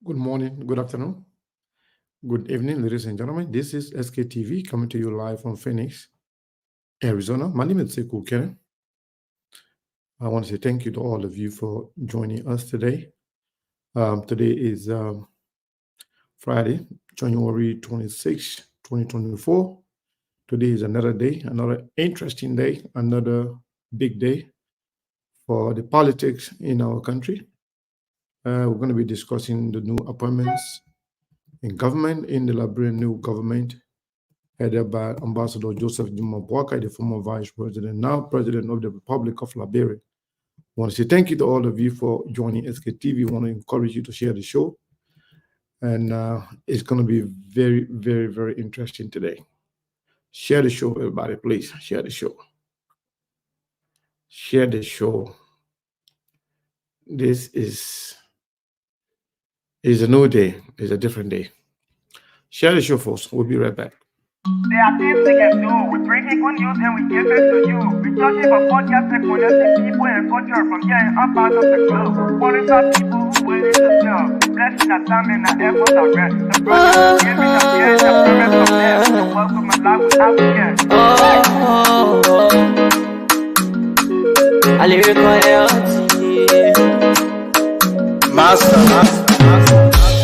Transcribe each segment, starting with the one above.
Good morning, good afternoon, good evening, ladies and gentlemen. This is SKTV coming to you live from Phoenix, Arizona. My name is Sekou Kenen. I want to say thank you to all of you for joining us today. Today is Friday, January 26, 2024. Today is another day, another interesting day, another big day for the politics in our country. We're going to be discussing the new appointments in government, in the Liberian new government, headed by Ambassador Joseph Juma Boakai, the former vice president, now president of the Republic of Liberia. I want to say thank you to all of you for joining SKTV. I want to encourage you to share the show. And it's going to be very, very, very interesting today. Share the show, everybody, please. Share the show. Share the show. This is a new day. It's a different day. Share the show, folks. We'll be right back. There are things we can do. We bring in good news and we give it to you. We touch it for podcast and connecting people and culture from here and up out of the globe. Qualified people who waiting to sell. Blessing our time and our efforts are rest. The project is giving us here and the premise of them. So welcome my life without again. A lyrical health. Master.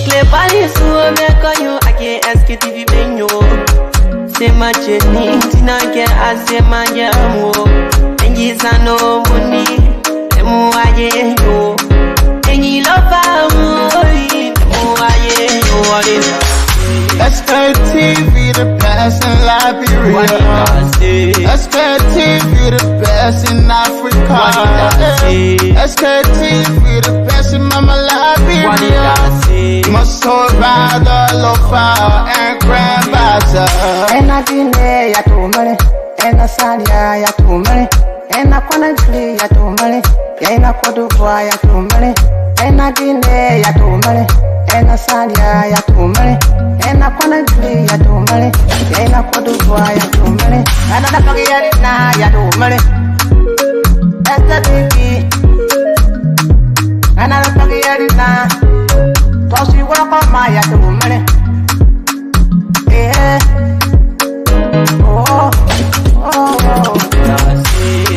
Clay Palace, who make on you, I can't SKTV venue. Say my journey, Tina can I say my yamo. And yes, I know money, and more I know. And you love SKTV the best in Liberia. SKTV the best in Africa. SKTV the best in Mama Liberia. Must hold by the lofa and grandfather. And I didn't ya to money, and I said ya to money, and I wanna play ya to money, and I could do ya to money, and I didn't ya to money, and I said ya to money, and I wanna play ya to money, and I could do ya to money, and I don't get it now ya to money. That's the baby, and I don't get it now. Cause you walk on my ya to money. Yeah.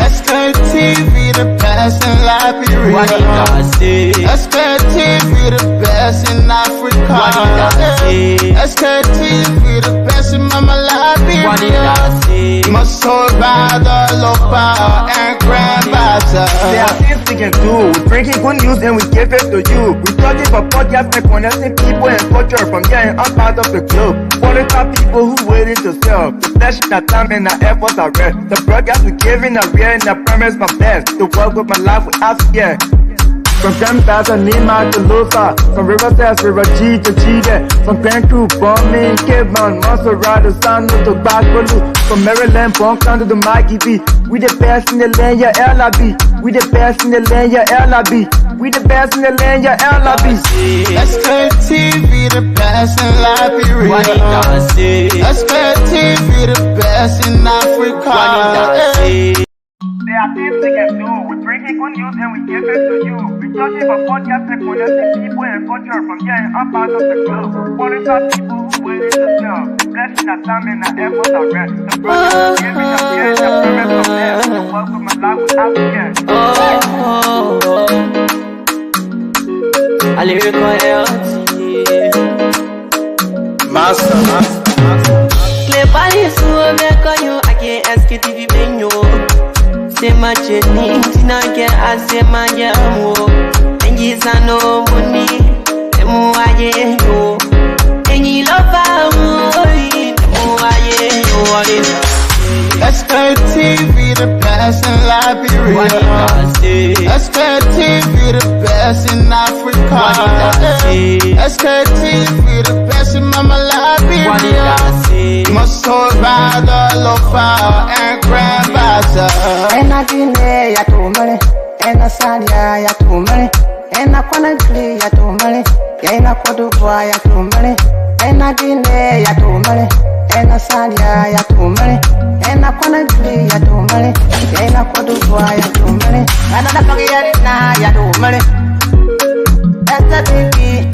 SKTV the best in Liberia. SKTV the best in Africa. SKTV the best in Mama Liberia. Must hold by the lofa and grandfather. There are things we can do. We bring in good news and we give it to you. We touch it for podcast and connecting people and culture from here and up out of the globe. Qualified people who waiting to sell. The blessing our time and our efforts are rest. The broadcast we giving are real and I promise my best. To work with my life without fear. From Grandfather Nima to Lufa, from Riverside, River G to Chide, from Grand Crew, Bombing, Cape Mount, Montserrat, San to Backwater, from Maryland, Bonk to the Mikey B. We the best in the land, yeah, LIB. We the best in the land, yeah, LIB. We the best in the land, yeah, LIB. SKTV the best in Liberia. SKTV the best in Africa. There are things we can do. We bring in good news and we give it to you. We touch it for podcast and connecting people and culture from here and up out of the globe. Qualified people who waiting to sell. Blessing our time and our efforts are rest. The project is giving us here and the premise of them. So welcome my life without again. A lyrical health. Master. Clay Palace, who make on you, I can't SKTV venue. Say my journey, Tina can I say my yamo. And yes, I know money, and more I know. And you love SKTV the best in Liberia. SKTV the best in Africa. SKTV the best in Mama Liberia. Must hold by the lofa and grandfather. And I didn't ya to money, and I said ya to money, and I wanna play ya to money, and I could do ya to money, and I didn't ya to money, and I said ya to money, and I wanna play ya to money, and I could do ya to money, and I don't get it now ya to money. That's the baby,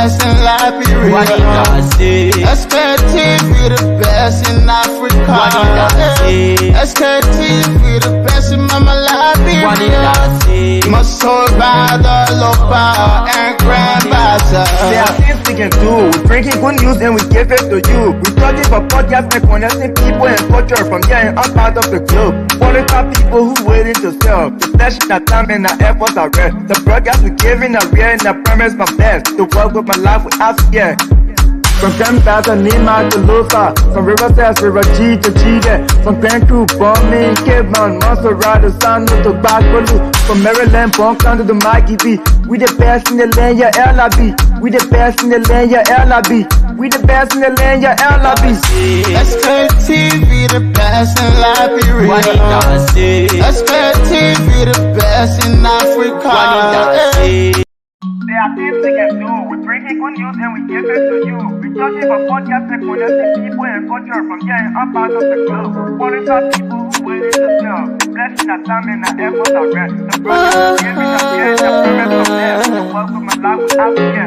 best in Liberia. SKTV the best in Africa. SKTV the best in Mama Liberia. Must sold by the local and grandmaster. There are things we can do. We bring in good news and we give it to you. We talking for podcasts and connecting people and culture from here and out part of the globe. Qualified people who waiting to sell. The flesh, the time and the efforts are rest. The broadcast we giving are real and the premise my best. To work with my life without fear. From Grandfather Nima to Lusa, from Riverside to Raji to Chide, from Grand Crew, Bombing, Cape Mount, Montserrat, San to Bacalu, from Maryland, Bonkan to the Mikey B. We the best in the land, yeah, LIB. We the best in the land, yeah, LIB. We the best in the land, yeah, LIB. SKTV the best in Liberia. SKTV the best in Africa. There are things we can do. We bring in good news and we give it to you. We talking for podcasts and connecting people and culture from here and out part of the globe. Qualified people who waiting to sell. The flesh, the time and the efforts are rest. The brothers we giving are real and the premise of them. To work with my life without fear.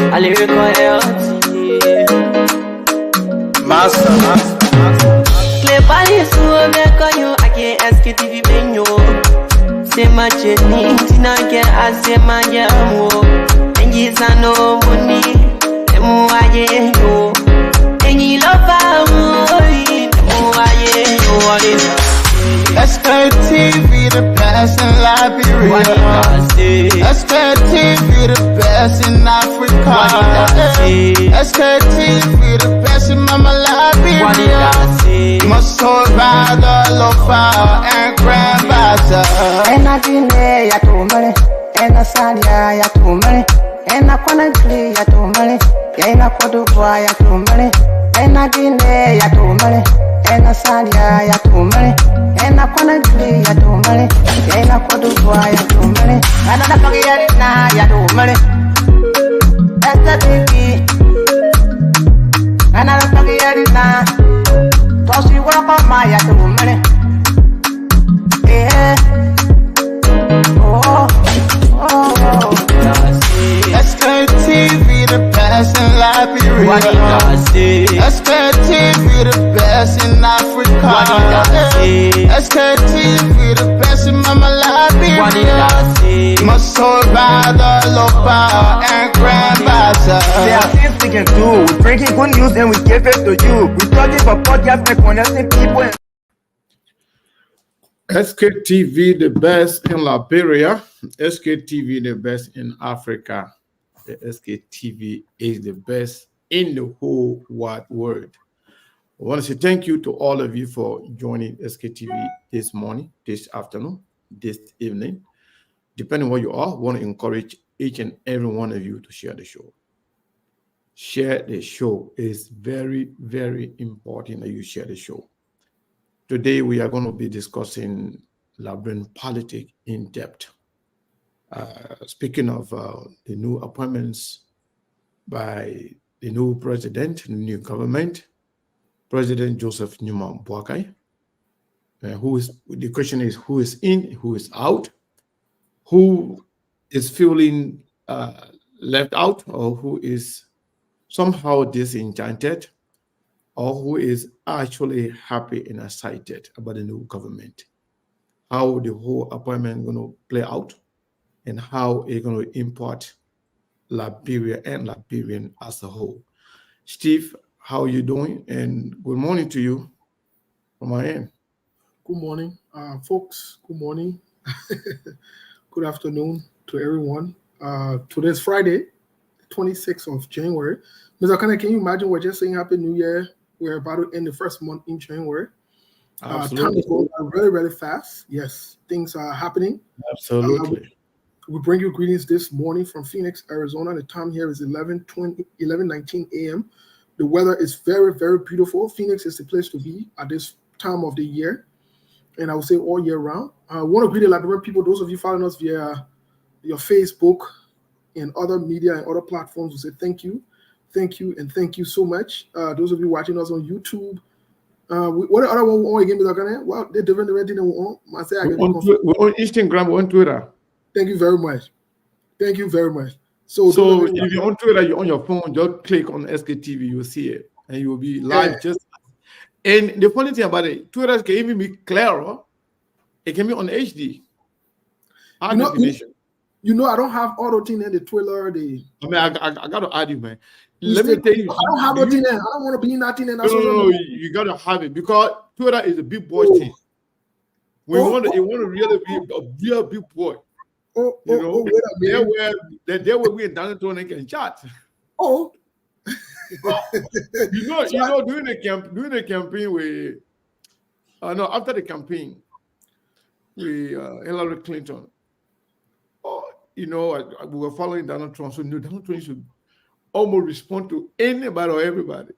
A lyrical health. Master. Cleverly, so make you again SKTV menu. Say my journey, Tina get as a man, and he's a nominee. And you, and you love SKTV the best in Liberia. SKTV the best in Africa. SKTV the best in Mama Liberia. Must sold by the local and grandmaster. And I delay ya to money, and I salia ya to money, and I quality ya to money, and I could do ya to money, and I delay ya to money, and I salia ya to money, and I quality ya to money, and I could do ya to money, and I forget it now ya to money. That's the baby, and I forget it now. Cause you work on my ya to money. Yeah. SKTV the best in Liberia. SKTV the best in Africa. SKTV the best in Mama Liberia. Must sold by the local and grandmaster. There are things we can do. We bring in good news and we give it to you. We talking for podcasts and connecting people and SKTV the best in Liberia, SKTV the best in Africa. The SKTV is the best in the whole wide world. I want to say thank you to all of you for joining SKTV this morning, this afternoon, this evening. Depending on where you are, I want to encourage each and every one of you to share the show. Share the show. It's very, very important that you share the show. Today, we are going to be discussing Liberian politics in depth. Speaking of the new appointments by the new president, the new government, President Joseph Newman Boakai, the question is who is in, who is out, who is feeling left out, or who is somehow disenchanted, or who is actually happy and excited about the new government, how the whole appointment is going to play out, and how it's going to impact Liberia and Liberian as a whole. Steve, how are you doing? And good morning to you from my end. Good morning, folks. Good morning. Good afternoon to everyone. Today's Friday, 26th of January. Mr. Akane, can you imagine we're just saying Happy New Year? We're about to end the first month in January. Time is going really, really fast. Yes, things are happening. Absolutely. We bring you greetings this morning from Phoenix, Arizona. The time here is 11:19 a.m. The weather is very, very beautiful. Phoenix is the place to be at this time of the year, and I would say all year round. I want to greet the Liberian people, those of you following us via your Facebook and other media and other platforms, we say thank you, and thank you so much. Those of you watching us on YouTube, what other one we on again? Well, they're different than we on. We're on Instagram, we're on Twitter. Thank you very much. Thank you very much. So if you're on Twitter, you're on your phone, just click on SKTV, you'll see it, and you will be live. And the funny thing about it, Twitter can even be clearer. It can be on HD. You know, I don't have auto tune in the Twitter. I got to add you, man. Let me tell you. I don't have auto tune in. I don't want to be in that thing. No, you got to have it because Twitter is a big boy thing. We want to really be a real big boy. There where we in downtown and can chat. Oh. you know, during the campaign, after the campaign, Hillary Clinton. We were following Donald Trump, so Donald Trump should almost respond to anybody or everybody.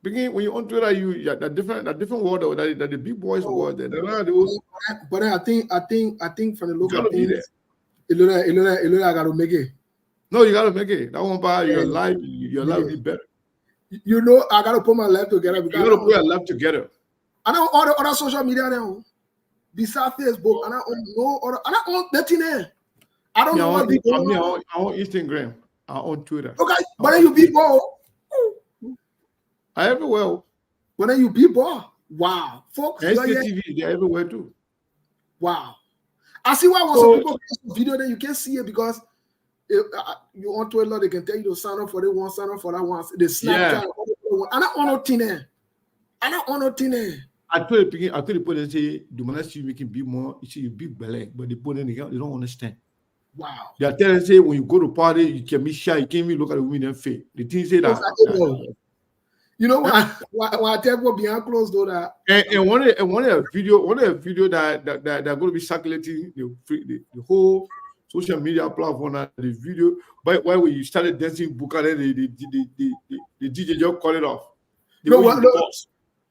When you're on Twitter, the different word that the big boys word there. But I think from the local things, I gotta make it. No, you gotta make it. That one part your life will be better. You know, I gotta put my life together. You gotta put your life together. I know all the other social media now. Besides Facebook, and I own no other. And I own nothing there. I don't know what people. I own Instagram. I own Twitter. Okay, but then you people. I everywhere. But then you people. Wow, folks. SKTV, they're everywhere too. Wow. I see why some people post a video that you can't see it because you on Twitter, they can tell you to sign up for the one, sign up for that one. They Snapchat. I don't own no thing there. I don't own no thing there. I told the people that say, "Do man see making big more? You see, you big belly," but the people they don't understand. Wow. They are telling say when you go to party, you can be shy. You can't even look at the women and face. The thing say that. You know when I tell people behind closed door that. And one of the video that going to be circulating the whole social media platform and the video. But why when you started dancing, Buka, then the DJ just call it off.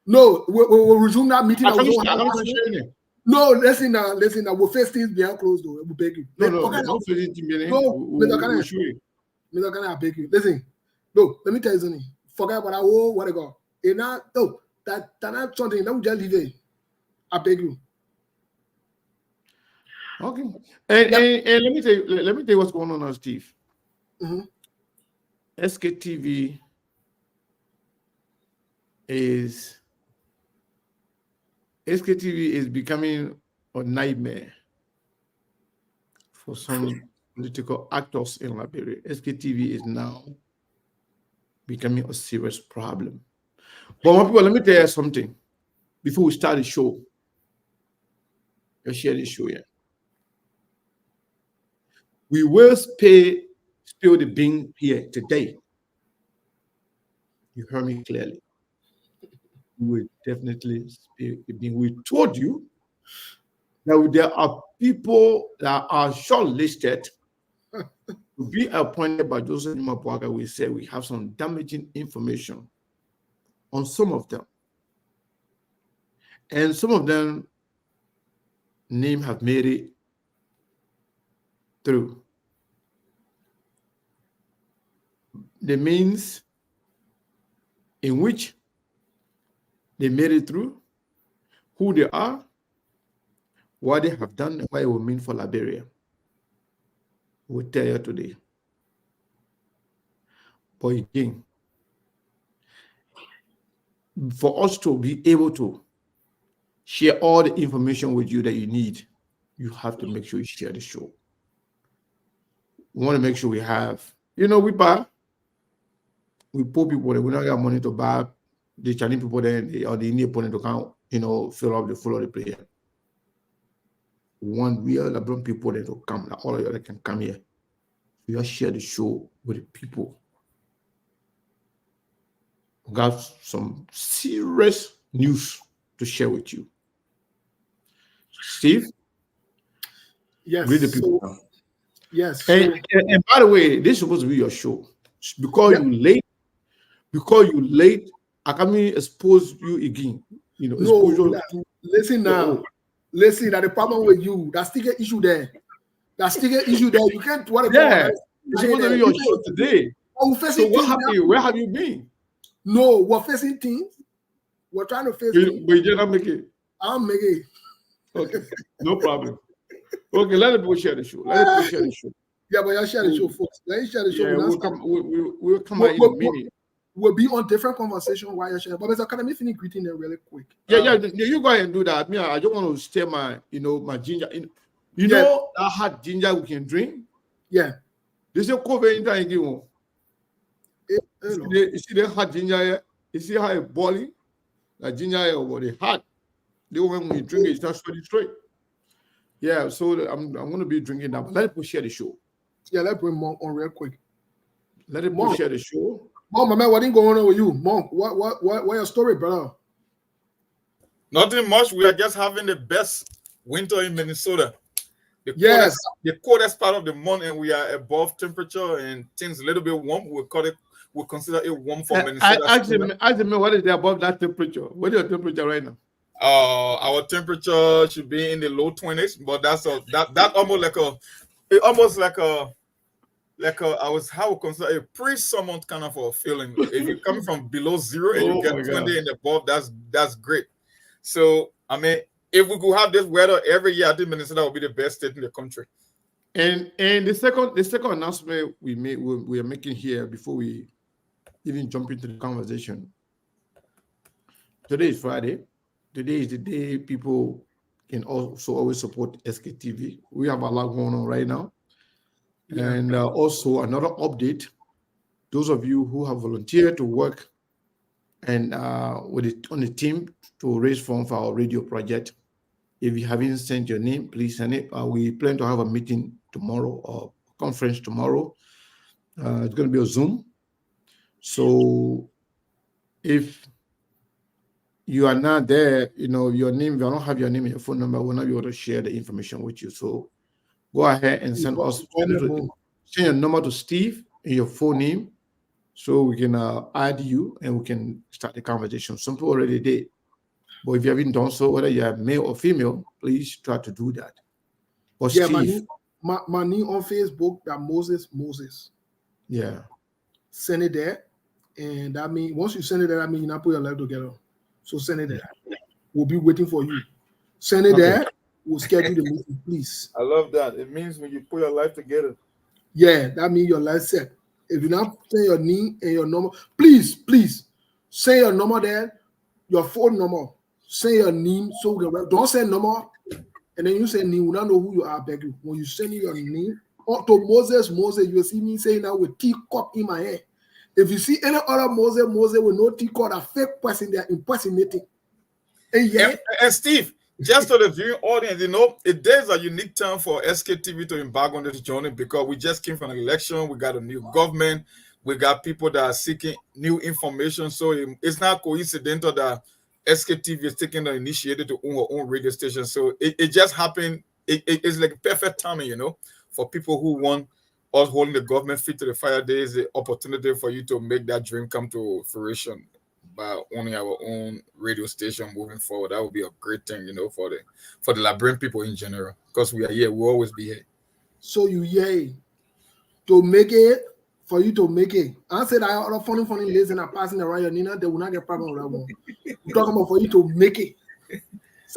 No, we'll resume that meeting. No, listen now. We'll face things behind closed door. We'll beg you. No, facing things. I beg you. Listen, no, let me tell you something. Forget about what I got. And now, no, that's something. Let me just leave it. I beg you. Okay. And let me tell you what's going on now, Steve. Mm-hmm. SKTV is becoming a nightmare for some political actors in Liberia. SKTV is now becoming a serious problem. But my people, let me tell you something before we start the show. Let's share this show here. We will spill the bean here today. You heard me clearly. We will definitely spill the bean. We told you that there are people that are shortlisted to be appointed by Joseph Nimapuaga. We said we have some damaging information on some of them. And some of them name have made it through. The means in which they made it through, who they are, what they have done, and what it will mean for Liberia. We'll tell you today. But again, for us to be able to share all the information with you that you need, you have to make sure you share the show. We want to make sure we have, we poor people, we don't got money to buy the Chinese people then or the Indian opponent to count, fill up the full of the player. We want real LeBron people that to come, that all of you that can come here. We just share the show with the people. We got some serious news to share with you. Steve? Yes. Read the people down. Yes. And by the way, this is supposed to be your show. Because you're late, I can't expose you again. Listen now. Listen, that the problem with you, that's still an issue there. You can't it's supposed to be your show today. So what happened? Where have you been? No, we're facing things. We're trying to face things. But you did not make it. I'll make it. Okay, no problem. Okay, let the people share the show. Let the people share the show. Yeah, but y'all share the show first. Let you share the show. Yeah, We'll we'll come. We'll come back in a minute. We'll be on different conversation while you're sharing. But Mr. Can I finish greeting them really quick? Yeah. You go ahead and do that. Me, I just want to share my, my ginger. You know that hot ginger we can drink. Yeah. This is COVID in time. You see the hot ginger here? You see how it boiling? That ginger here over the hot. The when we drink it, it's not straight. Yeah, so I'm going to be drinking that. But let people share the show. Yeah, let's bring Monk on real quick. Let people share the show. Mom, my man, what ain't going on with you? Monk, what your story, brother? Nothing much. We are just having the best winter in Minnesota. The coldest part of the month, and we are above temperature, and things a little bit warm. We consider it warm for Minnesota. Ask me what is above that temperature? What is your temperature right now? Our temperature should be in the low 20s, but that's I would consider a pre-summer kind of a feeling. If you're coming from below zero and you get 20 and above, that's great. So I mean, if we could have this weather every year, I think Minnesota would be the best state in the country. And the second announcement we are making here before we even jump into the conversation. Today is Friday. Today is the day people can also always support SKTV. We have a lot going on right now. Yeah. And also another update, those of you who have volunteered to work and on the team to raise funds for our radio project, if you haven't sent your name, please send it. We plan to have a meeting tomorrow or conference tomorrow. It's going to be a Zoom. So if you are not there, your name, if you don't have your name and your phone number, we'll not be able to share the information with you. So go ahead and send your number to Steve and your phone name so we can add you and we can start the conversation. Some people already did. But if you haven't done so, whether you are male or female, please try to do that. Or yeah, Steve. My name on Facebook, that Moses. Yeah. Send it there. And that means once you send it there, that means you not put your life together. So send it there. We'll be waiting for you. Send it there. We'll schedule the meeting, please. I love that. It means when you put your life together. Yeah, that means your life set. If you not send your name and your number, please send your number there, your phone number. Say your name so we can, don't say number and then you say name. We don't know who you are. Beg you. When you send your name to Moses, you will see me saying that with teacup in my head. If you see any other Moses with no teacup, a fake person, they are impersonating. And Steve, just to the viewing audience, it is a unique time for SKTV to embark on this journey because we just came from an election. We got a new government. We got people that are seeking new information. So it's not coincidental that SKTV is taking the initiative to own her own radio station. So it just happened. It's like perfect timing, for people who want us holding the government feet to the fire. There is the opportunity for you to make that dream come to fruition by owning our own radio station moving forward. That would be a great thing, for the Liberian people in general. Because we are here, we'll always be here. So you to make it. For you to make it, I said I other funny ladies and are passing around your Nina, they will not get problem with that one. We're talking about for you to make it.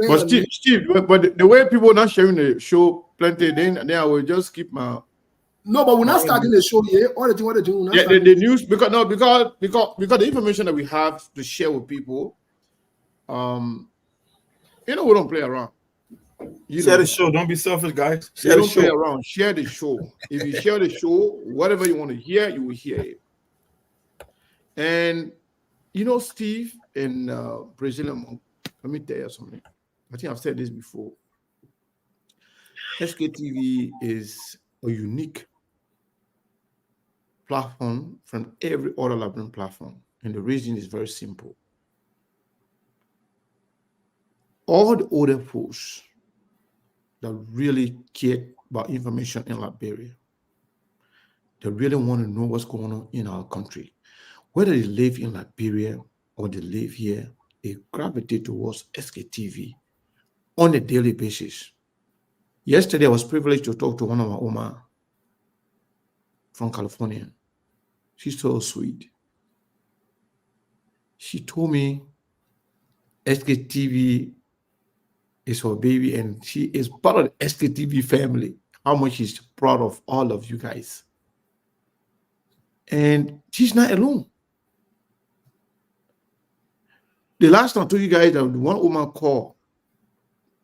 But Steve, but the way people are not sharing the show plenty, then I will just keep my. No, but we're not starting the show yet. All the thing, what the thing, the news because the information that we have to share with people, we don't play around. Share the show. Don't be selfish, guys. Share the show. Play around. Share the show. If you share the show, whatever you want to hear, you will hear it. And Steve and Brazilian, let me tell you something. I think I've said this before. SKTV is a unique platform from every other Liberian platform, and the reason is very simple. All the other posts that really care about information in Liberia, they really want to know what's going on in our country. Whether they live in Liberia or they live here, they gravitate towards SKTV on a daily basis. Yesterday, I was privileged to talk to one of my Oma from California. She's so sweet. She told me SKTV is her baby, and she is part of the SKTV family. How much she's proud of all of you guys. And she's not alone. The last time I told you guys that one woman told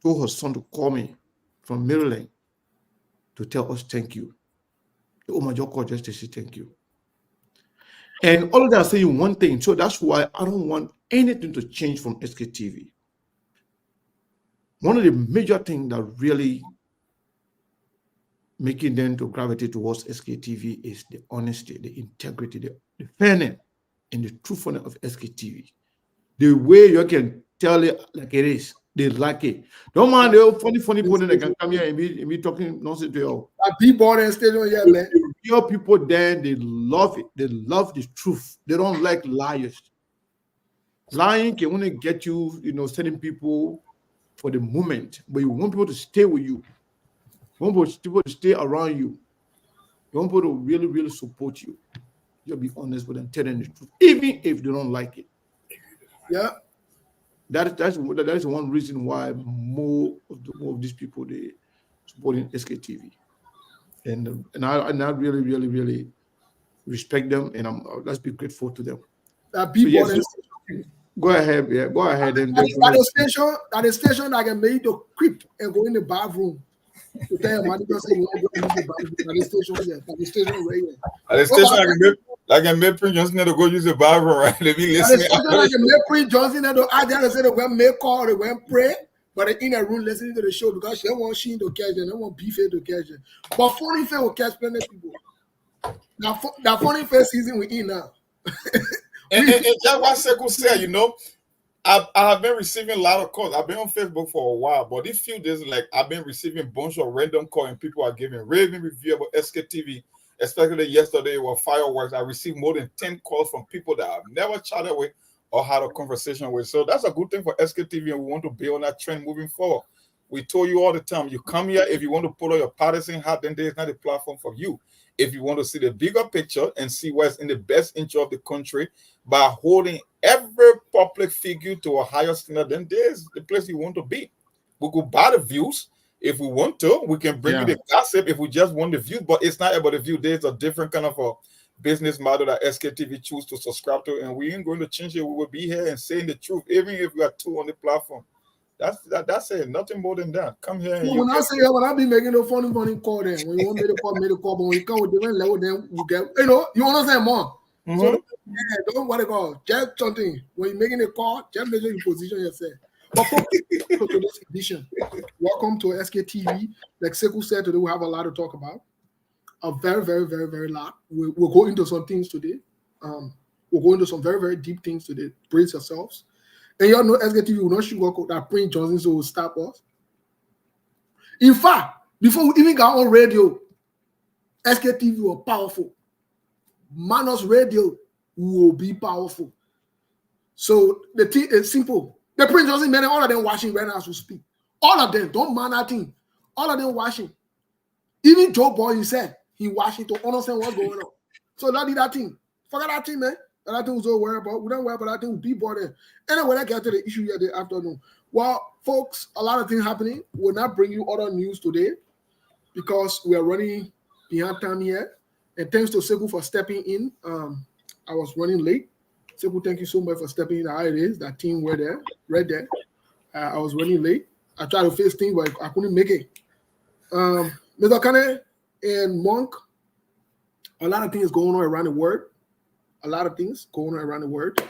her son to call me from Maryland to tell us thank you. The woman just called just to say thank you. And all of that saying one thing. So that's why I don't want anything to change from SKTV. One of the major things that really making them to gravitate towards SKTV is the honesty, the integrity, the fairness, and the truthfulness of SKTV. The way you can tell it like it is, they like it. Don't mind the funny people that can come here and be talking nonsense to you. People and stadium, yeah, man. Real people there, they love it. They love the truth. They don't like liars. Lying can only get you, sending people for the moment, but you want people to stay with you. You want people to stay around you. You want people to really, really support you. You'll be honest with them, tell them the truth, even if they don't like it. Yeah. That's one reason why more of these people, they supporting SKTV. And I really, really, really respect them, and let's be grateful to them. People go ahead, yeah, go ahead. And that is station that can make you to creep and go in the bathroom. To tell your manager say you want to go in the bathroom. At the station right here. At the station, I can make Prince Johnson to go use the bathroom, right? They be listening. I can make Prince Johnson to add there and say they go make call, they go and pray, but they in a room listening to the show because she don't want Sheen to catch them, they want beef to catch them. But Funny Face will catch plenty of people. Now Funny Face season we in now. and just what Sekou said, I have been receiving a lot of calls. I've been on Facebook for a while, but these few days, I've been receiving a bunch of random calls, and people are giving raving review about SKTV. Especially yesterday were fireworks. I received more than 10 calls from people that I've never chatted with or had a conversation with. So that's a good thing for SKTV, and we want to build on that trend moving forward. We told you all the time, you come here, if you want to put on your partisan hat, then there's not a platform for you. If you want to see the bigger picture and see what's in the best interest of the country by holding every public figure to a higher standard, then there's the place you want to be. We could buy the views. If we want to, we can bring you the gossip if we just want the view, but it's not about the view. There's a different kind of a business model that SKTV choose to subscribe to, and we ain't going to change it. We will be here and saying the truth, even if we are two on the platform. That's it. Nothing more than that. Come here. And when I be making a funny call, then when you want me to call, but when you come with different level, then you get, you understand more. Mm-hmm. So don't what they call just something. When you're making a call, just make sure you position yourself. But for this edition, welcome to SKTV. Like Sekou said today, we have a lot to talk about. A very, very, very, very lot. We'll go into some things today. We'll go into some very, very deep things today. Brace yourselves. And y'all know SKTV will not sugarcoat that Prince Johnson will stop us. In fact, before we even got on radio, SKTV was powerful. Manos Radio will be powerful. So the thing is simple. The Prince Johnson men, all of them watching right now as we speak. All of them, don't mind that thing. All of them watching. Even Joe Boy, he said, he watching to understand what's going on. So that did that thing. Forget that thing, man. That thing was all worried about. We don't worry about that thing. We'll be bothered. Anyway, I get to the issue here the afternoon. Well, folks, a lot of things happening. We'll not bring you other news today because we are running behind time here. And thanks to Sekou for stepping in. I was running late. Sekou, thank you so much for stepping in. How it is. That team were there, right there. I was running late. I tried to face things, but I couldn't make it. Mr. Kane and Monk, a lot of things going on around the world. A lot of things going on around the world.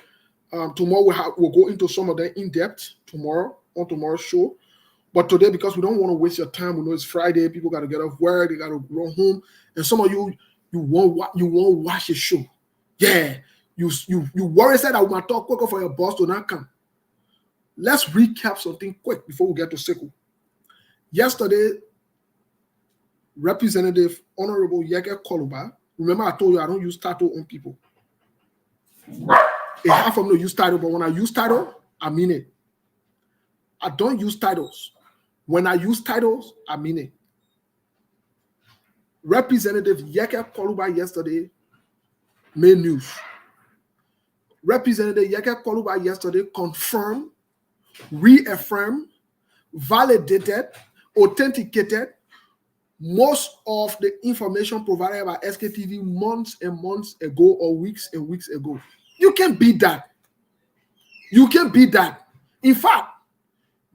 Tomorrow we'll go into some of them in depth tomorrow on tomorrow's show. But today, because we don't want to waste your time, we know it's Friday. People got to get off work. They got to run home. And some of you won't watch the show. Yeah, you worry said I want to talk quicker for your boss to not come. Let's recap something quick before we get to Sekou. Yesterday, Representative Honorable Yeke Koluba. Remember, I told you I don't use title on people. A half of them use title, but when I use title, I mean it. I don't use titles. When I use titles, I mean it. Representative Yeke Koluba yesterday made news. Representative Yeke Koluba yesterday confirmed, reaffirmed validated, authenticated most of the information provided by SKTV months and months ago or weeks and weeks ago. You can beat that. You can beat that. In fact,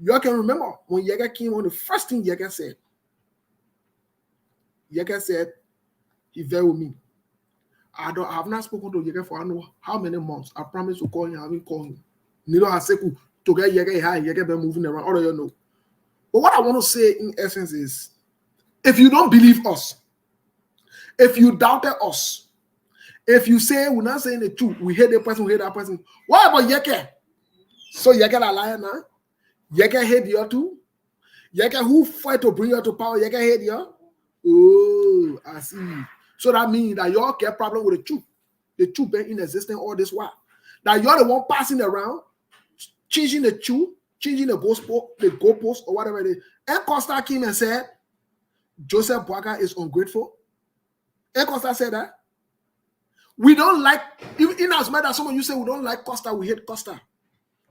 you can remember when Yega came on, the first thing Yega said, he very with me. I have not spoken to Yega for I know how many months. I promise to call him, I haven't called him. Neither has Seku to get Yega high, Yega been moving around. All of you know. But what I want to say in essence is, if you don't believe us, if you doubted us, if you say we're not saying the truth, we hate the person, we hate that person. What about Yeke? So Yeke a liar now? Yeke hate you too? Yeke who fight to bring you to power? Yeke hate you? Oh, I see. So that means that y'all get problem with the truth being in existence all this while. That you're the one passing around, changing the truth, changing the goalpost or whatever it is. And Costa came and said, Joseph Boaga is ungrateful. And Costa said that. We don't like, in as much as some of you say we don't like Costa, we hate Costa.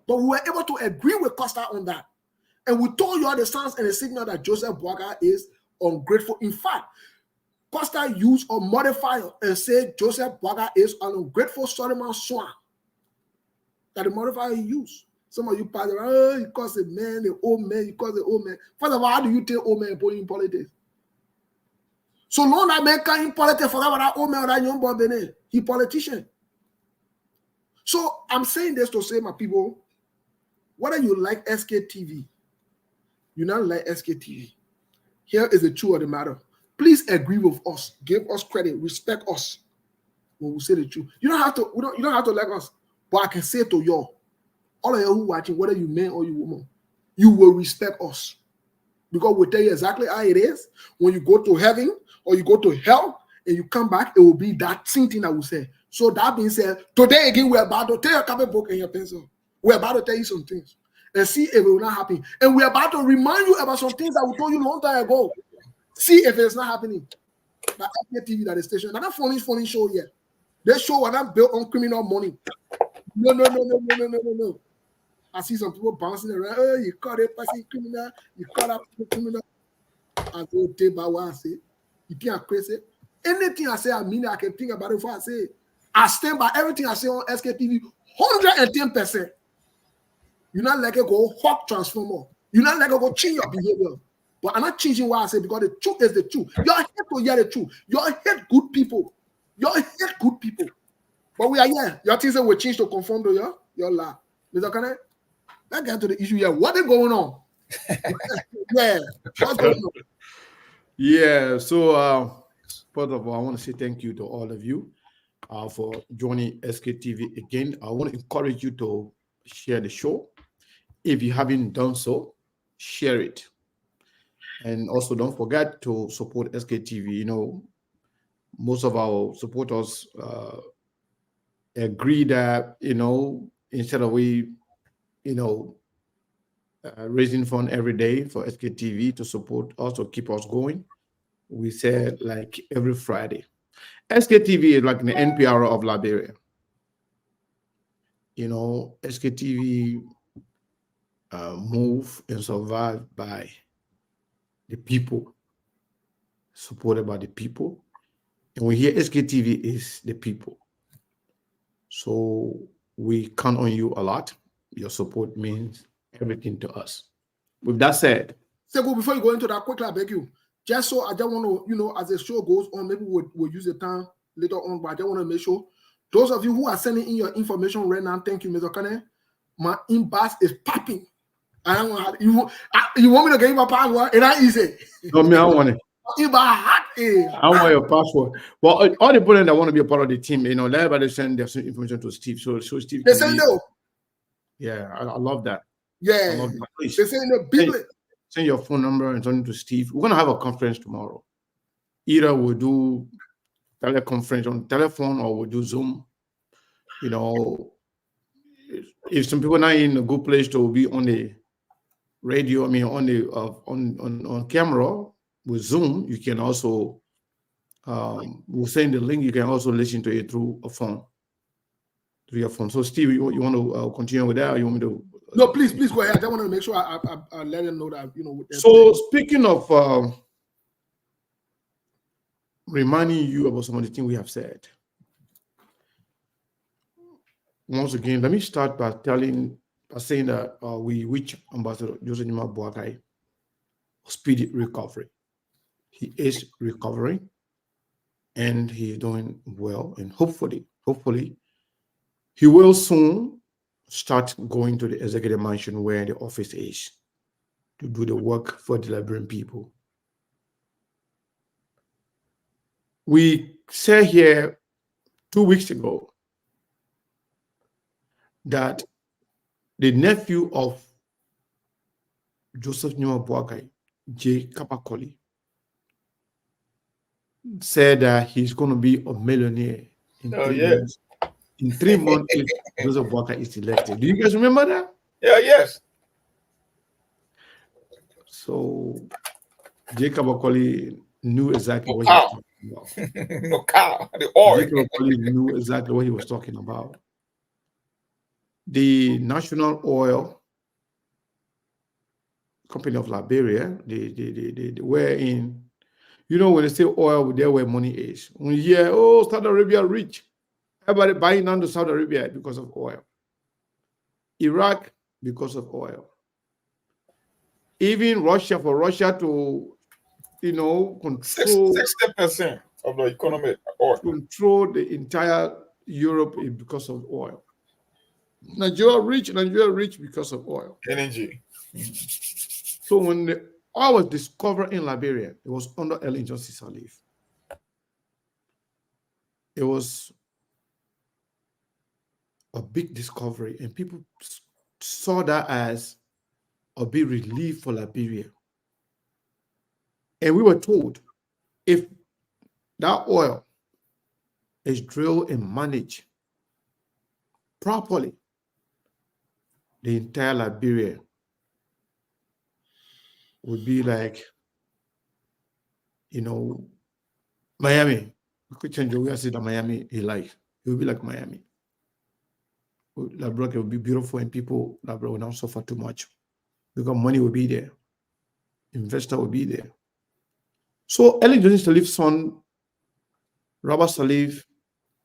But we were able to agree with Costa on that. And we told you all the signs and the signal that Joseph Boaga is ungrateful. In fact, Costa used a modifier and said Joseph Boaga is an ungrateful Solomon Swan. That the modifier he used. Some of you pass around, oh, he calls a man, the old man, he calls the old man. First of all, how do you tell old man in politics? So long that man can't in politics, forget about that old man or that young boy, he politician. So I'm saying this to say, my people, whether you like SKTV, you not like SKTV, here is the truth of the matter. Please agree with us, give us credit, respect us when we say the truth. You don't have to, you don't have to like us, but I can say to y'all, all of you who watching, whether you man or you woman, you will respect us. Because we'll tell you exactly how it is. When you go to heaven or you go to hell and you come back, it will be that same thing that we say. So that being said, today again, we're about to take your copy book and your pencil. We're about to tell you some things and see if it will not happen. And we're about to remind you about some things that we told you a long time ago. See if it's not happening. That TV, that is station. Not a funny show yet. This show was not built on criminal money. No. I see some people bouncing around. Oh, you caught a person criminal. You caught a criminal. I go take by what I say. You think I'm crazy? Anything I say, I mean, I can think about it before I say it. I stand by everything I say on SKTV 110%. You're not like a go hot transformer. You're not like a go change your behavior. But I'm not changing what I say because the truth is the truth. Y'all hate to hear the truth. Y'all hate good people. Y'all hate good people. But we are here. Your things will change to conform to your law. Mr. Kane, let's get to the issue here. What is going on? Yeah. What's going on? Yeah. So, first of all, I want to say thank you to all of you for joining SKTV again. I want to encourage you to share the show. If you haven't done so, share it. And also don't forget to support SKTV. You know, most of our supporters agree that, you know, instead of raising fund every day for SKTV to support us, to keep us going, we say like every Friday. SKTV is like the NPR of Liberia. You know, SKTV move and survive by the people, supported by the people. And we hear SKTV is the people. So we count on you a lot. Your support means everything to us. With that said, Sego, before you go into that, quickly, I beg you. Just so I just want to, as the show goes on, maybe we'll use the time later on, but I just want to make sure those of you who are sending in your information right now, thank you, Mr. Kane. My inbox is popping. I don't know how you want me to get you my password? It ain't easy. No, me, I don't want it. I want your password. Well, all the people that want to be a part of the team, you know, let everybody send their information to Steve. So Steve. They send no. Yeah, I love that. Yeah. I love that. Please, they send the people. Send your phone number and something to Steve. We're gonna have a conference tomorrow. Either we'll do teleconference on telephone or we'll do Zoom. You know, if some people are not in a good place to be on the radio, I mean on the on camera with Zoom, you can also we'll send the link. You can also listen to it through a phone, through your phone. So Steve, you want to continue with that, or you want me to No, please go ahead. I just wanted to make sure I let them know that, you know. So speaking of reminding you about some of the things we have said, once again, let me start by saying that we wish Ambassador Joseph Nima Boakai speedy recovery. He is recovering and he's doing well, and hopefully he will soon start going to the executive mansion where the office is to do the work for the Liberian people. We said here 2 weeks ago that the nephew of Joseph Nima Boakai, J. Kapakoli, said that he's going to be a millionaire in 3 months. In 3 months, if Joseph Boakai is elected. Do you guys remember that? Yeah, yes. So Jacob Okoli knew exactly what he was talking about. No cow, the oil. Jacob Okoli knew exactly what he was talking about. The National Oil Company of Liberia, they were in, you know, when they say oil, there where money is. When you hear, oh, Saudi Arabia rich, everybody buying down to Saudi Arabia because of oil. Iraq because of oil. Even Russia, for Russia to, you know, control 60% of the economy, oil. Control the entire Europe because of oil. Nigeria rich because of oil. Energy. So when the oil was discovered in Liberia, it was under Ellen Johnson Sirleaf. It was a big discovery, and people saw that as a big relief for Liberia. And we were told, if that oil is drilled and managed properly, the entire Liberia would be like, you know, Miami. We could change the way I say that Miami is like. It would be like Miami. Liberia would be beautiful, and people, Liberia will not suffer too much because money will be there. Investor will be there. So Ellen Johnson Sirleaf's son, Robert Sirleaf,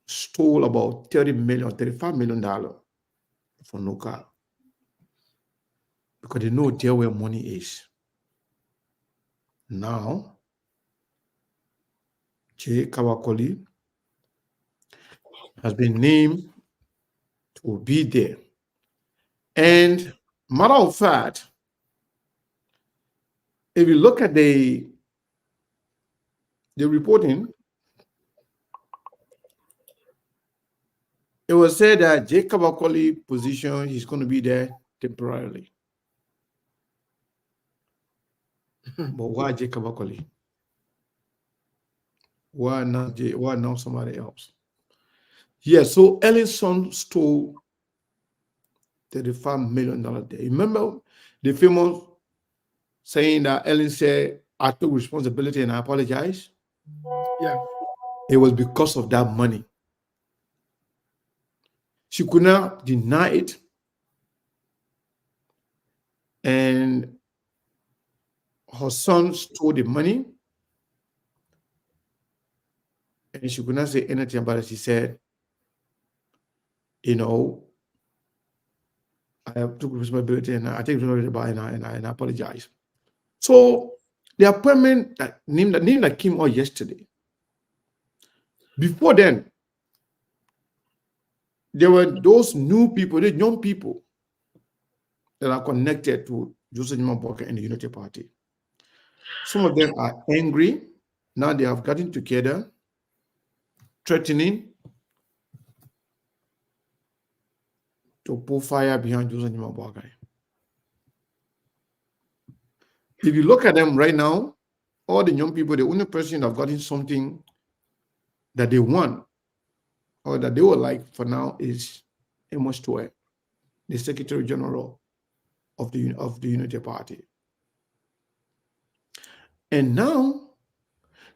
stole about $35 million from no car because they know there where money is. Now, J. Kawakoli has been named to be there. And matter of fact, if you look at the reporting, it was said that J. Kawakoli position is going to be there temporarily. But why J. Kawakoli? Why not somebody else? Yeah, so Ellen's son stole $35 million there. Remember the famous saying that Ellen said, I took responsibility and I apologize? Yeah. It was because of that money. She could not deny it. And her son stole the money. And she could not say anything about it. She said, you know, I took responsibility and I take responsibility about it and I apologize. So the appointment name that came out yesterday. Before then, there were those new people, the young people that are connected to Joseph Nima Boakai and the Unity Party. Some of them are angry. Now they have gotten together, threatening to put fire behind Joseph Nima Boakai. If you look at them right now, all the young people, the only person that have gotten something that they want or that they would like for now is Amos Toe, the Secretary General of the Unity Party. And now,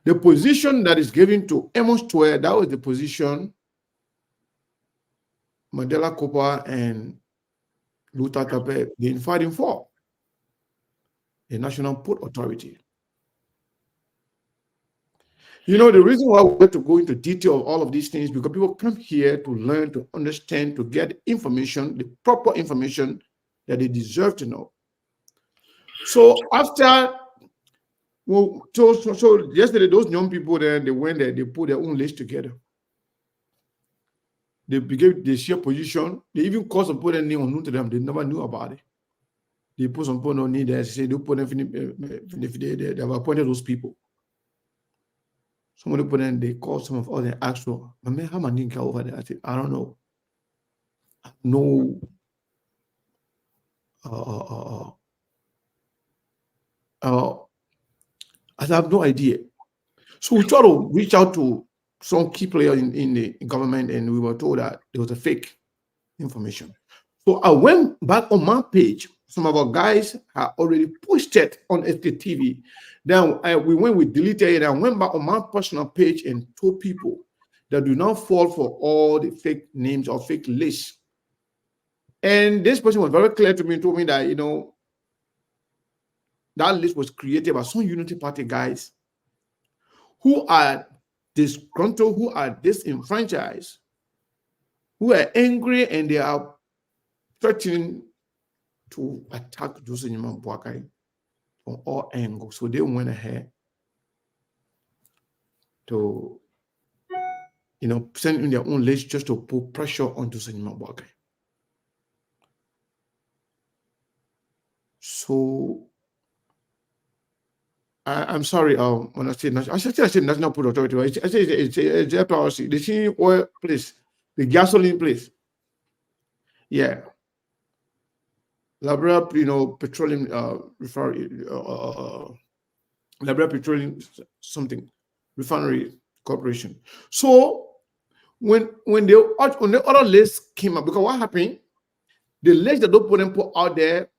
the position that is given to Amos Toe, that was the position Mandela Cooper and Luther Tape been fighting for, the National Port Authority. You know, the reason why we have to go into detail of all of these things, because people come here to learn, to understand, to get information, the proper information that they deserve to know. So after, well, so yesterday, those young people there, they went there, they put their own list together. They became the share position. They even called some people name unknown to them. They never knew about it. They put some people on need there. Say they put them, they have appointed those people. Somebody put in, they called some of us and asked for, man, how many get over there? I said, I don't know. No. I have no idea. So we tried to reach out to some key players in the government, and we were told that there was a fake information. So I went back on my page. Some of our guys had already posted on SKTV. Then we deleted it. I went back on my personal page and told people that do not fall for all the fake names or fake lists. And this person was very clear to me and told me that, you know, that list was created by some Unity Party guys who are disgruntled, who are disenfranchised, who are angry, and they are threatening to attack Joseph Nyuma Boakai from all angles. So they went ahead to, you know, send in their own list just to put pressure on Joseph Nyuma Boakai. So I'm sorry, when I say national, I say National Port Authority. I say it's a policy. The same oil place, the gasoline place. Yeah. Liberia, you know, petroleum Liberia Petroleum something refinery corporation. So when the other list came up, because what happened, the list that they put out there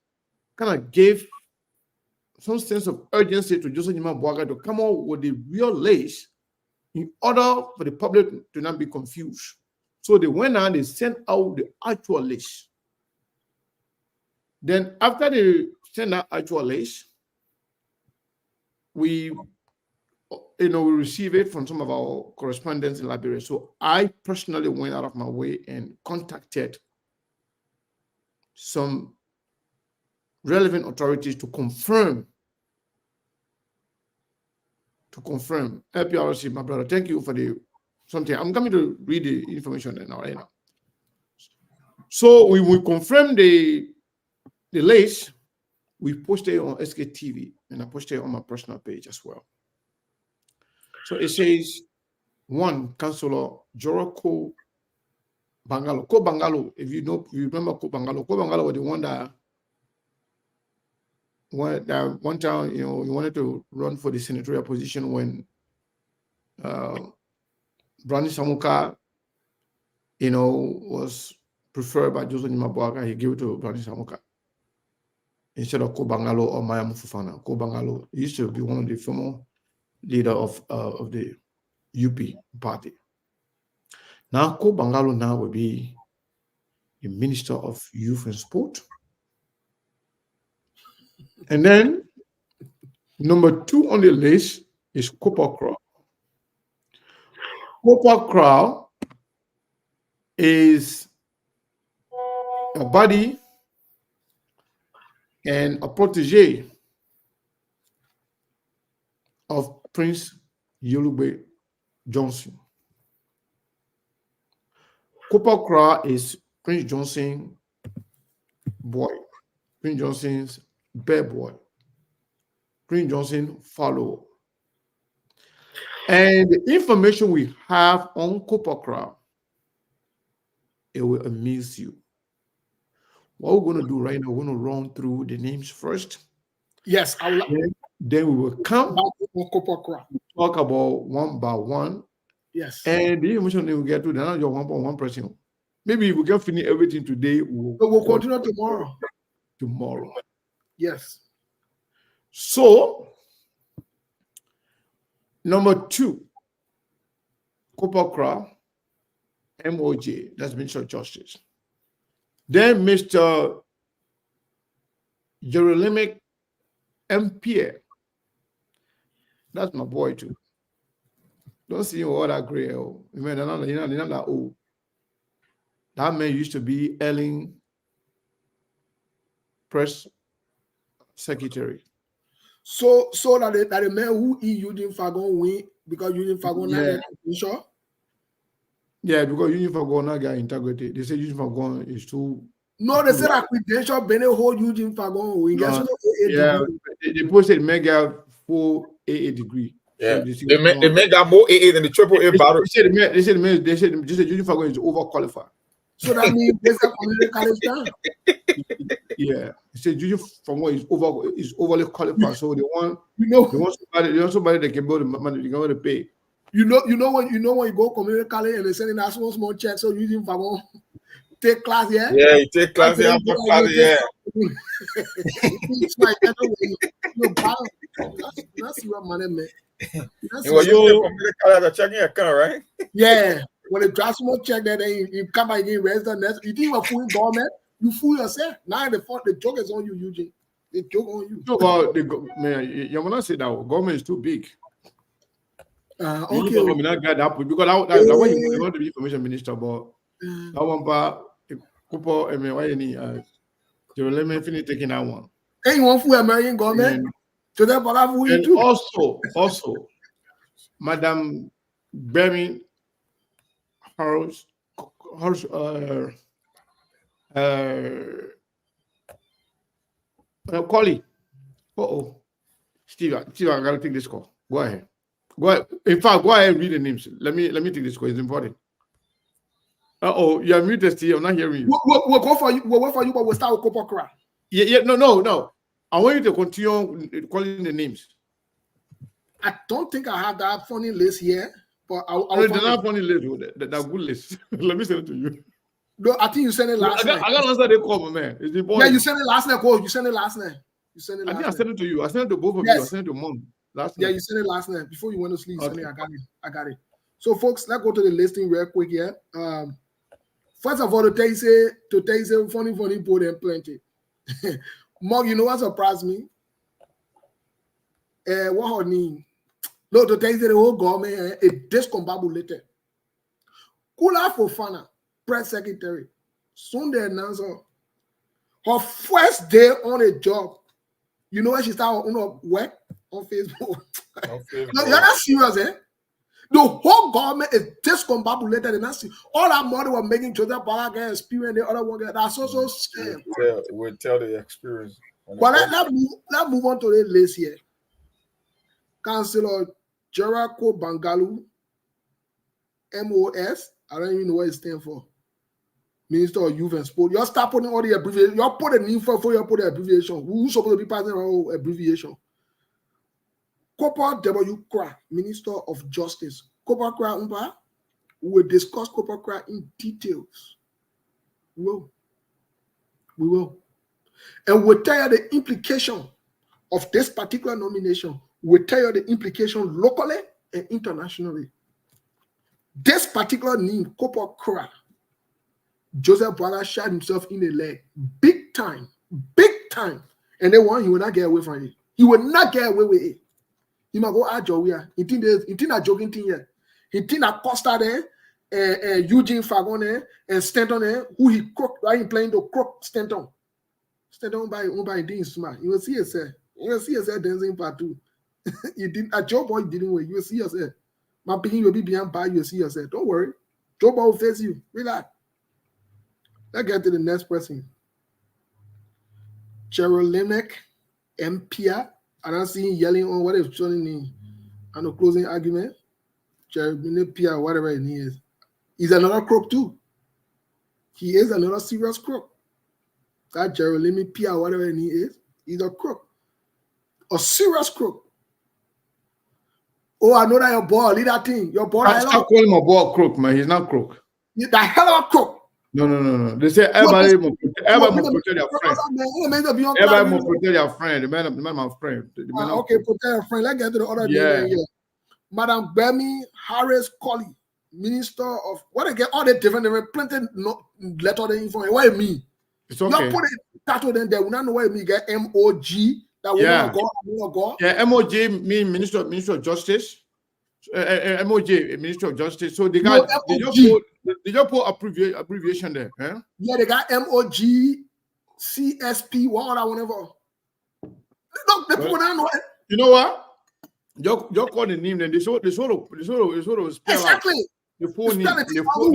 kind of gave some sense of urgency to Joseph Nyuma Boakai to come out with the real list in order for the public to not be confused. So they went and they sent out the actual list. Then after they sent out actual list, we receive it from some of our correspondents in Liberia. So I personally went out of my way and contacted some relevant authorities to confirm. LPRC, my brother, thank you for something. I'm coming to read the information right now. So we confirmed the list. We posted it on SKTV, and I posted it on my personal page as well. So it says, 1, Councillor Joroko Bangalo. Ko Bangalo, if you remember Ko Bangalo was the one that one time, you know, he wanted to run for the senatorial position when Brani Samuka, you know, was preferred by Joseph Nyuma Boakai. He gave it to Brani Samuka instead of Ko Bangalo or Maya Mufufana. Ko Bangalo used to be one of the former leader of the UP party. Now Ko Bangalo now will be the Minister of Youth and Sport. And then number 2 on the list is Copper Crow. Copper Crow is a buddy and a protege of Prince Yulube Johnson. Copper Crow is Prince Johnson's boy, Prince Johnson's bear boy, Prince Johnson follower. And the information we have on Copper Crow, it will amaze you. What we're going to do right now, we're going to run through the names first. Yes, I will. Then we will come back on Copper Crow. Talk about one by one. Yes. And the information they will get to, they're not just one person. Maybe if we can finish everything today, we'll continue tomorrow. Tomorrow. Yes. So, number 2, Copper Crow, MOJ, that's Minister of Justice. Then Mr. Jerolemic MP. That's my boy too. Don't see him all that gray. Oh, man, not that old. That man used to be Ellen press secretary. So that the man who Eugene Fagon win because Eugene Fagon not get sure. Yeah, because Eugene Fagon not get integrity. They say Eugene Fagon is too. No, they said that credential Bene hold Eugene Fagon win. Yeah, they posted mega full AA degree. Yeah, so they make that more AA than the triple A battle. They said Eugene Fagon is overqualified. So that means there's a community college down. Yeah, he said Eugene Fagon is overly qualified. So they want somebody that can build the money, they can pay. You know when you go community college and they send in a small check, so Eugene Fagon take class, yeah? Yeah, you take class, yeah. That's what money meant. You use community college as a checking account, right? Yeah. When they draw small check, then you come back again, resident. You didn't even fool government, you fool yourself. Now the joke is on you, Eugene. The joke on you. No, but man, you're gonna say that government is too big. Okay. Because that way you want to be information minister, but that one part, couple, I mean, why any let me finish taking that one. Hey, you want for American government? So that part of you too. Also, Madam Berry Colley. Steve, I gotta take this call. Go ahead. In fact, go ahead and read the names. Let me take this call. It's important. You're muted, Steve. I'm not hearing you. We'll go for you. We'll wait for you, but we'll start with Copper. Yeah. No. I want you to continue calling the names. I don't think I have that funny list here, but I'll not funny list. That good list. Let me send it to you. No, I think you sent it last night. I got to answer the call, man. It's important. Yeah, you sent it last night. You sent it last night. I think I sent it to you. I sent it to both of you. I sent it to Mom last night. Yeah, you sent it last night before you went to sleep. Okay. I got it. So, folks, let's go to the listing real quick here. First of all, to tell you funny people and plenty. Mom, you know what surprised me? What her name? No, to tell you the whole government is discombobulated. Kula Fofana, press secretary, soon they announce her first day on a job. You know where she started work on Facebook? No, you're not serious, eh? The whole government is discombobulated, and that's all that money we're making to that Balaga experience, the other one that's also scam. We'll tell the experience. But let's move on to the list here. Councillor Jericho Bangalu, MOS. I don't even know what it stands for. Minister of Youth and Sport. You start putting all the abbreviation. You put a name for you put the abbreviation. Who's supposed to be passing around abbreviation? Copper W. Kra, Minister of Justice. Copper Kra Umba. We will discuss Copper Kra in details. We will. And we'll tell you the implication of this particular nomination. We'll tell you the implication locally and internationally. This particular name, Copper Kra, Joseph Brother shot himself in the leg. Big time. And then one, he will not get away from it. He will not get away with it. He might go out your way. He think a joking thing here. He think a Costa there, and Eugene Fagon there, and Stanton there, who he crooked, right? He playing to crook Stanton. Stanton by being smart. You will see yourself. You will see yourself dancing part two. You didn't a Joe boy didn't wait. You will see yourself. My picking will be behind by you will see yourself. Don't worry. Joe boy will face you. Relax. Let's get to the next person. Jerolemic Mpia. I don't see him yelling on what is showing me. I know closing argument. Jerolemic Mpia, whatever it is. He's another crook too. He is another serious crook. That Jerolemic Mpia, whatever he is, he's a crook. A serious crook. Oh, I know that your boy, lead that thing. Your boy. Stop calling my boy crook, man. He's not crook. He's the hell of a crook. No. They say everybody must protect their friend. Everybody must protect their friend. The man my friend. Okay, protect your friend. Let's get to the other name here. Madam Bemi Harris Colley, Minister of what again? All the different plenty letter the info. What it mean? It's okay. You put it title then they will not know where me get MOG. That woman go. Yeah, MOJ mean Minister of Justice. MOJ, Minister of Justice. So they got they just put abbreviation there. Eh? Yeah, they got MOG, CSP, whatever. Look, the people don't know it. You know what? You call the name, then they sort of spell exactly. out the full name, the full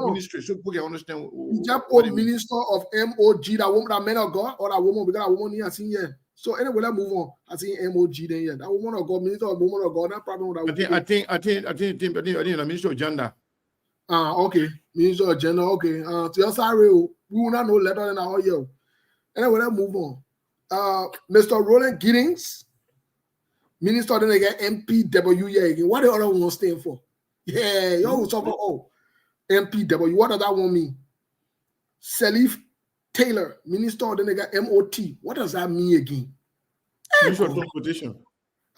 ministry, so people can understand. You just put Minister of MOG, that woman, that man of God, or that woman, because that woman here, I seen here. So anyway, let's move on. I see MOG then here. That woman of God, Minister of Woman of God, that problem with that. I think the Minister of Gender. Okay. Minister of Gender, okay. To your sorry, we will not know later than our year. Anyway, let's move on. Mr. Roland Giddings, Minister then again MPW here again. What the other one stand for? Yeah, you always talk about MPW. What does that one mean? Salif Taylor, Minister then again MOT. What does that mean again? Minister of Transportation.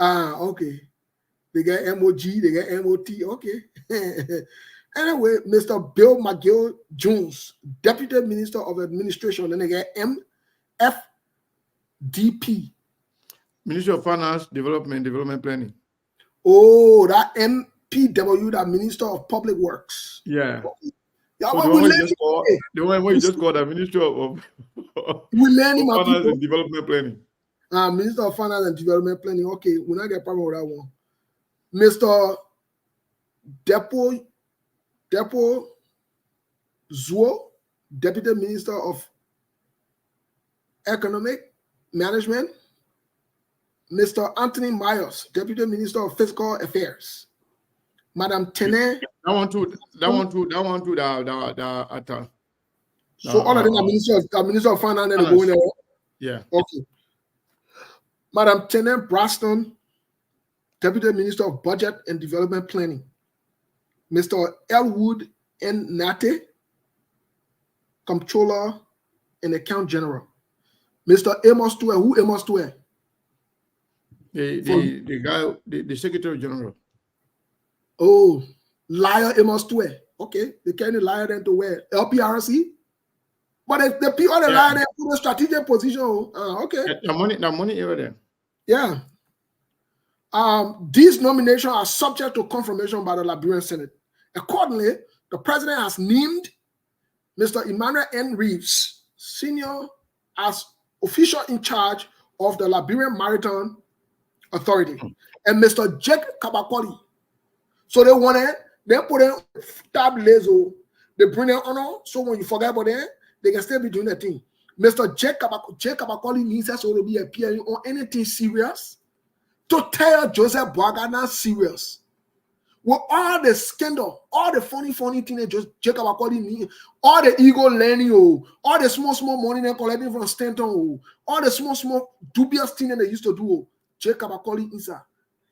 Okay. They get MOG, they get MOT. Okay. Anyway, Mr. Bill McGill Jones, Deputy Minister of Administration, then they get MFDP. Minister of Finance, Development Planning. Oh, that MPW, that Minister of Public Works. Yeah. Yeah, so the one you just called the Minister of Finance and Development Planning. Minister of Finance and Development Planning. Okay, we're not get a problem with that one. Mr. Depo Zuo, Deputy Minister of Economic Management. Mr. Anthony Myers, Deputy Minister of Fiscal Affairs. Madam Tene. So all of them are Minister of Finance and going there. Yeah. Okay. Madam Tene Braston, Deputy Minister of Budget and Development Planning. Mr. Elwood N. Nate, Comptroller and Account General. Mr. Amos Tue, who Amos Tue? The guy, the Secretary General. Oh, liar Amos Tue. Okay, they carry liar then to where? LPRC? But the people that liar then put a strategic position. Okay. The money over there. Yeah. These nominations are subject to confirmation by the Liberian Senate. Accordingly, the president has named Mr. Emmanuel N. Reeves, Senior, as official in charge of the Liberian Maritime Authority, and Mr. Jake Kabakoli. So they put in tab lazo, they bring them on, so when you forget about them, they can still be doing the thing. Mr. Jake Kabakoli needs us to be appearing on anything serious to tell Joseph Boaga not serious. With all the scandal, all the funny thing that Jake Kabakoli need, all the ego learning, all the small money they're collecting from Stanton, all the small dubious thing that they used to do. Jake Kabakoli inside.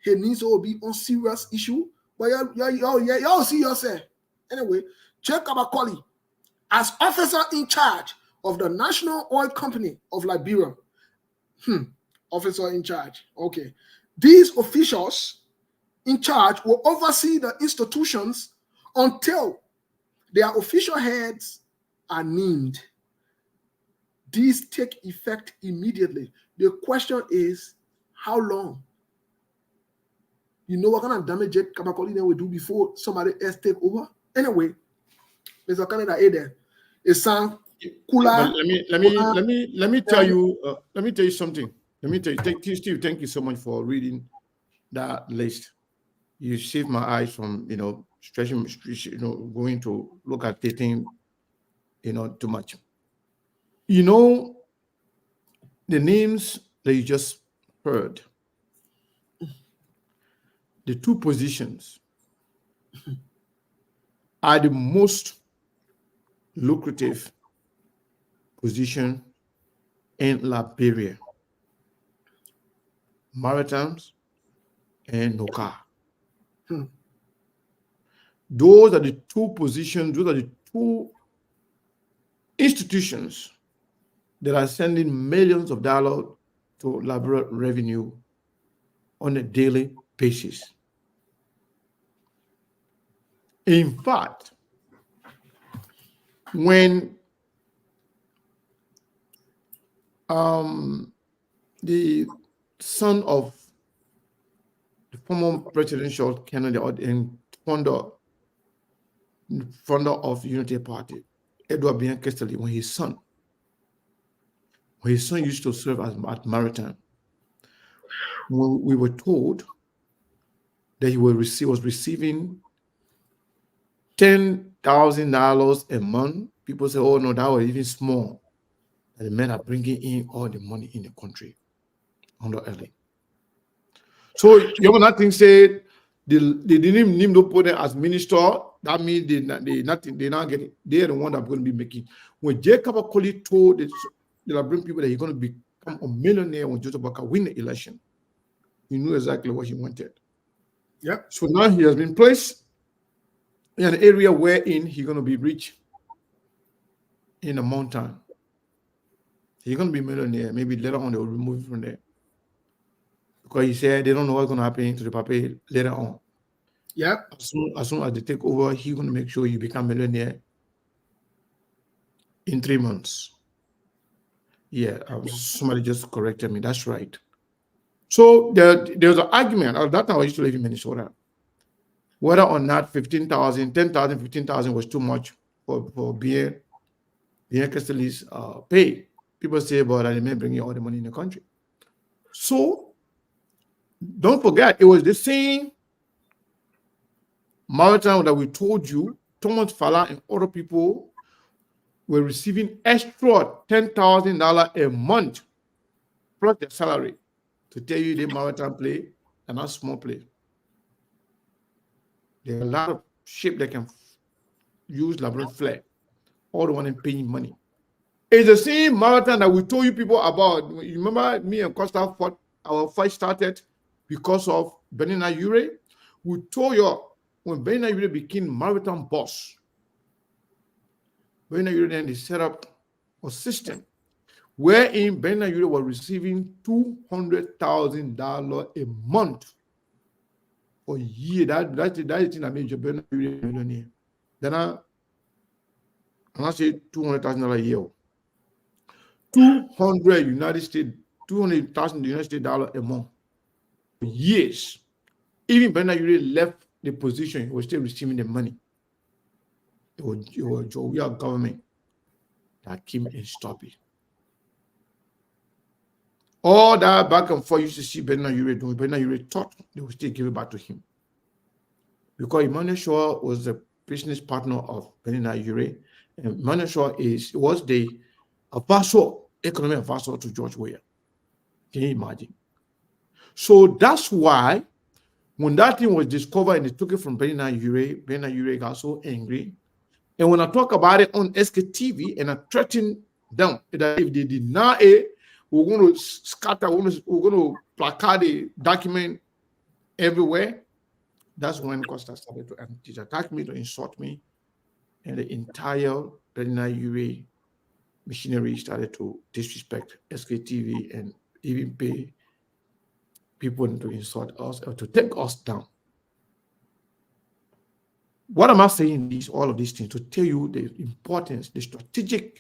He needs to be on serious issue. But y'all see yourself. Anyway, Jake Kabakoli, as officer in charge of the National Oil Company of Liberia. Officer in charge. Okay. These officials in charge will oversee the institutions until their official heads are named. These take effect immediately. The question is, how long? You know what kind of damage Jake Kabakoli will do before somebody else take over? Anyway, Mr. Canada there. It sounds cooler. Let me tell you something. Steve, thank you so much for reading that list. You saved my eyes from stretching, going to look at the thing, too much. The names that you just heard, the two positions are the most lucrative position in Liberia. Maritimes and NOCA. Those are the two positions, those are the two institutions that are sending millions of dollars to Liberia revenue on a daily basis. In fact, when the son of the former presidential candidate and founder of Unity Party, Edward Bien Kesteli, when his son used to serve at Maritime, when we were told that he was receiving $10,000 a month, people say, oh no, that was even small. And the men are bringing in all the money in the country under early. So you know nothing said they didn't name to put them as minister. That means they not get it. They're the one that are going to be making. When Jacob Akoli told the Liberian people that he's going to become a millionaire when Joseph Baka win the election, he knew exactly what he wanted. Yeah. So now he has been placed in an area wherein he's going to be rich in a mountain. He's going to be a millionaire. Maybe later on they will remove him from there. Because he said they don't know what's going to happen to the papa later on. Yeah. As soon as they take over, he's going to make sure you become a millionaire in 3 months. Yeah, somebody just corrected me. That's right. So there's an argument. At that time, I used to live in Minnesota. Whether or not 15,000, 10,000, 15,000 was too much for being Kesteli's pay. People say, but they may bring you all the money in the country. So don't forget, it was the same Maritime that we told you, Thomas Fala and other people were receiving extra $10,000 a month plus their salary to tell you the Maritime play and not small play. There are a lot of ships that can use Labrador flag, all the one paying money. It's the same Maritime that we told you people about. You remember me and Costa fought, our fight started because of Benina Ure? We told you when Benina Ure became Maritime boss, Benina Ure then they set up a system wherein Benina Ure was receiving $200,000 a month for a year. That's the thing that made Benina Ure a millionaire. Then I say $200,000 a year. $200,000 United States dollars a month for years. Even Benina Ure left the position, he was still receiving the money. It was Jovial government that came and stopped it. All that back and forth used to see Benina Ure doing. Benina Ure thought they would still give it back to him. Because Emmanuel Shaw was the business partner of Benina Ure. And Emmanuel Shaw was the economic advisor to George Weah. Can you imagine? So that's why when that thing was discovered and they took it from Benina Ure got so angry. And when I talk about it on SKTV and I threatened them that if they deny it, we're going to scatter, we're going to placard the document everywhere. That's when Costa started to attack me, to insult me. And the entire Benina Ure machinery started to disrespect SKTV and even pay people to insult us or to take us down. What am I saying? All of these things to tell you the importance, the strategic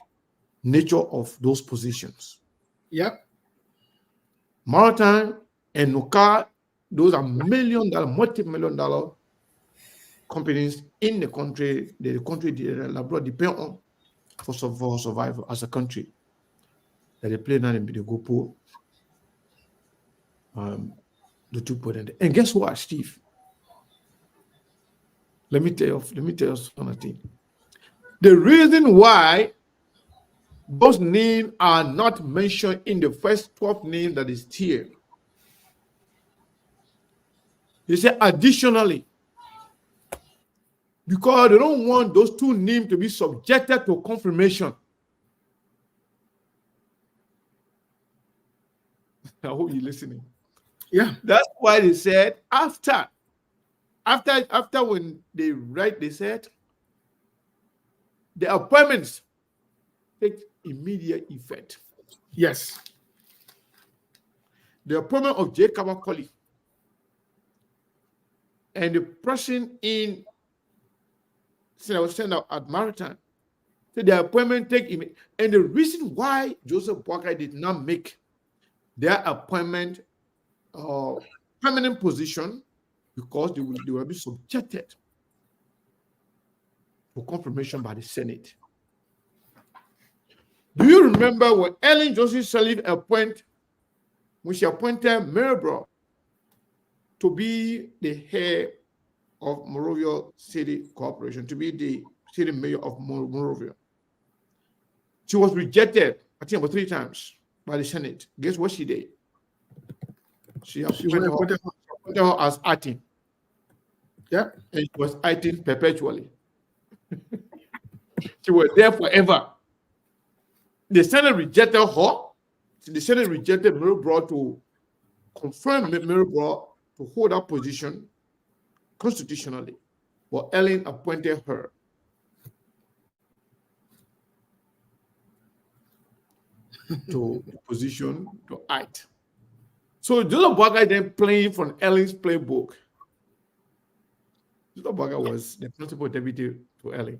nature of those positions. Yep. Maritime and Nuka, those are multi-million-dollar companies in the country. The country Labrador depend on for survival as a country. That they play now and they go poor. The two put in there. And guess what, Steve? Let me tell you something. The reason why those names are not mentioned in the first 12 names that is here. They say additionally, because they don't want those two names to be subjected to confirmation. I hope you're listening. Yeah. That's why they said after when they write, they said the appointments take immediate effect. Yes. The appointment of Jacob Akoli and the person in sent out at Maritime So the appointment take him. And the reason why Joseph Boakai did not make their appointment permanent position, because they will be subjected to confirmation by the Senate. Do you remember when Ellen Johnson Sirleaf when she appointed Maryborough to be the head of Monrovia City Corporation, to be the city mayor of Monrovia? She was rejected, I think, about 3 times by the Senate. Guess what she did? She appointed her as acting. Yeah. And she was acting perpetually. She was there forever. The Senate rejected her. The Senate rejected Maryborough to confirm Maryborough to hold that position constitutionally. But Ellen appointed her. To the position to act. So Joseph Boakai then playing from Ellen's playbook. Joseph Boakai was the principal deputy to Ellen.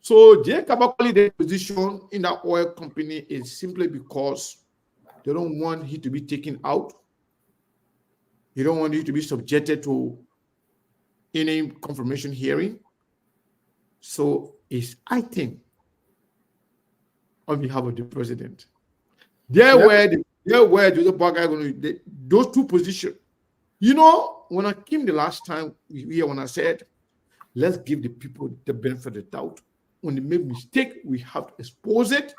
So J. Kabakoli's position in that oil company is simply because they don't want him to be taken out. You don't want him to be subjected to any confirmation hearing. So it's acting on behalf of the president. There were Joseph Boakai going to those 2 positions. You know, when I came the last time here, when I said, let's give the people the benefit of the doubt. When they make mistake, we have to expose it.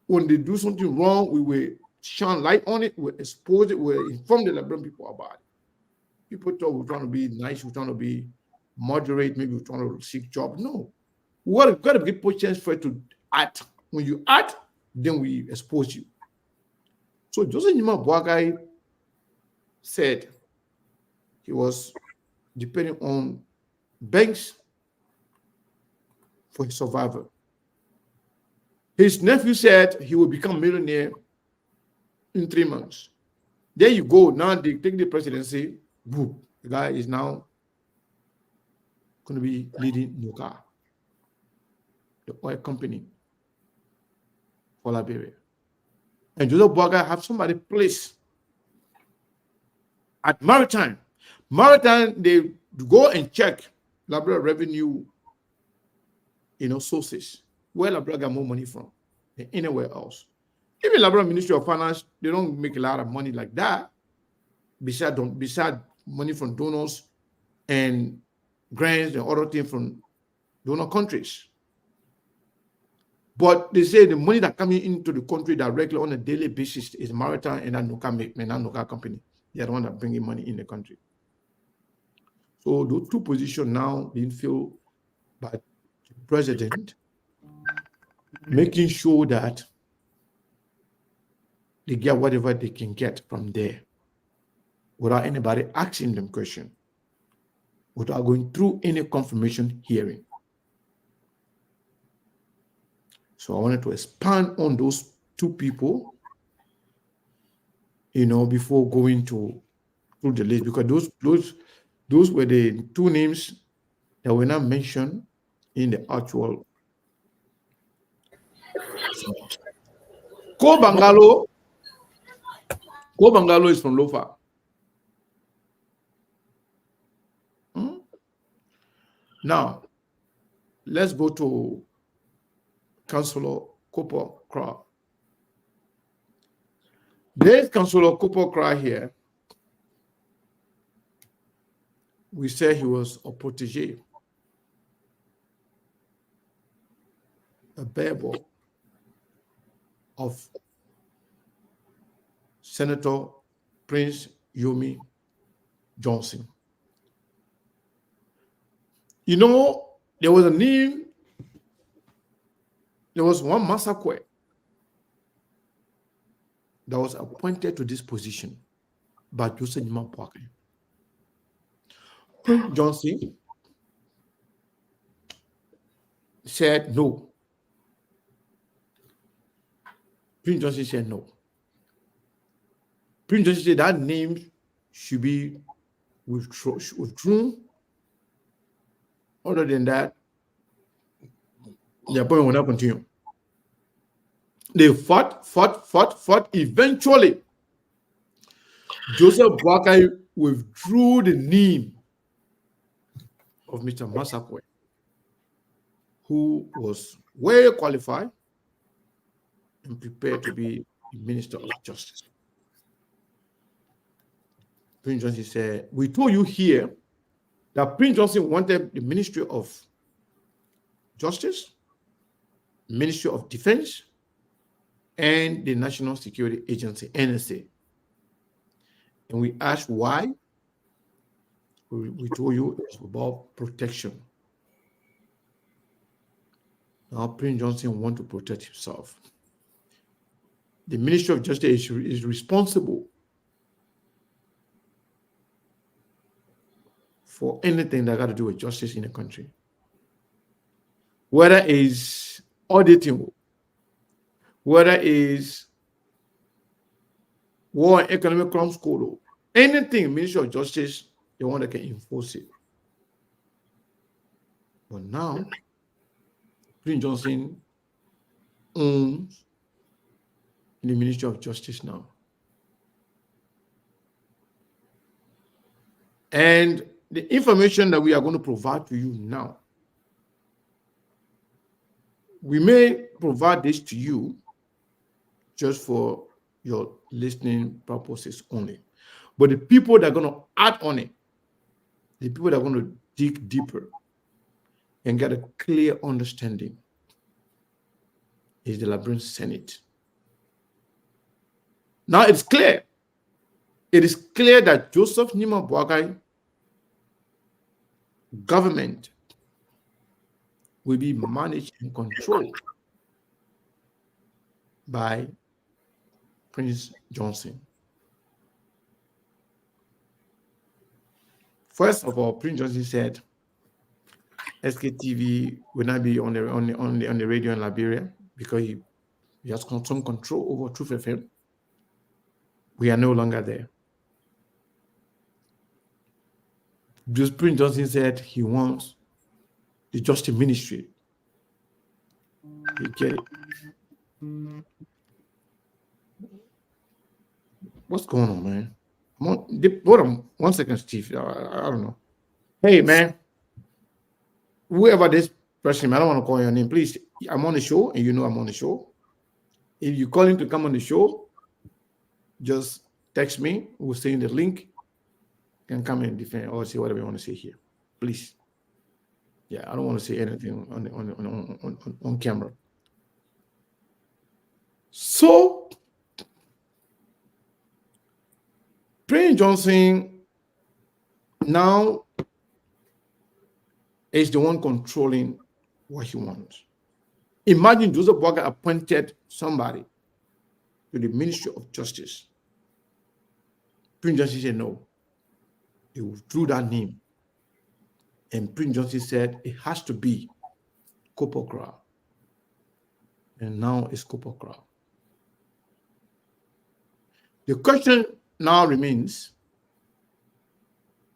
When they do something wrong, we will shine light on it, we'll expose it, we'll inform the Liberian people about it. People thought we're trying to be nice, we're trying to be moderate, maybe we're trying to seek job. No. We've got to give people a chance for it to act. When you act, then we expose you. So Joseph Nima Boakai said he was depending on banks for his survival. His nephew said he will become millionaire in 3 months. There you go. Now they take the presidency. Boom. The guy is now going to be leading Nuka, the oil company for Liberia. And Joseph Boakai have somebody placed at Maritime. Maritime, they go and check Liberia revenue, sources, where Liberia got more money from than anywhere else. Even Liberia Ministry of Finance, they don't make a lot of money like that, besides money from donors and grants and other things from donor countries. But they say the money that coming into the country directly on a daily basis is Maritime and that Nuka company. They are the one that bringing money in the country. So those 2 positions now being filled by the president, making sure that they get whatever they can get from there without anybody asking them questions, without going through any confirmation hearing. So I wanted to expand on those 2 people, before going through the list, because those were the 2 names that were not mentioned in the actual. Ko Bangalo is from Lofa. Now, let's go to Councillor Cooper Cra. There's Councillor Cooper Cra here. We say he was a protege, a babble of Senator Prince Yomi Johnson. There was a name, there was one Masakwe that was appointed to this position by Joseph Nima Boakai. Prince Johnson said no. Prince Johnson said no. Prince Johnson said that name should be withdrawn. Other than that, Their point will not continue. They fought. Eventually, Joseph Boakai withdrew the name of Mr. Masakwe, who was well qualified and prepared to be the Minister of Justice. Prince Johnson said, we told you here that Prince Johnson wanted the Ministry of Justice, Ministry of Defense, and the National Security Agency, NSA. And we asked why. We told you it's about protection. Now Prince Johnson wants to protect himself. The Ministry of Justice is responsible for anything that got to do with justice in the country. Whether it's auditing, whether it's war and economic crimes code, anything, Ministry of Justice, the one that can enforce it. But now, Prince Johnson owns the Ministry of Justice now. And the information that we are going to provide to you now, we may provide this to you just for your listening purposes only. But the people that are going to act on it, the people that are going to dig deeper and get a clear understanding is the Liberian Senate. Now it's clear. It is clear that Joseph Nima Boakai government will be managed and controlled by Prince Johnson. First of all, Prince Johnson said SKTV will not be on the radio in Liberia because he has some control over Truth FM. We are no longer there. Just Prince Johnson said he wants the Justice Ministry. You get it? What's going on, man? Hold on 1 second, Steve. I don't know. Hey, man. Whoever this person, I don't want to call your name. Please, I'm on the show, and you know I'm on the show. If you call him to come on the show, just text me. We'll send you the link. You can come and defend or say whatever you want to say here. Please. Yeah, I don't want to say anything on camera. So, Prince Johnson now is the one controlling what he wants. Imagine Joseph Boakai appointed somebody to the Ministry of Justice. Prince Johnson said no. He withdrew that name. And Prince Johnson said it has to be Kopokra. And now it's Kopokra. The question now remains,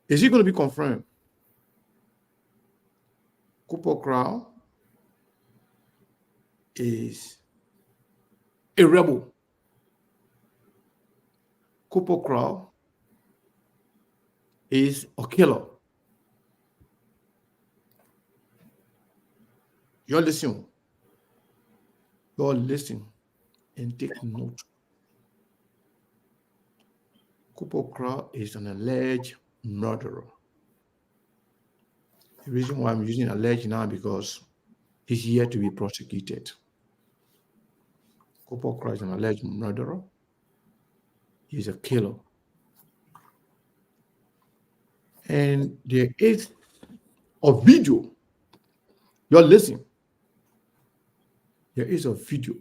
is it going to be confirmed? Kopokra is a rebel. Kopokra is a killer. You're listening. You're listening and take note. Kopokra is an alleged murderer. The reason why I'm using alleged now because he's yet to be prosecuted. Kopokra is an alleged murderer. He's a killer. And there is a video. You're listening. There is a video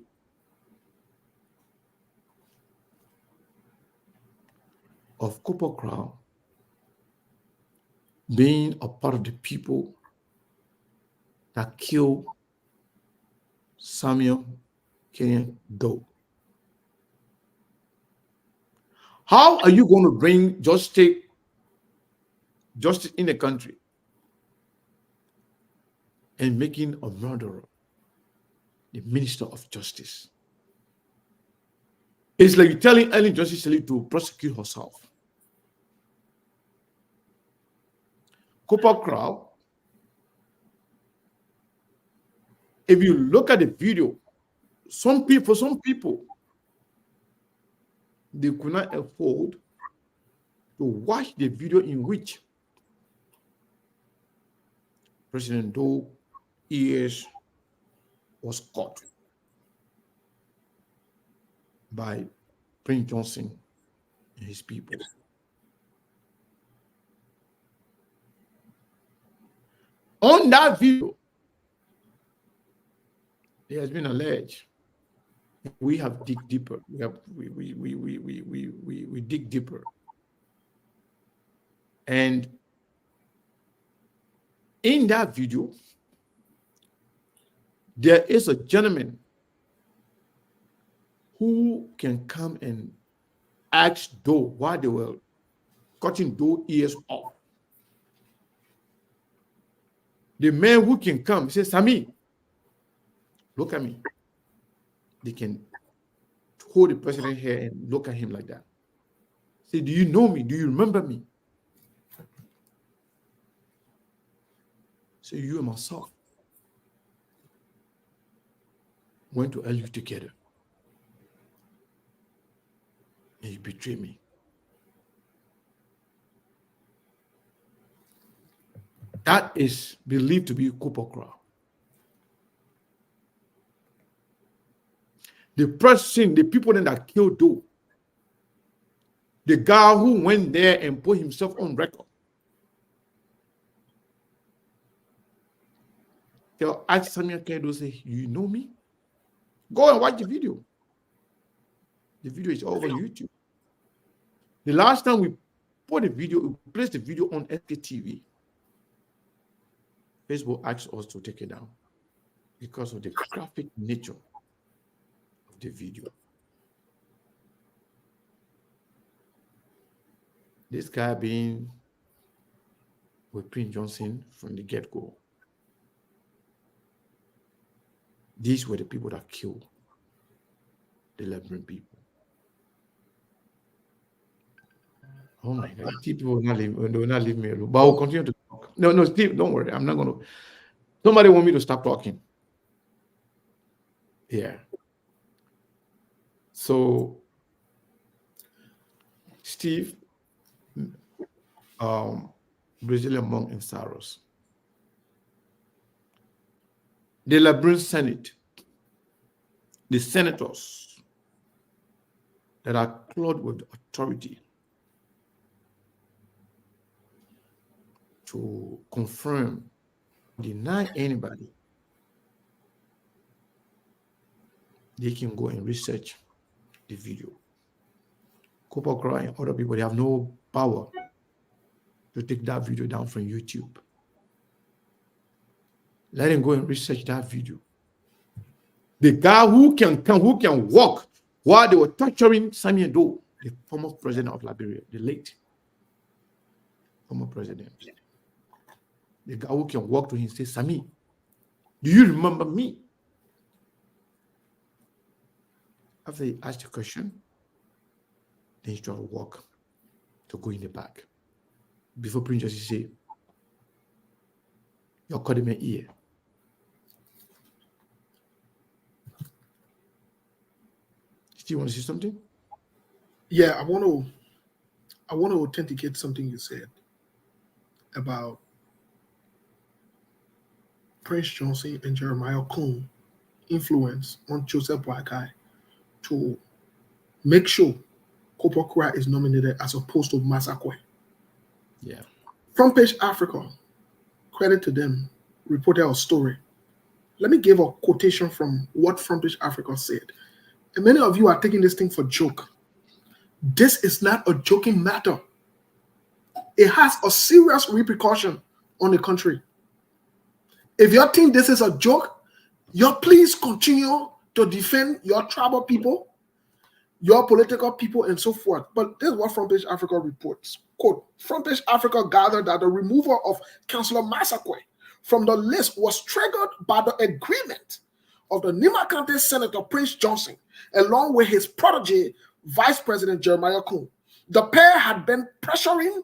of Kopokra being a part of the people that killed Samuel Kenyan Doe. How are you going to bring justice in the country and making a murderer the Minister of Justice. It's like telling Ellen Johnson Sirleaf to prosecute herself. Copper Crow, if you look at the video, some people, they could not afford to watch the video in which President Doe ears was caught by Prince Johnson and his people. On that video, it has been alleged we have dig deeper. We dig deeper, and in that video, there is a gentleman who can come and ask Doe why they were cutting Doe ears off. The man who can come says, Sammy, look at me. They can hold the president here and look at him like that. Say, do you know me? Do you remember me? Say, you and myself went to LU together. And you betrayed me. That is believed to be Kupokra. The person, the people that killed Doe, the guy who went there and put himself on record. They'll ask Samuel Kedo, say, you know me? Go and watch the video. The video is over YouTube. The last time we put the video, we placed the video on SKTV. Facebook asked us to take it down because of the graphic nature of the video. This guy being with Prince Johnson from the get-go. These were the people that killed the Liberian people. Oh my God, people will not leave me alone. But I will continue to talk. No, Steve, don't worry. I'm not going to. Somebody want me to stop talking. Yeah. So, Steve, Brazilian monk in Saros. The Liberian Senate, the senators that are clothed with authority to confirm, deny anybody, they can go and research the video. Kupokra and other people, they have no power to take that video down from YouTube. Let him go and research that video. The guy who can come, who can walk while they were torturing Samuel Doe, the former president of Liberia, the late former president. The guy who can walk to him and say, Sammy, do you remember me? After he asked the question, then he tried to walk to go in the back. Before Prince Johnson said, you're calling me ear. Do you want to say something? Yeah, I want to authenticate something you said about Prince Johnson and Jeremiah Kuhn influence on Joseph Boakai to make sure Kupokra is nominated as opposed to Masakwe. Yeah. Front Page Africa, credit to them, reported a story. Let me give a quotation from what Front Page Africa said. And many of you are taking this thing for joke. This is not a joking matter. It has a serious repercussion on the country. If you think this is a joke, you please continue to defend your tribal people, your political people, and so forth. But this is what Front Page Africa reports. Quote, Front Page Africa gathered that the removal of Councillor Masakwe from the list was triggered by the agreement of the Nima County Senator Prince Johnson, along with his protege, Vice President Jeremiah Kuhn. The pair had been pressuring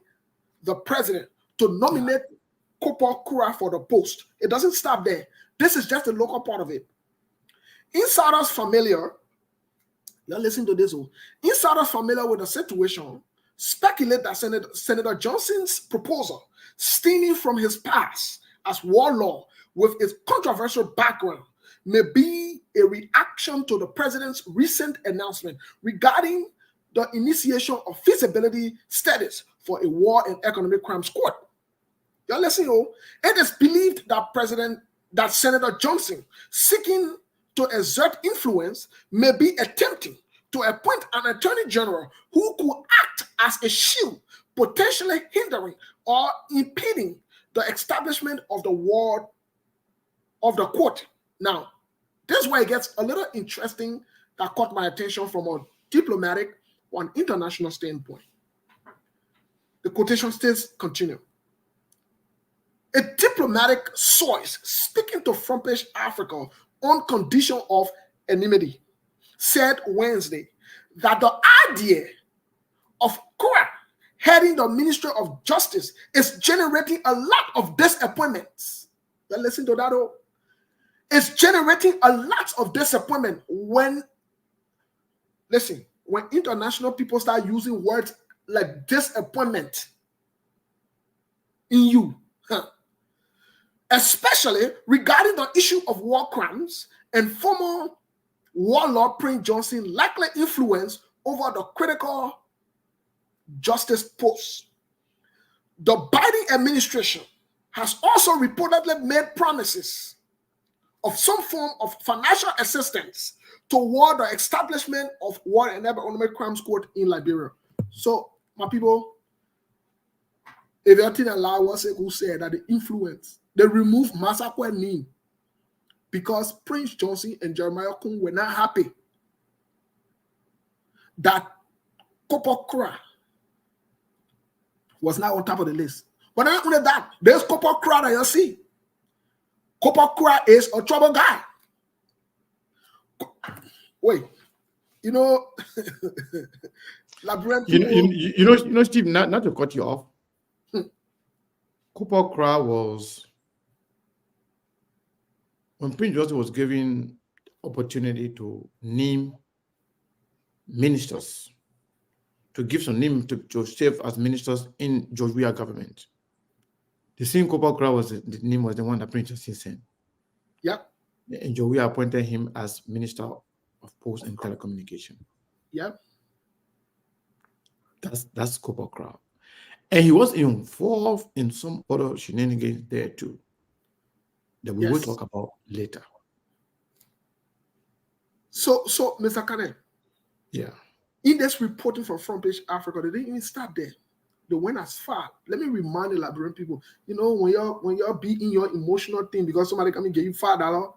the president to nominate Kopo Kura for the post. It doesn't stop there. This is just the local part of it. Insiders familiar, you're listening to this, insiders familiar with the situation speculate that Senator Johnson's proposal, stemming from his past as warlord with its controversial background, may be a reaction to the president's recent announcement regarding the initiation of feasibility studies for a war and economic crimes court. You're listening, it is believed that Senator Johnson, seeking to exert influence, may be attempting to appoint an attorney general who could act as a shield, potentially hindering or impeding the establishment of the ward of the court. Now, this is where it gets a little interesting that caught my attention from a diplomatic or an international standpoint. The quotation states continue. A diplomatic source speaking to Front Page Africa on condition of anonymity said Wednesday that the idea of Kura heading the Ministry of Justice is generating a lot of disappointments. Now listen to that. It's generating a lot of disappointment when international people start using words like disappointment in you, especially regarding the issue of war crimes and former warlord Prince Johnson likely influence over the critical justice post. The Biden administration has also reportedly made promises of some form of financial assistance toward the establishment of war and economic crimes court in Liberia. So, my people, if everything allow us to say that the influence, they remove Masakwe name because Prince Johnson and Jeremiah Kuhn were not happy that Kopo Kura was not on top of the list. But not only that, there's Kopo Kura that you see. Kopo Kura is a trouble guy. Wait, Liberian people, Steve, not to cut you off. Kopo Kura was, when Prince Johnson was given opportunity to name ministers, to give some name to serve as ministers in Georgia government. The same Kopo Kura the name was the one that Prince Johnson sent. Yep. And Georgia appointed him as Minister of Post and Telecommunication. Yep. That's Kopo Kura. And he was involved in some other shenanigans there too that we will talk about later. So Mr. Kane. Yeah. In this reporting from Front Page Africa, they didn't even start there. They went as far. Let me remind the Liberian people, when you're being your emotional thing because somebody come and give you $5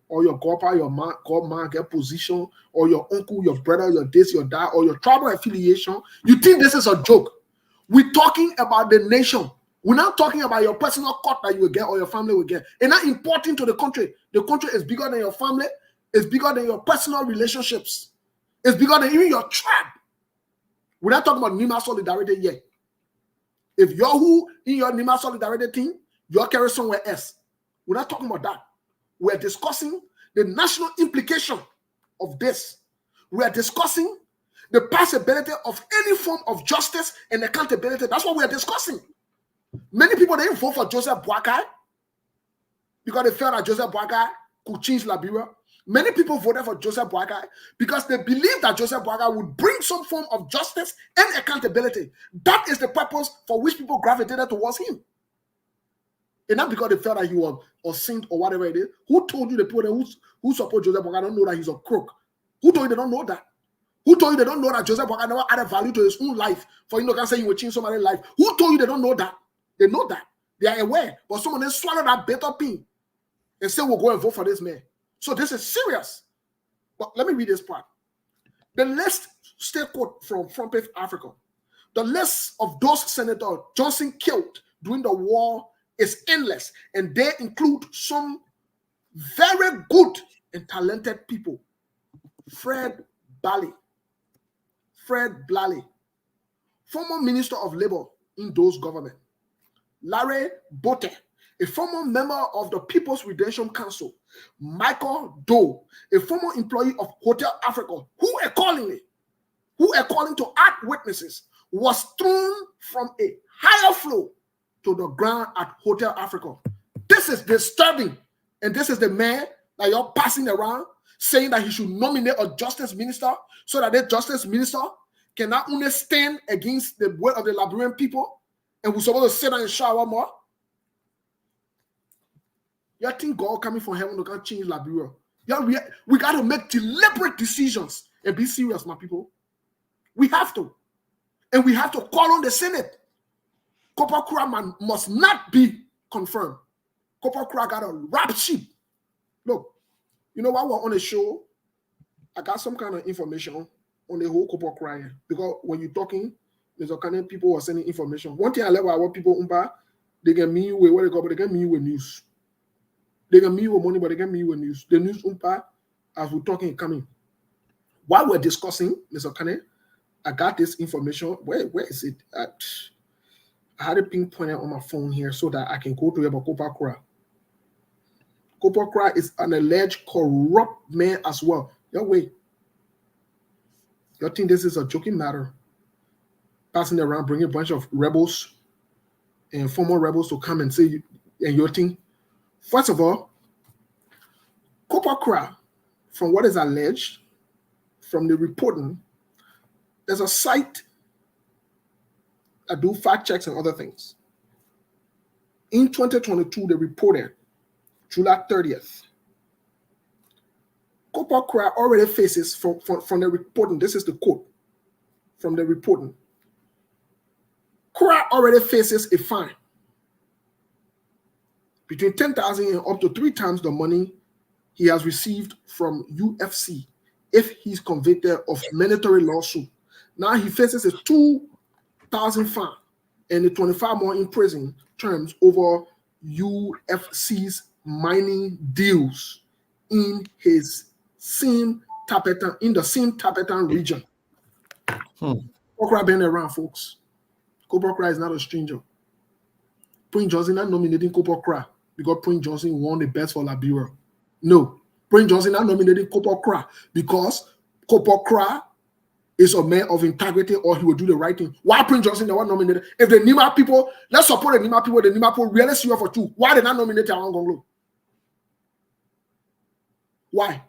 or your godpa, your godman get position, or your uncle, your brother, your this, your dad, or your tribal affiliation, you think this is a joke. We're talking about the nation. We're not talking about your personal court that you will get or your family will get. It's not important to the country. The country is bigger than your family. It's bigger than your personal relationships. It's bigger than even your tribe. We're not talking about Nima Solidarity yet. If you're who in your Nima Solidarity team, you're carried somewhere else. We're not talking about that. We're discussing the national implication of this. We're discussing the possibility of any form of justice and accountability. That's what we're discussing. Many people didn't vote for Joseph Boakai because they felt that Joseph Boakai could change Liberia. Many people voted for Joseph Boakai because they believed that Joseph Boakai would bring some form of justice and accountability. That is the purpose for which people gravitated towards him. And not because they felt that he was a saint or whatever it is. Who told you the people who support Joseph Boakai don't know that he's a crook? Who told you they don't know that? Who told you they don't know that Joseph Boakai never added value to his own life for you to say he will change somebody's life? Who told you they don't know that? They know that. They are aware. But someone else swallowed that bitter pin and said, we'll go and vote for this man. So this is serious. But let me read this part. The list, state quote from Front Page Africa. The list of those Senator Johnson killed during the war is endless. And they include some very good and talented people. Fred Blally, former Minister of Labor in those government. Larry Bote, a former member of the People's Redemption Council. Michael Doe, a former employee of Hotel Africa, who according to act witnesses, was thrown from a higher floor to the ground at Hotel Africa. This is disturbing. And this is the man that you're passing around saying that he should nominate a justice minister so that the justice minister can not only stand against the will of the Liberian people and we're supposed to sit down and shower more. You think God coming from heaven can change Liberia? Yeah, we got to make deliberate decisions and be serious, my people. We have to. And we have to call on the Senate. Copper Kura must not be confirmed. Copper Kura got a rap sheet. Look, you know what we're on the show? I got some kind of information on the whole Copper Kura because when you're talking, there's a kind of people who are sending information. One thing I love about people, they get me with where they go, but they get me with news. They get me with money, but they get me with news. The news, as we're talking, coming. While we're discussing, Mr. Kane, I got this information. Where is it? I had it pinpointed on my phone here so that I can go to about Copper Kura. Copper Kura is an alleged corrupt man as well. Yo, wait. You think this is a joking matter? Passing around, bringing a bunch of rebels and former rebels to come and say, and you think, first of all, Copper Kura, from what is alleged, from the reporting, there's a site that do fact checks and other things. In 2022, they reported, July 30th, Copper Kura already faces, from the reporting, this is the quote from the reporting, Kura already faces a fine between 10,000 and up to 3 times the money he has received from UFC if he's convicted of mandatory lawsuit. Now he faces a 2,000 fine and a 25 more in prison terms over UFC's mining deals in the same Tapetan region. Copper been around, folks. Copper Kura is not a stranger. Prince Johnson not nominating Copper Kura because Prince Johnson won the best for Liberia. No, Prince Johnson not nominating Copper Kura because Copper Kura is a man of integrity or he will do the right thing. Why Prince Johnson never nominated? If the Nima people, let's support the Nima people really serious for 2. Why they not nominate Alan Gonglo? Why?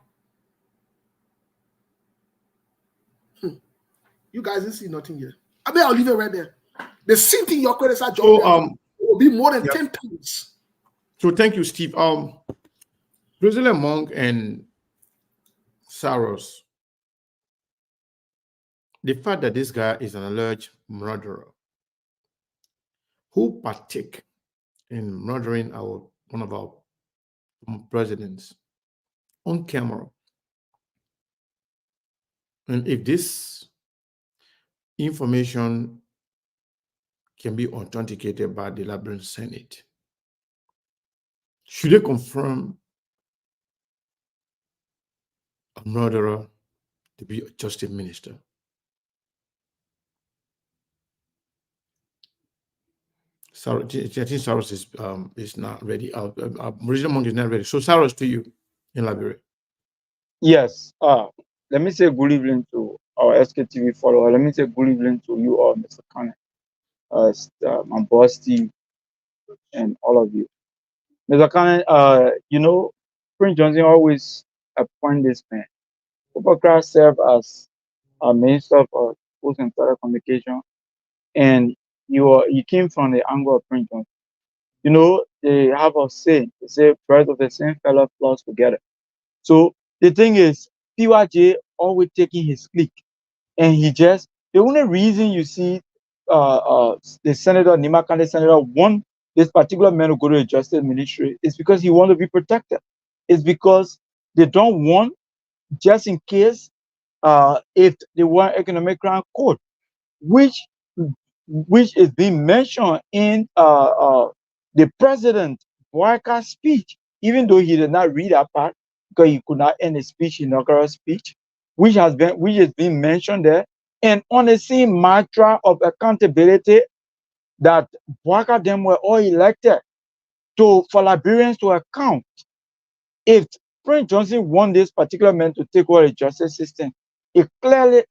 You guys didn't see nothing yet. I mean, I'll leave it right there. The same thing your credits are job will be more than 10 times. So thank you, Steve. President Monk and Saros, the fact that this guy is an alleged murderer who partake in murdering one of our presidents on camera, and if this information can be authenticated by the Liberian Senate, should they confirm a murderer to be a justice minister? I think Saros is not ready. President Monk is not ready. So Saros, to you in Liberia. Yes. Let me say good evening to our SKTV follower. Let me say good evening to you all, Mr. Kane, my boss Steve, and all of you. Mr. Kane, you know, Prince Johnson always appoint this man. Copper Kura served as a minister of post and telecommunication, and you came from the angle of Prince Johnson. You know, they have a saying, they say, birds of the same feather flock together. So the thing is, PYJ always taking his clique, and the only reason you see the senator, Nima Kande senator, want this particular man to go to the justice ministry is because he wants to be protected. It's because they don't want, just in case, if they want economic crime court, which is being mentioned in the president Boyka's speech, even though he did not read that part, because he could not end his speech, inaugural speech, which has been mentioned there. And on the same mantra of accountability that Bwaka them were all elected for Liberians to account. If Prince Johnson want this particular man to take over the justice system, it clearly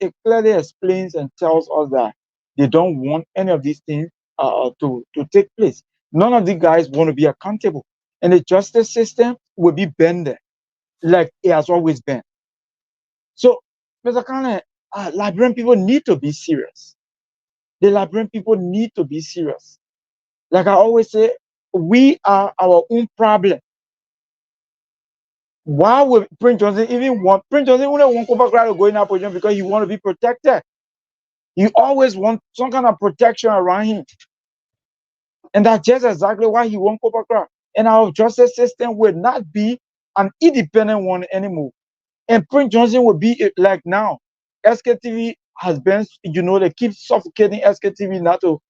explains and tells us that they don't want any of these things to take place. None of the guys want to be accountable. And the justice system will be bended like it has always been. So, Mr. Kane, Liberian people need to be serious. The Liberian people need to be serious. Like I always say, we are our own problem. Why would Prince Johnson even want Prince Johnson only want Cobra to go in that position because he want to be protected? You always want some kind of protection around him. And that's just exactly why he wants Cobra. And our justice system will not be an independent one anymore. And Prince Johnson will be like now. SKTV has been, they keep suffocating SKTV now to,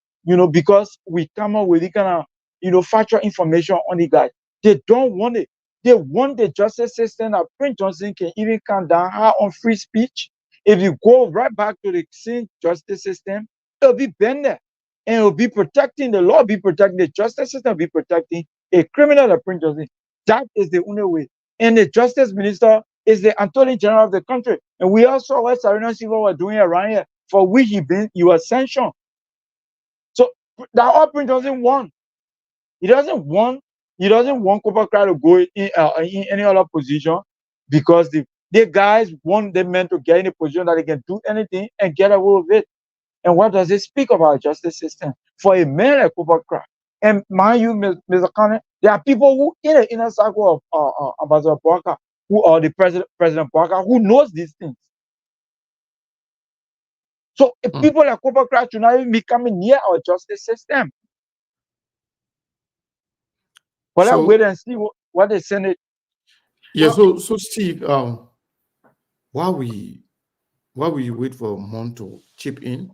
because we come up with the kind of, factual information on the guy. They don't want it. They want the justice system that Prince Johnson can even come down high on free speech. If you go right back to the same justice system, it'll be bended. And it'll be protecting, the law be protecting, the justice system will be protecting a criminal like Prince Johnson. That is the only way. And the justice minister is the attorney general of the country. And we also what Sarino Silva were doing around here, for which he was sanctioned. So that all Prince Johnson want. He doesn't want Cobra to go in any other position because the guys want the men to get in a position that they can do anything and get away with it. And what does it speak of our justice system? For a man like Cobra, and mind you, Mr. Kane, there are people who in the inner circle of Ambassador Bwaka, who are the President Bwaka, who knows these things. So if people like Cobra should not even be coming near our justice system. Well, let's wait and see what the Senate. Yeah. So Steve, while we wait for Mon to chip in,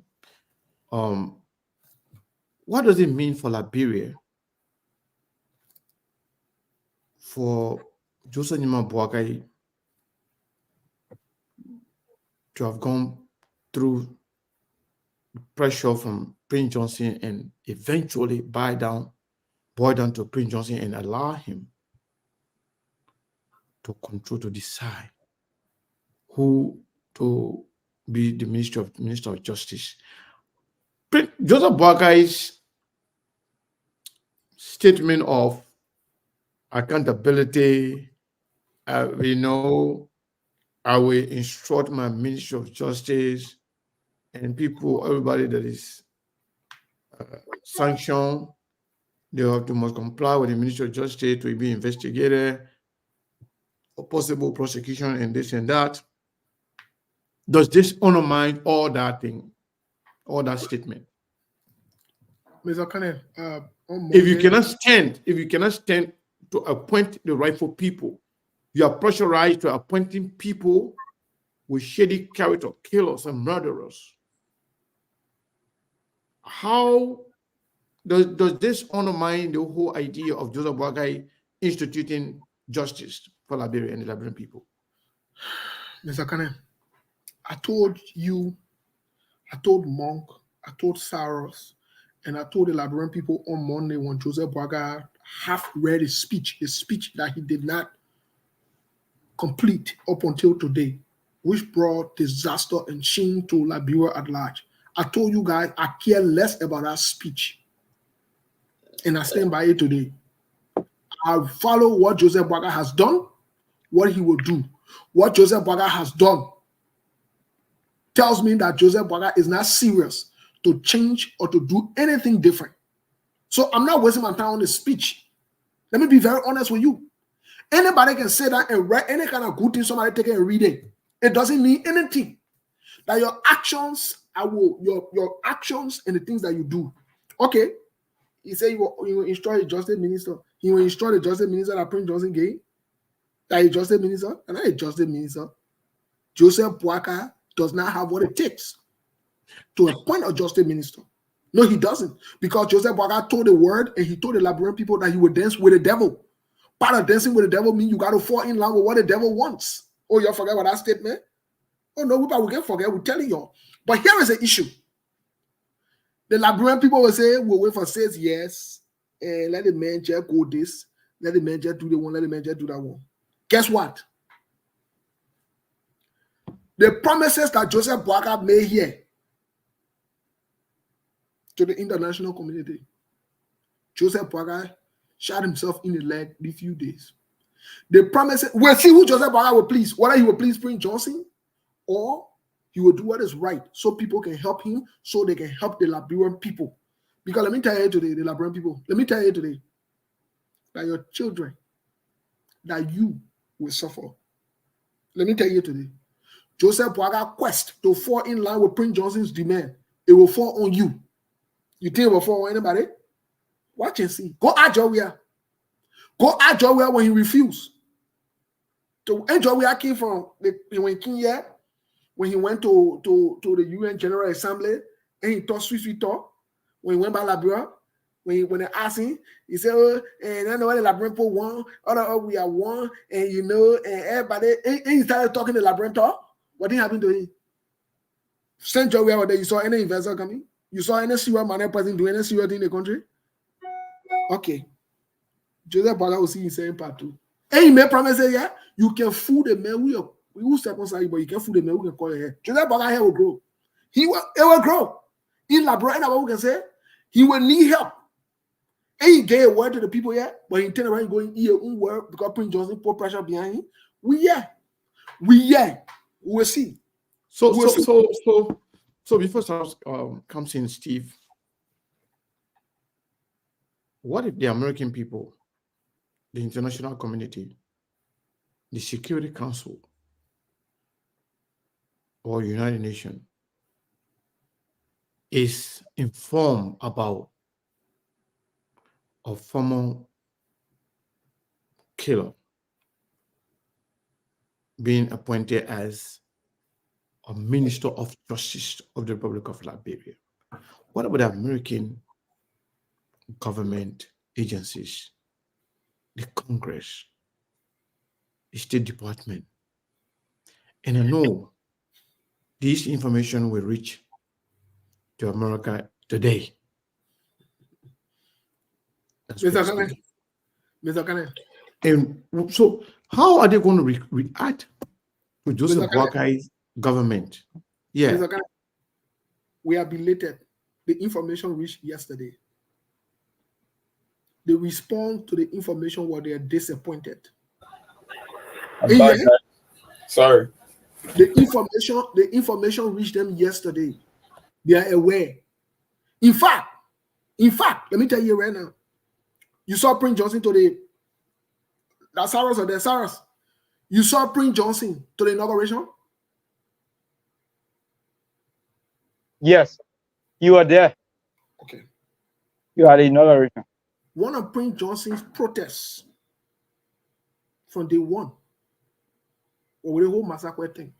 what does it mean for Liberia for Joseph Nima Boakai to have gone through pressure from Prince Johnson and eventually boil down to Prince Johnson and allow him to control, to decide who to be the Minister of Justice? Joseph Boakai's statement of accountability, I will instruct my Ministry of Justice and everybody that is sanctioned, they must comply with the Ministry of Justice to be investigated for possible prosecution and this and that. Does this undermine all that thing, all that statement? Mr. Kane, if you cannot stand to appoint the rightful people, you are pressurized to appointing people with shady character, killers and murderers. How does this undermine the whole idea of Joseph Boakai instituting justice for Liberia and the Liberian people? Mr. Kane, I told you, I told Monk, I told Saros, and I told the Liberian people on Monday when Joseph Boakai half read his speech that he did not complete up until today, which brought disaster and shame to Liberia at large. I told you guys I care less about that speech, and I stand by it today. I follow what Joseph Boakai has done, what he will do. What Joseph Boakai has done tells me that Joseph Boakai is not serious to change or to do anything different. So I'm not wasting my time on this speech. Let me be very honest with you. Anybody can say that and write any kind of good thing somebody take and read it. It doesn't mean anything. That your actions, your actions and the things that you do. Okay, he said he will instruct the justice minister. He will instruct the justice minister that Prince Johnson gave. That he justice minister, and not a justice minister. Joseph Boakai does not have what it takes to appoint a justice minister. No, he doesn't. Because Joseph Boakai told the word and he told the Liberian people that he would dance with the devil. Part of dancing with the devil means you got to fall in line with what the devil wants. Oh, y'all forget about that statement? Oh, no, we probably can forget. We're telling y'all. But here is the issue. The Liberian people will say, we'll wait for 6 years and let the man just go this, let the man just do the one, let the man just do that one. Guess what? The promises that Joseph Boakai made here to the international community, Joseph Boakai shot himself in the leg these few days. The promises, we'll see who Joseph Boakai will please, whether he will please Prince Johnson or he will do what is right so people can help him, so they can help the Liberian people. Because let me tell you today, the Liberian people, let me tell you today that your children, that you will suffer. Let me tell you today, Joseph Boakai quest to fall in line with Prince Johnson's demand, it will fall on you. You think it will fall on anybody? Watch and see. Go at Joria. Go at Joria when he refused. So Joria came from when King here, when he went to the UN General Assembly and he taught sweet talk. When he went by Liberia, when they asked him, he said, "Oh, and I know what the Liberian people want. Oh, we are one, and you know, and everybody." And he started talking the Liberian talk. What did happen to him? Send Joria out there. You saw any investor coming? You saw any serious money person doing any serious thing in the country? Okay. Joseph Boakai will see you saying part 2. And he made promises, yeah, you can fool the man who circumcise you, but you can fool the man who can call your hair. Joseph Boakai hair will grow. It will grow. In Liberia, and what we can say, he will need help. And he gave a word to the people here, but he turned around and going, he word because Prince Johnson put pressure behind him. We will see. So before Charles comes in, Steve, what if the American people, the international community, the Security Council, or United Nations is informed about a former killer being appointed as a Minister of Justice of the Republic of Liberia? What about the American government agencies, the Congress, the State Department? And I know this information will reach to America today. Mr. Kane. And so how are they going to react to Joseph Boakai's government? Yeah. Mr. Kane, we are belated. The information reached yesterday. They respond to the information where they are disappointed. Sorry. The information reached them yesterday. They are aware. In fact, let me tell you right now. You saw Prince Johnson to the Saras or the Saras. You saw Prince Johnson to the inauguration? Yes. You were there. Okay. You are the inauguration. One of Prince Johnson's protests from day one, or the whole massacre thing.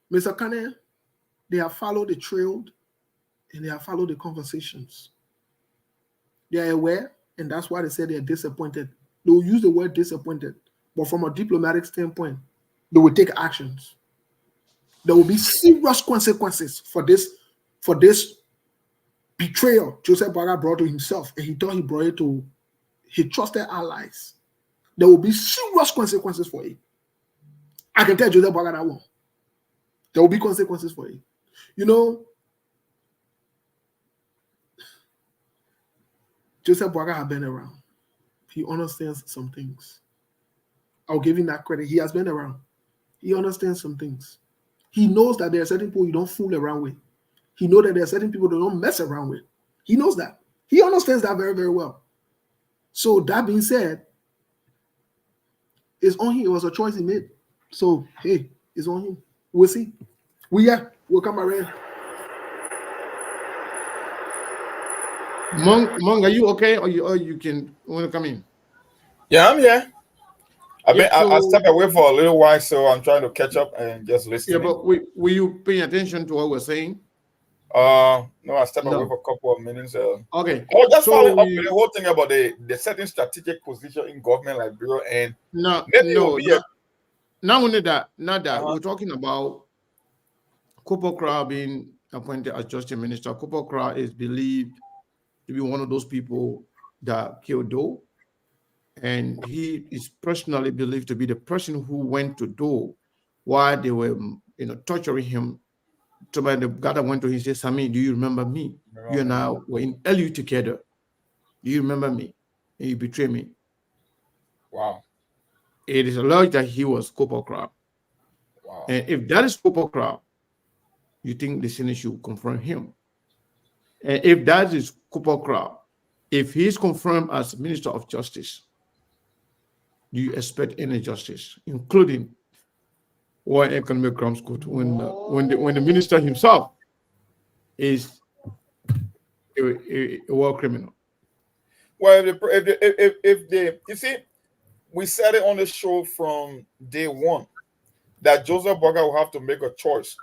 Mr. Kane, they have followed the trail and they have followed the conversations. They are aware, and that's why they say they are disappointed. They will use the word disappointed, but from a diplomatic standpoint, they will take actions. There will be serious consequences for this betrayal Joseph Boakai brought to himself, and he thought he brought it to his trusted allies. There will be serious consequences for it. I can tell Joseph Boakai that one. There will be consequences for it. You know, Joseph Boakai has been around. He understands some things. I'll give him that credit. He has been around. He understands some things. He knows that there are certain people you don't fool around with. He knows that there are certain people you don't mess around with. He knows that. He understands that very, very well. So that being said, it's on him. It was a choice he made. So, hey, it's on him. We'll see. We'll come around. Mong, are you okay? Or you can want to come in? Yeah, I'm here. I So- stepped away for a little while, so I'm trying to catch up and just listen. Yeah, but were you paying attention to what we're saying? No, I stepped away No. for a couple of minutes. Okay. I was just So following up with the whole thing about the certain strategic position in government like Bureau, and no, maybe it will no, be a not only that, not that. uh-huh. We're talking about Kupokra being appointed as Justice Minister. Kupokra is believed to be one of those people that killed Doe, and he is personally believed to be the person who went to Doe while they were, torturing him. Somebody, the guy that went to him said, "Sami, do you remember me? You and I were in LU together. Do you remember me? And you betrayed me." Wow. It is alleged that he was Kupokra. Wow. And if that is Kupokra, you think the Senate should confirm him. And if that is Kupokra, if he is confirmed as Minister of Justice, do you expect any justice, including war and economic crimes court, when the minister himself is a war criminal? Well, if they, you see, we said it on the show from day one that Joseph Boga will have to make a choice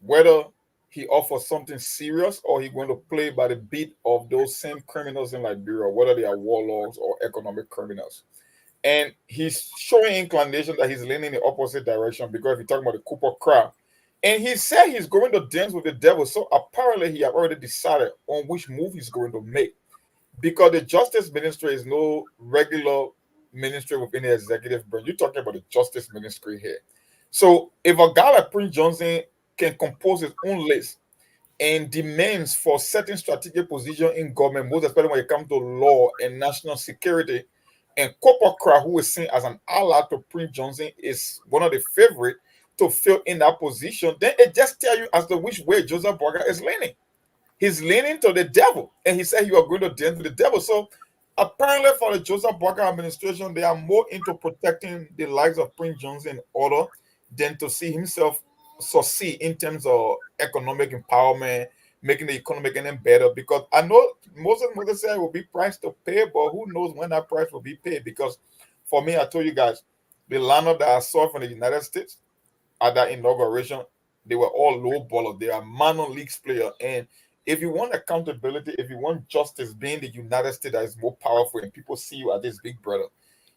whether he offers something serious or he's going to play by the beat of those same criminals in Liberia, whether they are warlords or economic criminals. And he's showing inclination that he's leaning in the opposite direction because if you're talking about the Cooper crowd, and he said he's going to dance with the devil. So apparently he had already decided on which move he's going to make. Because the justice ministry is no regular ministry within the executive branch. You're talking about the justice ministry here. So if a guy like Prince Johnson can compose his own list and demands for certain strategic position in government, most especially when it comes to law and national security, and Kopokra, who is seen as an ally to Prince Johnson, is one of the favorite to fill in that position, then it just tells you as to which way Joseph Boga is leaning. He's leaning to the devil, and he said you are going to dance with the devil. So apparently, for the Joseph Boga administration, they are more into protecting the lives of Prince Johnson in order than to see himself succeed in terms of economic empowerment, making the economy getting better. Because I know Moses said it will be price to pay, but who knows when that price will be paid? Because for me, I told you guys, the lineup that I saw from the United States at that inauguration, they were all low ballers. They are minor leagues player. And if you want accountability, if you want justice being the United States that is more powerful and people see you as this big brother,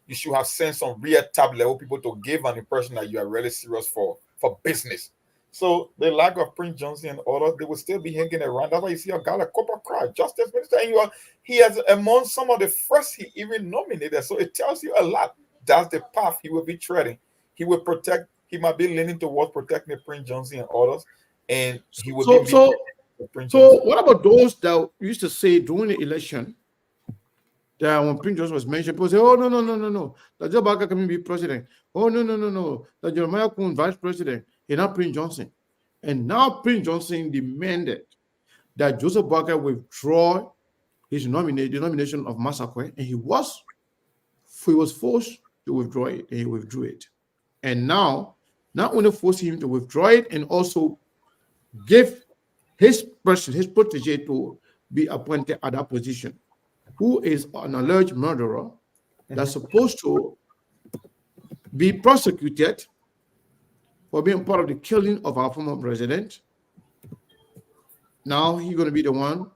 you should have sent some real top level people to give an impression that you are really serious for business. So the lack of Prince Johnson and others, they will still be hanging around. That's why you see a guy like Copper Cry, Justice Minister, and he has among some of the first he even nominated. So it tells you a lot. That's the path he will be treading. He will protect. He might be leaning towards protecting Prince Johnson and others, and he will So, be so, Prince so Johnson. what about those that used to say during the election that when Prince Johnson was mentioned, people say, "Oh no, that Joe Biden can be president. Oh no, that Jeremiah Kun vice president, and not Prince Johnson." And now Prince Johnson demanded that Joseph Boakai withdraw his nomination of Massacre, and he was forced to withdraw it, and he withdrew it. And now, not only force him to withdraw it, and also give his protege to be appointed at that position, who is an alleged murderer that's supposed to be prosecuted for being part of the killing of our former president. Now he's going to be the one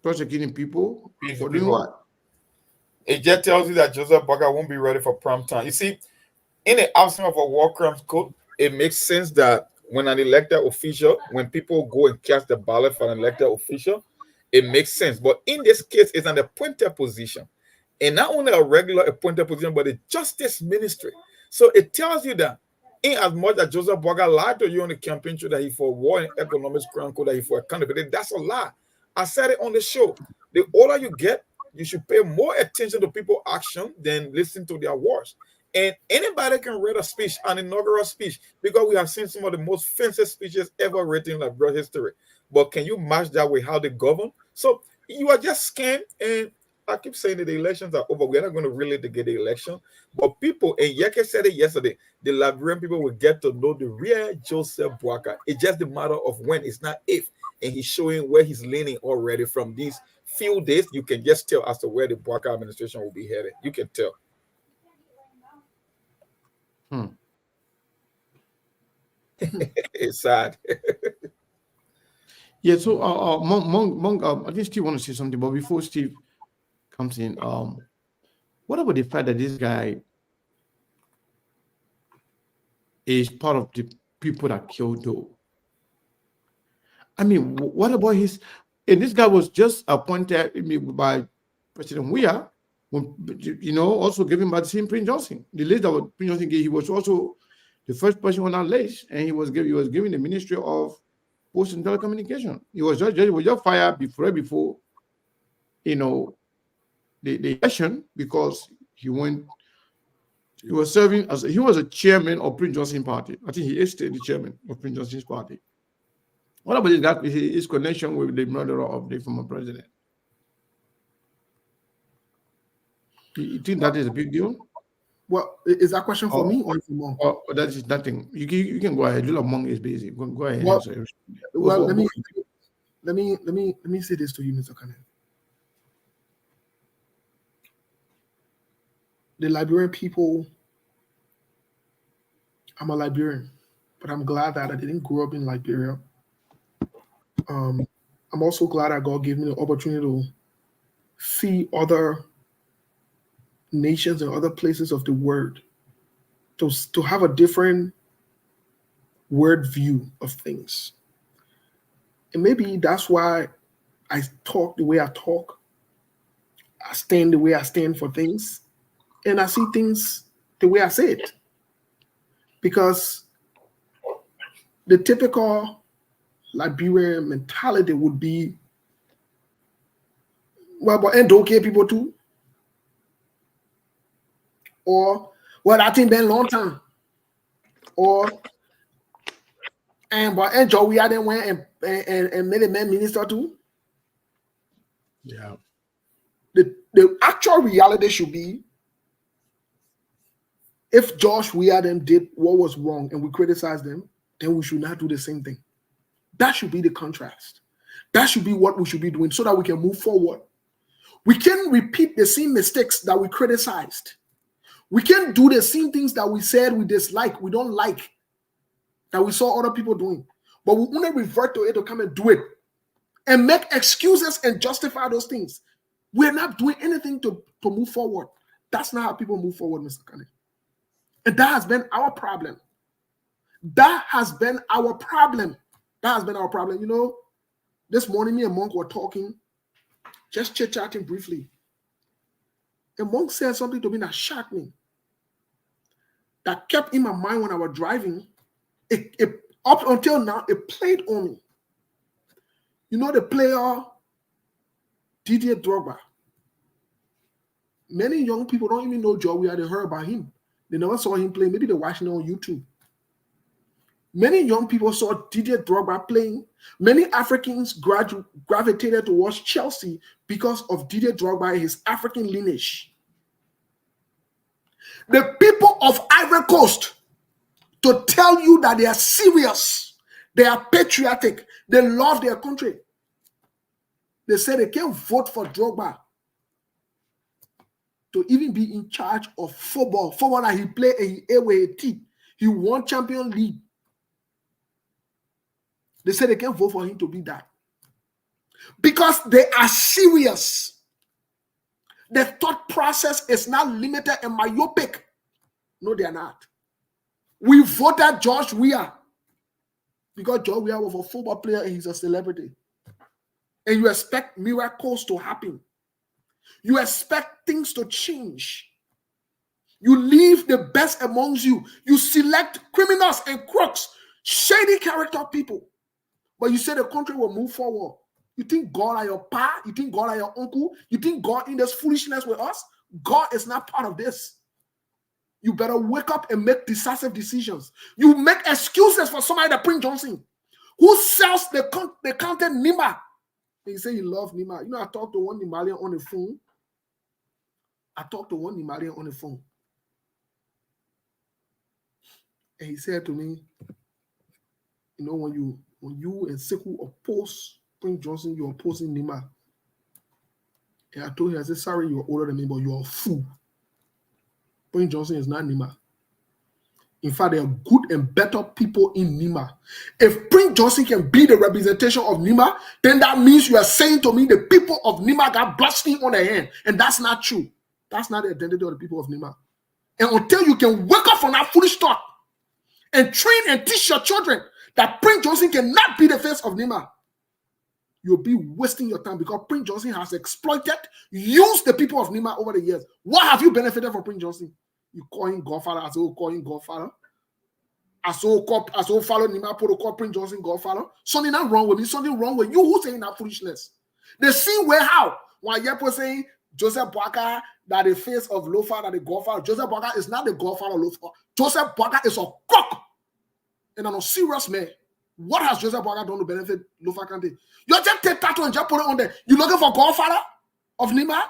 prosecuting people for doing what? It just tells you that Joseph Boga won't be ready for prime time. You see, in the absence of a war crimes code, it makes sense that when an elected official, when people go and cast the ballot for an elected official, it makes sense. But in this case, it's an appointed position. And not only a regular appointed position, but a justice ministry. So it tells you that in as much as Joseph Boga lied to you on the campaign trail that he for war and economics crime code, that he for accountability, that's a lie. I said it on the show. The older you get, you should pay more attention to people's action than listen to their words. And anybody can read a speech, an inaugural speech, because we have seen some of the most fancy speeches ever written in Liberia history. But can you match that with how they govern? So you are just scammed. And I keep saying that the elections are over. We're not going to really get the election. But people, and Yeke said it yesterday, the Liberian people will get to know the real Joseph Boakai. It's just a matter of when, it's not if. And he's showing where he's leaning already from these few days. You can just tell as to where the Boakai administration will be headed. You can tell. It's sad. Yeah, so I think Steve want to say something, but before Steve comes in, what about the fact that this guy is part of the people that killed Doe? I mean, what about his? And this guy was just appointed by President Weah, also given by the same Prince Johnson. The list that Prince Johnson gave, he was also the first person on that list, and he was given the Ministry of Post and Telecommunication. He was just fired before the election because he was serving he was a chairman of Prince Johnson party. I think he is still the chairman of Prince Johnson's party. What about his connection with the murderer of the former president? You think that is a big deal? Well, is that question for me or for Monk? Oh, that is nothing. You can go ahead. Little Monk is busy. Go ahead. Well, let me say this to you, Mr. Kane. The Liberian people, I'm a Liberian, but I'm glad that I didn't grow up in Liberia. I'm also glad that God gave me the opportunity to see other nations and other places of the world, to have a different world view of things. And maybe that's why I talk the way I talk. I stand the way I stand for things. And I see things the way I say it. Because the typical Liberian mentality would be, well, but and okay people too. Or, well, I think been long time. Or, and Joe, we had them went and made a man minister too. Yeah. The actual reality should be, if Josh Weah did what was wrong and we criticize them, then we should not do the same thing. That should be the contrast. That should be what we should be doing so that we can move forward. We can't repeat the same mistakes that we criticized. We can't do the same things that we said we dislike, we don't like, that we saw other people doing. But we want to revert to it to come and do it and make excuses and justify those things. We're not doing anything to move forward. That's not how people move forward, Mr. Kane. And that has been our problem. That has been our problem. That has been our problem. You know, this morning me and Monk were talking, just chit-chatting briefly. And Monk said something to me that shocked me, that kept in my mind when I was driving. It up until now, it played on me. You know the player Didier Drogba. Many young people don't even know Joe. We had heard about him. They never saw him play. Maybe they're watching it on YouTube. Many young people saw Didier Drogba playing. Many Africans gravitated towards Chelsea because of Didier Drogba and his African lineage. The people of Ivory Coast, to tell you that they are serious, they are patriotic, they love their country. They say they can't vote for Drogba to even be in charge of football. Football that he played and he ate with his teeth. He won Champions League. They say they can't vote for him to be that. Because they are serious. The thought process is not limited and myopic. No, they are not. We voted George Weah because George Weah was a football player and he's a celebrity. And you expect miracles to happen. You expect things to change. You leave the best amongst you. You select criminals and crooks, shady character people. But you say the country will move forward. You think God are your pa? You think God are your uncle? You think God in this foolishness with us? God is not part of this. You better wake up and make decisive decisions. You make excuses for somebody like Prince Johnson, who sells the content Nima. And you say you love Nima. You know, I talked to one Nimalian on the phone. And he said to me, you know, when you and Sekou oppose Prince Johnson, you're opposing Nima. And I told him, I said, sorry, you're older than me, but you're a fool. Prince Johnson is not Nima. In fact, there are good and better people in Nima. If Prince Johnson can be the representation of Nima, then that means you are saying to me the people of Nima got blasphemy on their hand. And that's not true. That's not the identity of the people of Nima. And until you can wake up from that foolish thought and train and teach your children that Prince Johnson cannot be the face of Nima, you'll be wasting your time, because Prince Johnson has exploited, used the people of Nima over the years. What have you benefited from Prince Johnson? You call him Godfather, as well call him Godfather. As well follow Nima protocol, Prince Johnson Godfather. Something not wrong with me, something wrong with you who saying that foolishness. They see where how. While Yepo saying Joseph Boaka that the face of Lofa, that the Godfather. Joseph Boaka is not the Godfather of Lofa. Joseph Boaka is a cock. And I'm a serious man. What has Joseph Boaka done to benefit Lofa Kante? You just take tattoo and just put it on there. You looking for Godfather of Nima?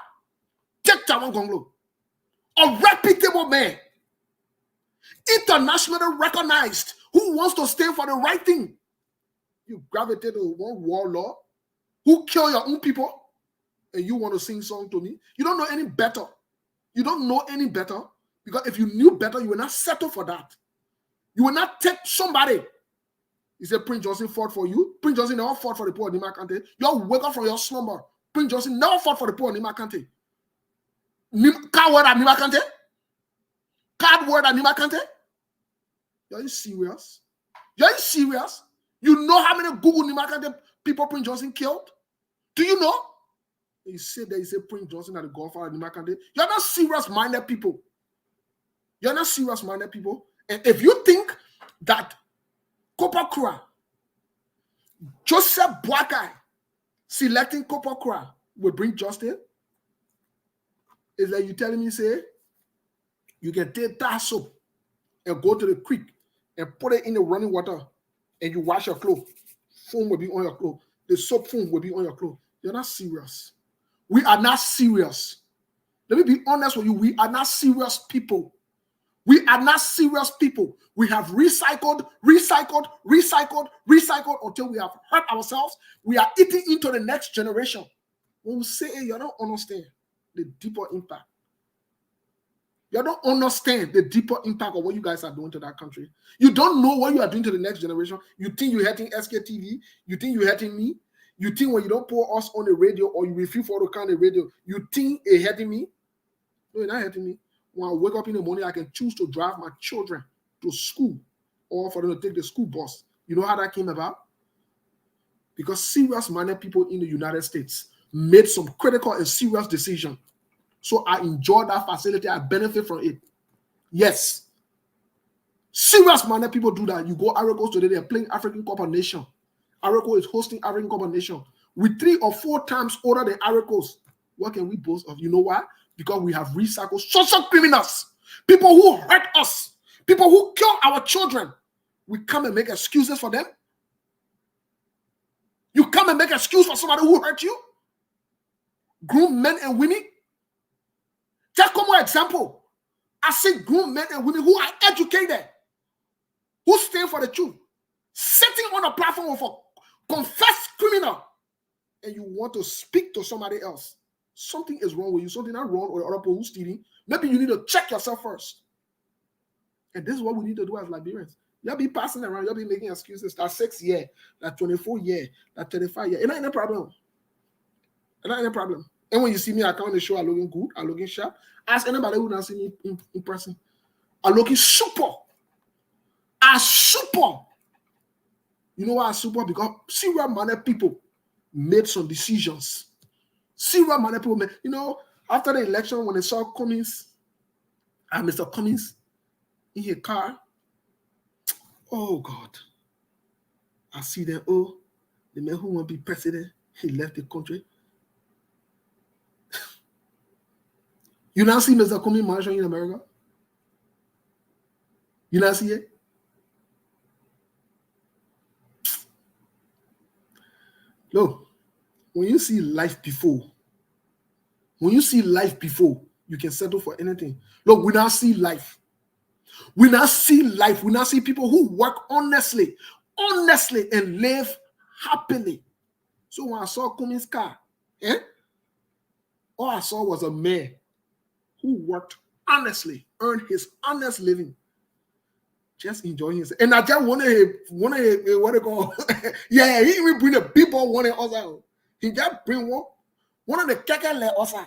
Take Chawan Gonglo. A reputable man, internationally recognized, who wants to stand for the right thing. You gravitate to one warlord who kill your own people, and you want to sing song to me? You don't know any better. You don't know any better, because if you knew better, you will not settle for that. You will not take somebody. You say Prince Johnson fought for you. Prince Johnson never fought for the poor of Nima Kante. You wake up from your slumber. Prince Johnson never fought for the poor of Nima Kante. Coward at Nima Kante? Cardboard at Nima Kante? Are you serious? Are you serious? You know how many Google Nima Kante people Prince Johnson killed? Do you know? You say that you say Prince Johnson at the Godfather of Nima Kante. You're not serious-minded people. You're not serious-minded people. And if you think that Kopakura, Joseph Boakai selecting Kopakura will bring justice, is that you telling me, say, you can take that soap and go to the creek and put it in the running water and you wash your clothes. Foam will be on your clothes. The soap foam will be on your clothes. You're not serious. We are not serious. Let me be honest with you. We are not serious people. We are not serious people. We have recycled until we have hurt ourselves. We are eating into the next generation. When we say, hey, you don't understand the deeper impact. You don't understand the deeper impact of what you guys are doing to that country. You don't know what you are doing to the next generation. You think you're hurting SKTV. You think you're hurting me. You think when you don't put us on the radio or you refuse for to count the radio, you think it's hurting me? No, it's not hurting me. When I wake up in the morning, I can choose to drive my children to school or for them to take the school bus. You know how that came about? Because serious-minded people in the United States made some critical and serious decisions. So I enjoy that facility. I benefit from it. Yes. Serious-minded people do that. You go Ivory Coast today, they're playing African Cup of Nations. Ivory Coast is hosting African Cup of Nations. We're 3 or 4 times older than Ivory Coast. What can we boast of? You know why? Because we have recycled social criminals. People who hurt us. People who kill our children. We come and make excuses for them. You come and make excuse for somebody who hurt you. Groom men and women. Just come one example. I see grown men and women who are educated, who stand for the truth, sitting on a platform of a confessed criminal, and you want to speak to somebody else. Something is wrong with you. Something not wrong with other people who's stealing. Maybe you need to check yourself first. And this is what we need to do as Liberians. You'll be passing around. You'll be making excuses. That 6 year, that 24 year, that 35 year. It ain't a problem. It ain't a problem. And when you see me, I come on the show, I'm looking good, I'm looking sharp. Ask anybody who doesn't see me in person. I'm looking super. I'm super. You know why I'm super? Because serious-minded people made some decisions. Serious-minded people made, you know, after the election, when they saw Cummings and Mr. Cummings in his car, oh God. I see them, oh, the man who won't be president, he left the country. You not see Mr. Cummings marching in America? You not see it? Look, when you see life before, you can settle for anything. Look, we now see life. We now see life. We now see people who work honestly, and live happily. So when I saw Cummings' car, all I saw was a man who worked honestly, earned his honest living. Just enjoying himself. And I just want to what they call yeah, he even bring the people one also. He just bring one of the keke let also.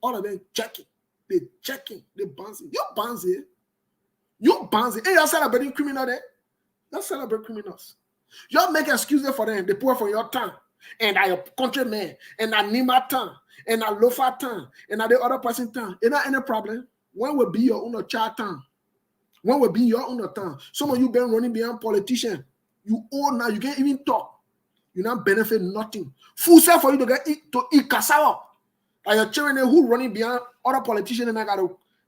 All of them checking, they bouncing. You bouncing. Hey, you're celebrating criminal there. Don't celebrate criminals. You make excuses for them. They pour for your tongue. And I your countryman. And I need my tongue. And I lofa tongue. And I the other person tongue. Is not any problem. When will be your own child tongue? When will be your own tongue? Some of you been running behind politicians. You old now. You can't even talk. You not benefit nothing. Full self for you to eat cassava. Like your children who running behind other politicians and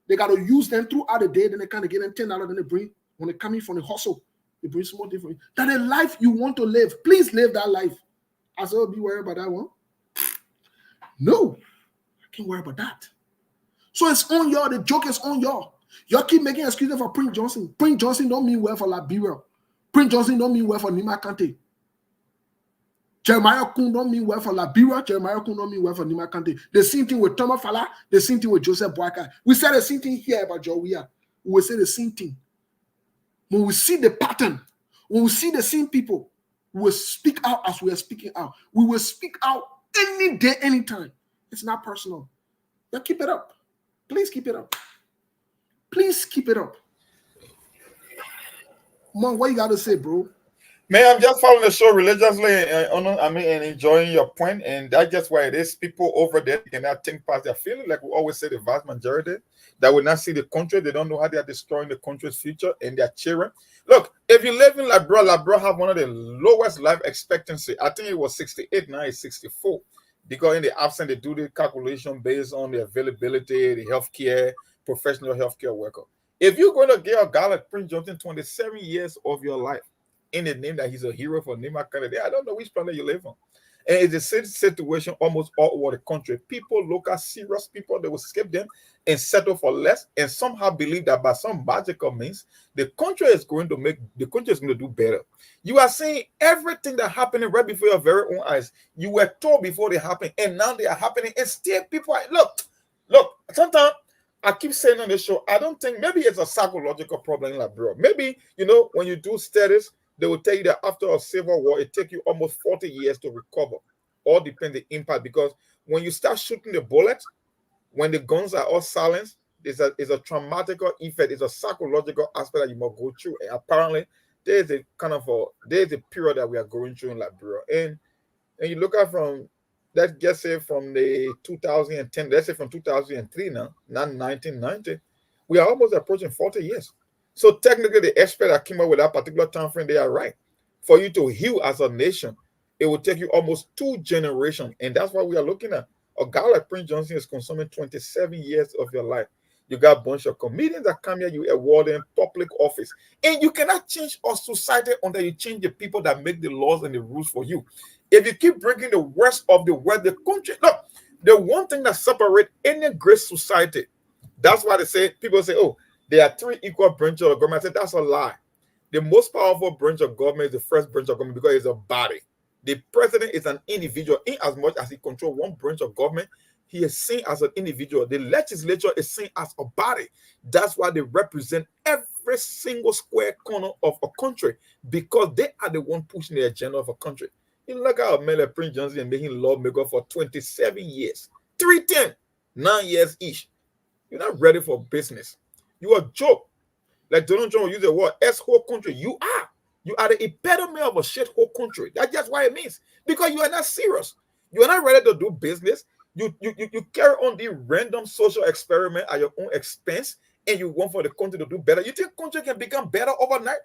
they gotta use them throughout the day. Then they kind of get them $10. Then they bring when they come in from the hustle. They bring small different. That a life you want to live. Please live that life. I said, be worried about that one. No, I can't worry about that. So it's on y'all. The joke is on y'all. Y'all keep making excuses for Prince Johnson. Prince Johnson don't mean well for Liberia. Prince Johnson don't mean well for Nima Kante. Jeremiah Kun don't mean well for Liberia. Jeremiah Kun don't mean well for Nima Kante. The same thing with Thomas Fala. The same thing with Joseph Boyka. We said the same thing here about Jowia. We will say the same thing. When we see the pattern, when we see the same people, we will speak out as we are speaking out. We will speak out any day, anytime. It's not personal. Now keep it up. Please keep it up. Please keep it up. Mom, what you got to say, bro? Man, I'm just following the show religiously and enjoying your point, and that's just why it is. People over there cannot think past their feeling, like we always say, the vast majority that will not see the country. They don't know how they are destroying the country's future and their children. Look, if you live in Liberia have one of the lowest life expectancy. I think it was 68, now it's 64. Because in the absence, they do the calculation based on the availability, the healthcare, professional healthcare worker. If you're going to give a guy like Prince Johnson 27 years of your life, in the name that he's a hero for Nima Kennedy, I don't know which planet you live on. And it's the same situation almost all over the country. People look at serious people, they will skip them and settle for less, and somehow believe that by some magical means, the country is going to do better. You are seeing everything that happening right before your very own eyes. You were told before they happened, and now they are happening, and still people are, look, sometimes I keep saying on the show, I don't think, maybe it's a psychological problem in Liberia. Maybe, when you do studies, they will tell you that after a civil war, it takes you almost 40 years to recover. All depends on the impact, because when you start shooting the bullets, when the guns are all silenced, it's a traumatic effect. It's a psychological aspect that you must go through. And apparently, there's a period that we are going through in Liberia. And you look at from, let's say from the 2010, let's say from 2003 now, not 1990, we are almost approaching 40 years. So technically, the experts that came up with that particular time frame, they are right. For you to heal as a nation, it will take you almost 2 generations. And that's what we are looking at. A guy like Prince Johnson is consuming 27 years of your life. You got a bunch of comedians that come here, you award them public office. And you cannot change our society until you change the people that make the laws and the rules for you. If you keep bringing the rest of the world, the country, look, the one thing that separates any great society, that's why people say, oh, there are 3 equal branches of the government. I said that's a lie. The most powerful branch of government is the first branch of government because it's a body. The president is an individual. In as much as he controls one branch of government, he is seen as an individual. The legislature is seen as a body. That's why they represent every single square corner of a country, because they are the one pushing the agenda of a country. You look at Mele Prince Johnson and making lawmaker for 27 years, 310, 9 years each. You're not ready for business. You are a joke. Like Donald Trump use the word S-hole country. You are the epitome of a shithole country. That's just what it means. Because you are not serious. You are not ready to do business. You carry on the random social experiment at your own expense, and you want for the country to do better. You think country can become better overnight?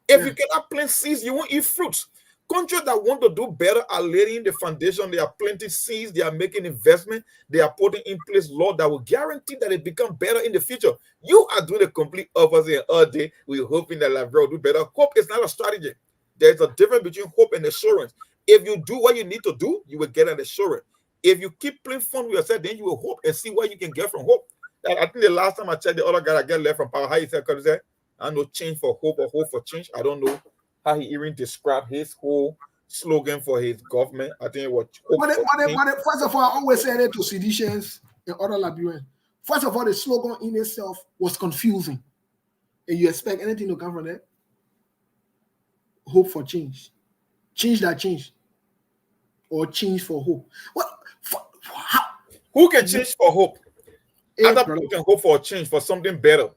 If you cannot plant seeds, you won't eat fruits. Countries that want to do better are laying the foundation. They are planting seeds. They are making investment. They are putting in place law that will guarantee that it become better in the future. You are doing the complete opposite all day. We're hoping that Liberia will do better. Hope is not a strategy. There's a difference between hope and assurance. If you do what you need to do, you will get an assurance. If you keep playing fun with yourself, then you will hope and see what you can get from hope. I think the last time I checked, the other guy that got left from power, how he said, I know change for hope or hope for change. I don't know how he even described his whole slogan for his government. I think it was first of all, I always say that to seditionists and other Liberians. First of all, the slogan in itself was confusing. And you expect anything to come from there? Hope for change. Change that change. Or change for hope. What? How? Who can change for hope? Other people can hope for a change, for something better.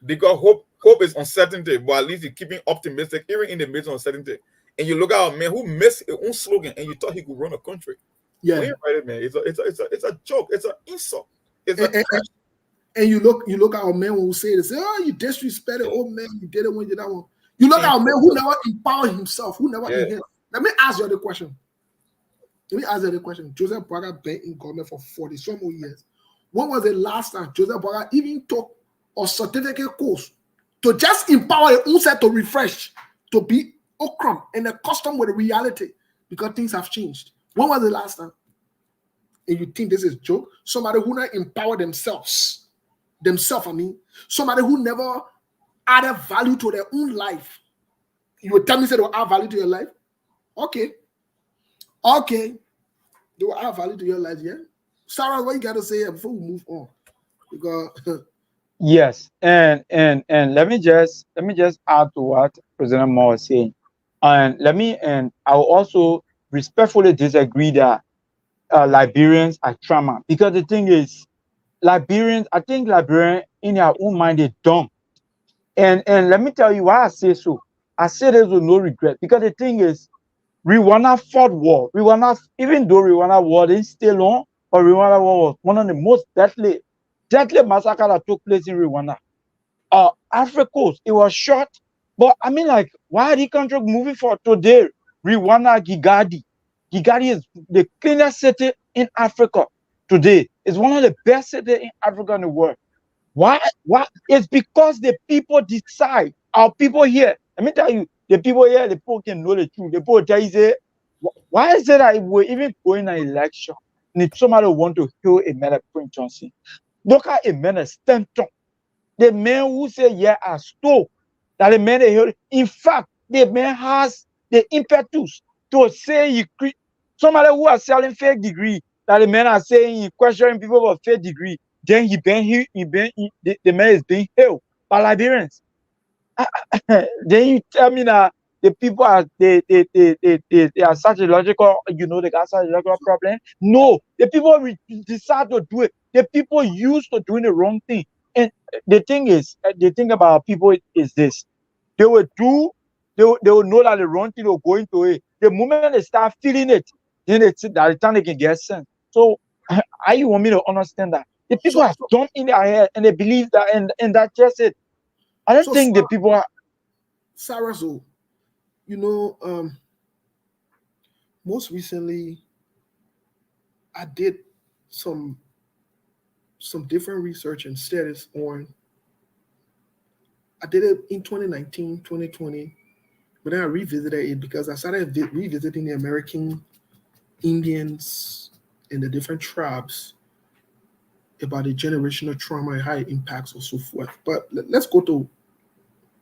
Because hope is uncertainty, but at least you're keeping optimistic even in the midst of uncertainty. And you look at a man who missed his own slogan and you thought he could run a country. Yeah. When you write it, man, it's a joke, it's an insult. And you look at a man who say this, oh, you disrespected old man, you did it when you did that one. You look at a man who never empowered himself, who never enhanced. Let me ask you the question. Joseph Boaga been in government for 40 some more years. When was the last time Joseph Boaga even took a certificate course to just empower his own set to refresh, to be okram and accustomed with the reality because things have changed? When was the last time? And you think this is a joke? Somebody who not empower themselves, I mean, somebody who never added value to their own life. You would tell me say they will add value to your life? Okay. They will add value to your life, yeah? Sarah, what you got to say here before we move on? Because yes, and let me just add to what President Moore was saying. And I will also respectfully disagree that Liberians are trauma, because the thing is, Liberians in their own mind are dumb. And let me tell you why I say so. I say this with no regret, because the thing is, Rwanda fought war. Even though Rwanda war didn't stay long, but Rwanda war was one of the most deadly massacre that took place in Rwanda. Africa Coast, it was short, but I mean, like, why are the country moving forward today? Rwanda, Kigali is the cleanest city in Africa today. It's one of the best cities in Africa in the world. Why? It's because the people decide. Our people here, let me tell you, the people here, the people can know the truth. The people tell you, say, why is it that we're even going an election and if somebody want to kill a man like Prince Johnson? Look at a man like Stanton. The man who say, yeah, I stole, that the man, in fact, the man has the impetus to say somebody who are selling fake degree, that the man are saying he questioning people about fake degree, then the man is being held by Liberians. Then you tell me that the people are they are such a logical, they got such a logical problem. No, the people decide to do it. The people used to doing the wrong thing. And the thing about people is this: they will know that the wrong thing will go into it. The moment they start feeling it, then it's that the time they can get sent. So how you want me to understand that? The people are dumb in their head and they believe that, and that's just it. I don't think the people are. Sarah, so most recently I did some different research and studies on. I did it in 2019, 2020, but then I revisited it because I started revisiting the American Indians and the different tribes about the generational trauma and how it impacts or so forth. But let's go to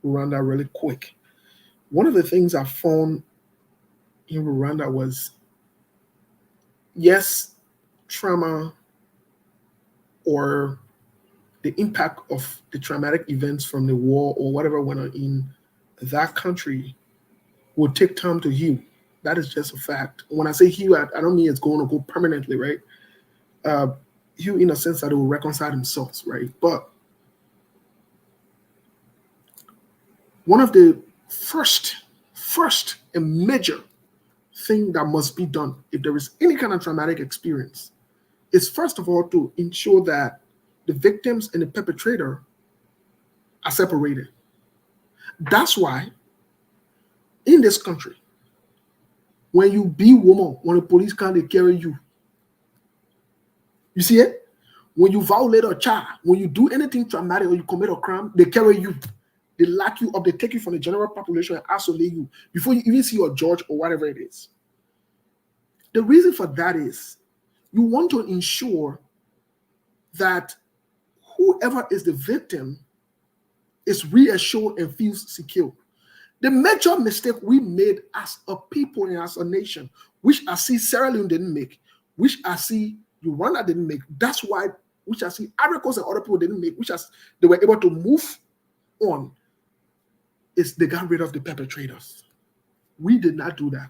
Rwanda really quick. One of the things I found in Rwanda was, yes, trauma or the impact of the traumatic events from the war or whatever went on in that country will take time to heal. That is just a fact. When I say heal, I don't mean it's going to go permanently, right? Heal in a sense that it will reconcile themselves, right? But one of the first and major thing that must be done if there is any kind of traumatic experience is, first of all, to ensure that the victims and the perpetrator are separated. That's why in this country, when you be woman, when the police come, they carry you. You see it? When you violate a child, when you do anything traumatic or you commit a crime, they carry you. They lock you up. They take you from the general population and isolate you before you even see your judge or whatever it is. The reason for that is you want to ensure that whoever is the victim is reassured and feels secure. The major mistake we made as a people and as a nation, which I see Sierra Leone didn't make, which I see Rwanda didn't make, which I see Ivory Coast and other people didn't make, they were able to move on, is they got rid of the perpetrators. We did not do that.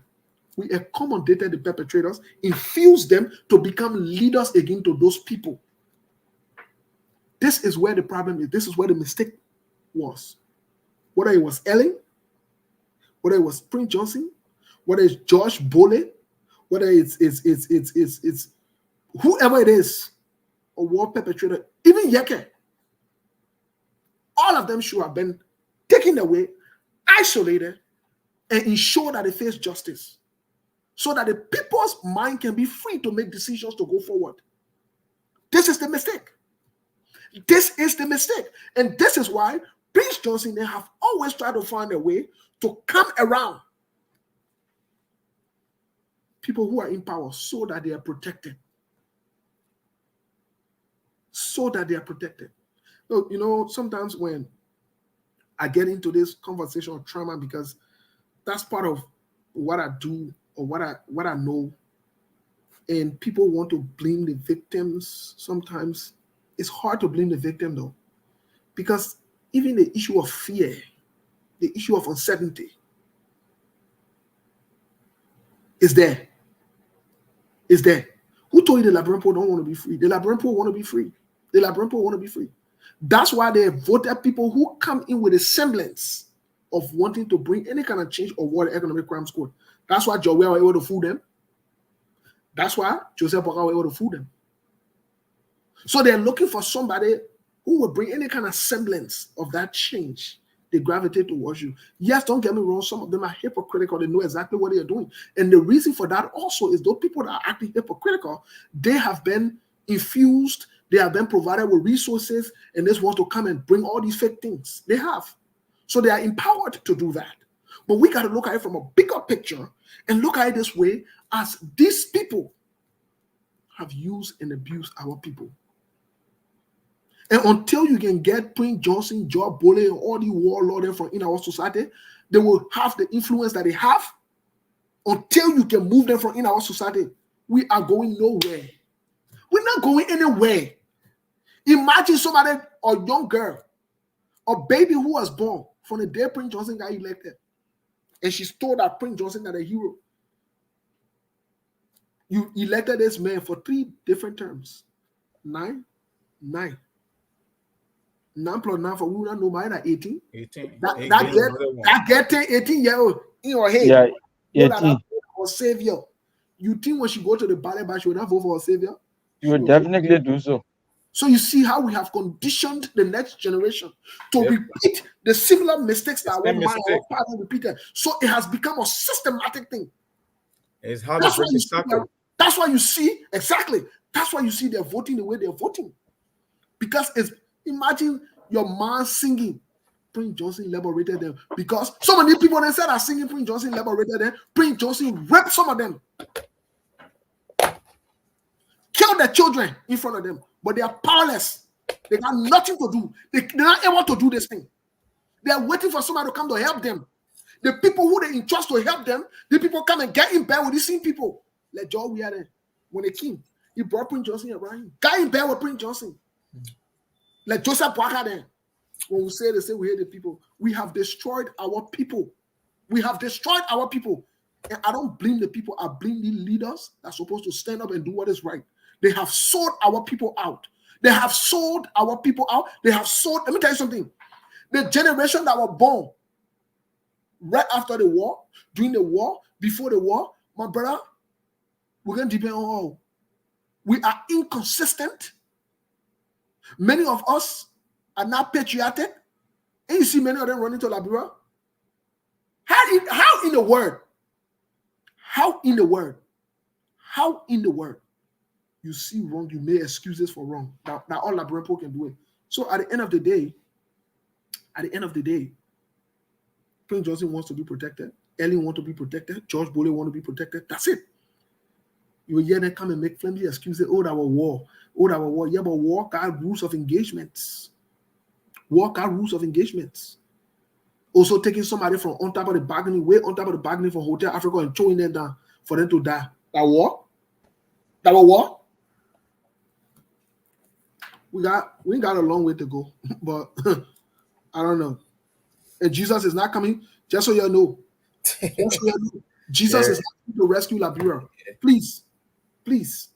We accommodated the perpetrators, infused them to become leaders again to those people. This is where the problem is. This is where the mistake was. Whether it was Ellen, whether it was Prince Johnson, whether it's Josh Bole, whether it's whoever it is, a war perpetrator, even Yeke, all of them should have been taken away, isolated, and ensure that they face justice, so that the people's mind can be free to make decisions to go forward. This is the mistake. This is the mistake. And this is why Prince Johnson, they have always tried to find a way to come around people who are in power so that they are protected. So that they are protected. So, you know, sometimes when I get into this conversation of trauma, because that's part of what I do or what I know, and people want to blame the victims. Sometimes it's hard to blame the victim though, because even the issue of fear, the issue of uncertainty is there. Is there. Who told you the Liberian people don't want to be free? The Liberian people want to be free. The Liberian people want to be free. That's why they voted people who come in with a semblance of wanting to bring any kind of change or what economic crimes code. That's why Joe were able to fool them. That's why Joseph Boka were able to fool them. So they're looking for somebody who will bring any kind of semblance of that change. They gravitate towards you. Yes, don't get me wrong. Some of them are hypocritical. They know exactly what they are doing. And the reason for that also is those people that are acting hypocritical, they have been infused, they have been provided with resources, and they just want to come and bring all these fake things. They have. So they are empowered to do that. But we got to look at it from a bigger picture and look at it this way, as these people have used and abused our people. And until you can get Prince Johnson, George Bole, and all the warlords from in our society, they will have the influence that they have. Until you can move them from in our society, we are going nowhere. We're not going anywhere. Imagine somebody, a young girl, a baby who was born from the day Prince Johnson got elected, and she's told that Prince Johnson is a hero. You elected this man for 3 different terms. 9 plus 9 for women, no matter 18. 18. That get 18 year old in your head. Yeah, 18. Or savior. You think when she go to the ballot box, she will not vote for a savior? You will definitely do so. So you see how we have conditioned the next generation to repeat the similar mistakes that our father repeated. So it has become a systematic thing. It's how that's why you see exactly. That's why you see they're voting the way they're voting, because it's. Imagine your man singing Prince Johnson liberated them, because so many people they said are singing Prince Johnson liberated them. Prince Johnson raped some of them, killed their children in front of them, but they are powerless. They got nothing to do. They're not able to do this thing. They are waiting for somebody to come to help them. The people who they entrust to help them, the people come and get in bed with these same people. Like Joe, we had when they came, he brought Prince Johnson around. Got in bed with Prince Johnson. Like Joseph Boka then, when we say they say we hate the people, we have destroyed our people. We have destroyed our people. And I don't blame the people. I blame the leaders that are supposed to stand up and do what is right. They have sold our people out. They have sold our people out. They have sold. Let me tell you something. The generation that were born right after the war, during the war, before the war, my brother, we're going to depend on all. We are inconsistent. Many of us are not patriotic. And you see many of them running to Liberia. How in the world? How in the world? How in the world? You see wrong, you make excuses for wrong. Now all Liberian people can do it. So at the end of the day, Prince Johnson wants to be protected. Ellen wants to be protected. George Bole wants to be protected. That's it. You will hear them come and make flimsy excuses. Oh, that was war. Oh, that was war. Yeah, but war got rules of engagements. War got rules of engagements. Also taking somebody from on top of the bargaining, way on top of the bargaining for Hotel Africa and throwing them down for them to die. That war? That was war? We got a long way to go, but I don't know. and Jesus is not coming. Just so you know, Jesus is not coming to rescue Liberia. Please, please.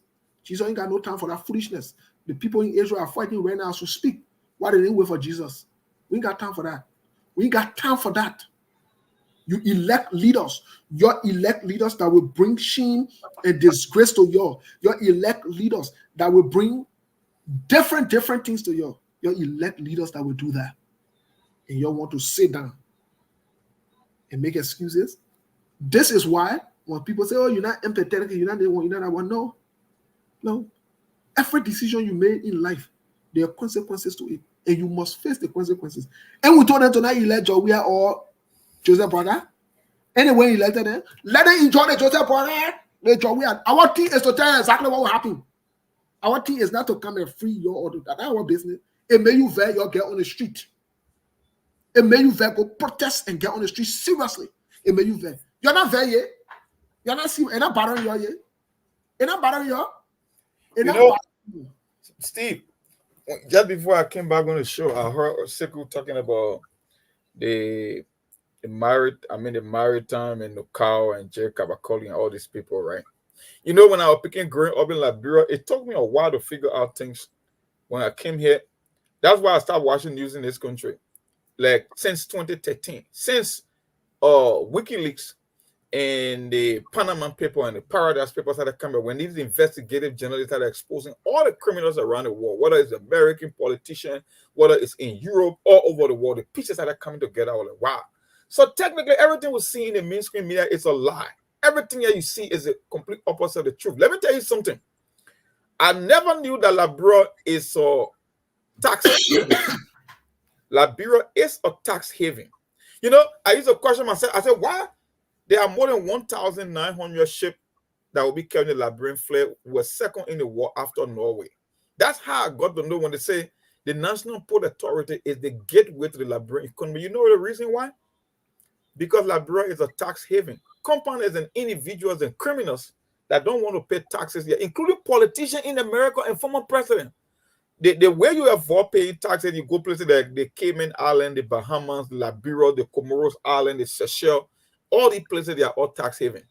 Jesus ain't got no time for that foolishness. The people in Israel are fighting right now to speak. Why did they wait for Jesus? We ain't got time for that. We ain't got time for that. You elect leaders, your elect leaders that will bring shame and disgrace to your elect leaders that will bring different things to your elect leaders that will do that. And you want to sit down and make excuses. This is why when people say, oh, you're not empathetic, you're not that one. No. Every decision you made in life, there are consequences to it. And you must face the consequences. And we told them to not elect Jowia or Joseph Brother. Anyway, elected them, let them enjoy the Joseph Brother. Our thing is to tell you exactly what will happen. Our thing is not to come and free your order. That's our business. It may you veer your get on the street. It may you veer go protest and get on the street seriously. It may you veer. You're not there yet. You're not seeing. You're not bothering you yet. You're not bothering you. You know, Steve, just before I came back on the show, I heard Sekou talking about the maritime and Nokao and Jay Kabakoli and all these people, right? You know, when I was growing up in Liberia, it took me a while to figure out things when I came here. That's why I started watching news in this country. Like since 2013, since WikiLeaks and the Panama paper and the Paradise papers started coming, when these investigative journalists started exposing all the criminals around the world, whether it's American politician, whether it's in Europe, all over the world, the pieces started coming together. I was like, wow. So technically, everything we see in the mainstream media is a lie. Everything that you see is a complete opposite of the truth. Let me tell you something. I never knew that Liberia is a tax haven. Liberia is a tax haven. You know, I used to question myself. I said, why? There are more than 1,900 ships that will be carrying the Liberian flag. We're second in the world after Norway. That's how I got to know when they say the National Port Authority is the gateway to the Liberian economy. You know the reason why? Because Liberia is a tax haven. Companies and individuals and criminals that don't want to pay taxes here, including politicians in America and former president. The way you avoid paying taxes, you go places like the Cayman Island, the Bahamas, Liberia, the Comoros Island, the Seychelles, all these places, they are all tax haven.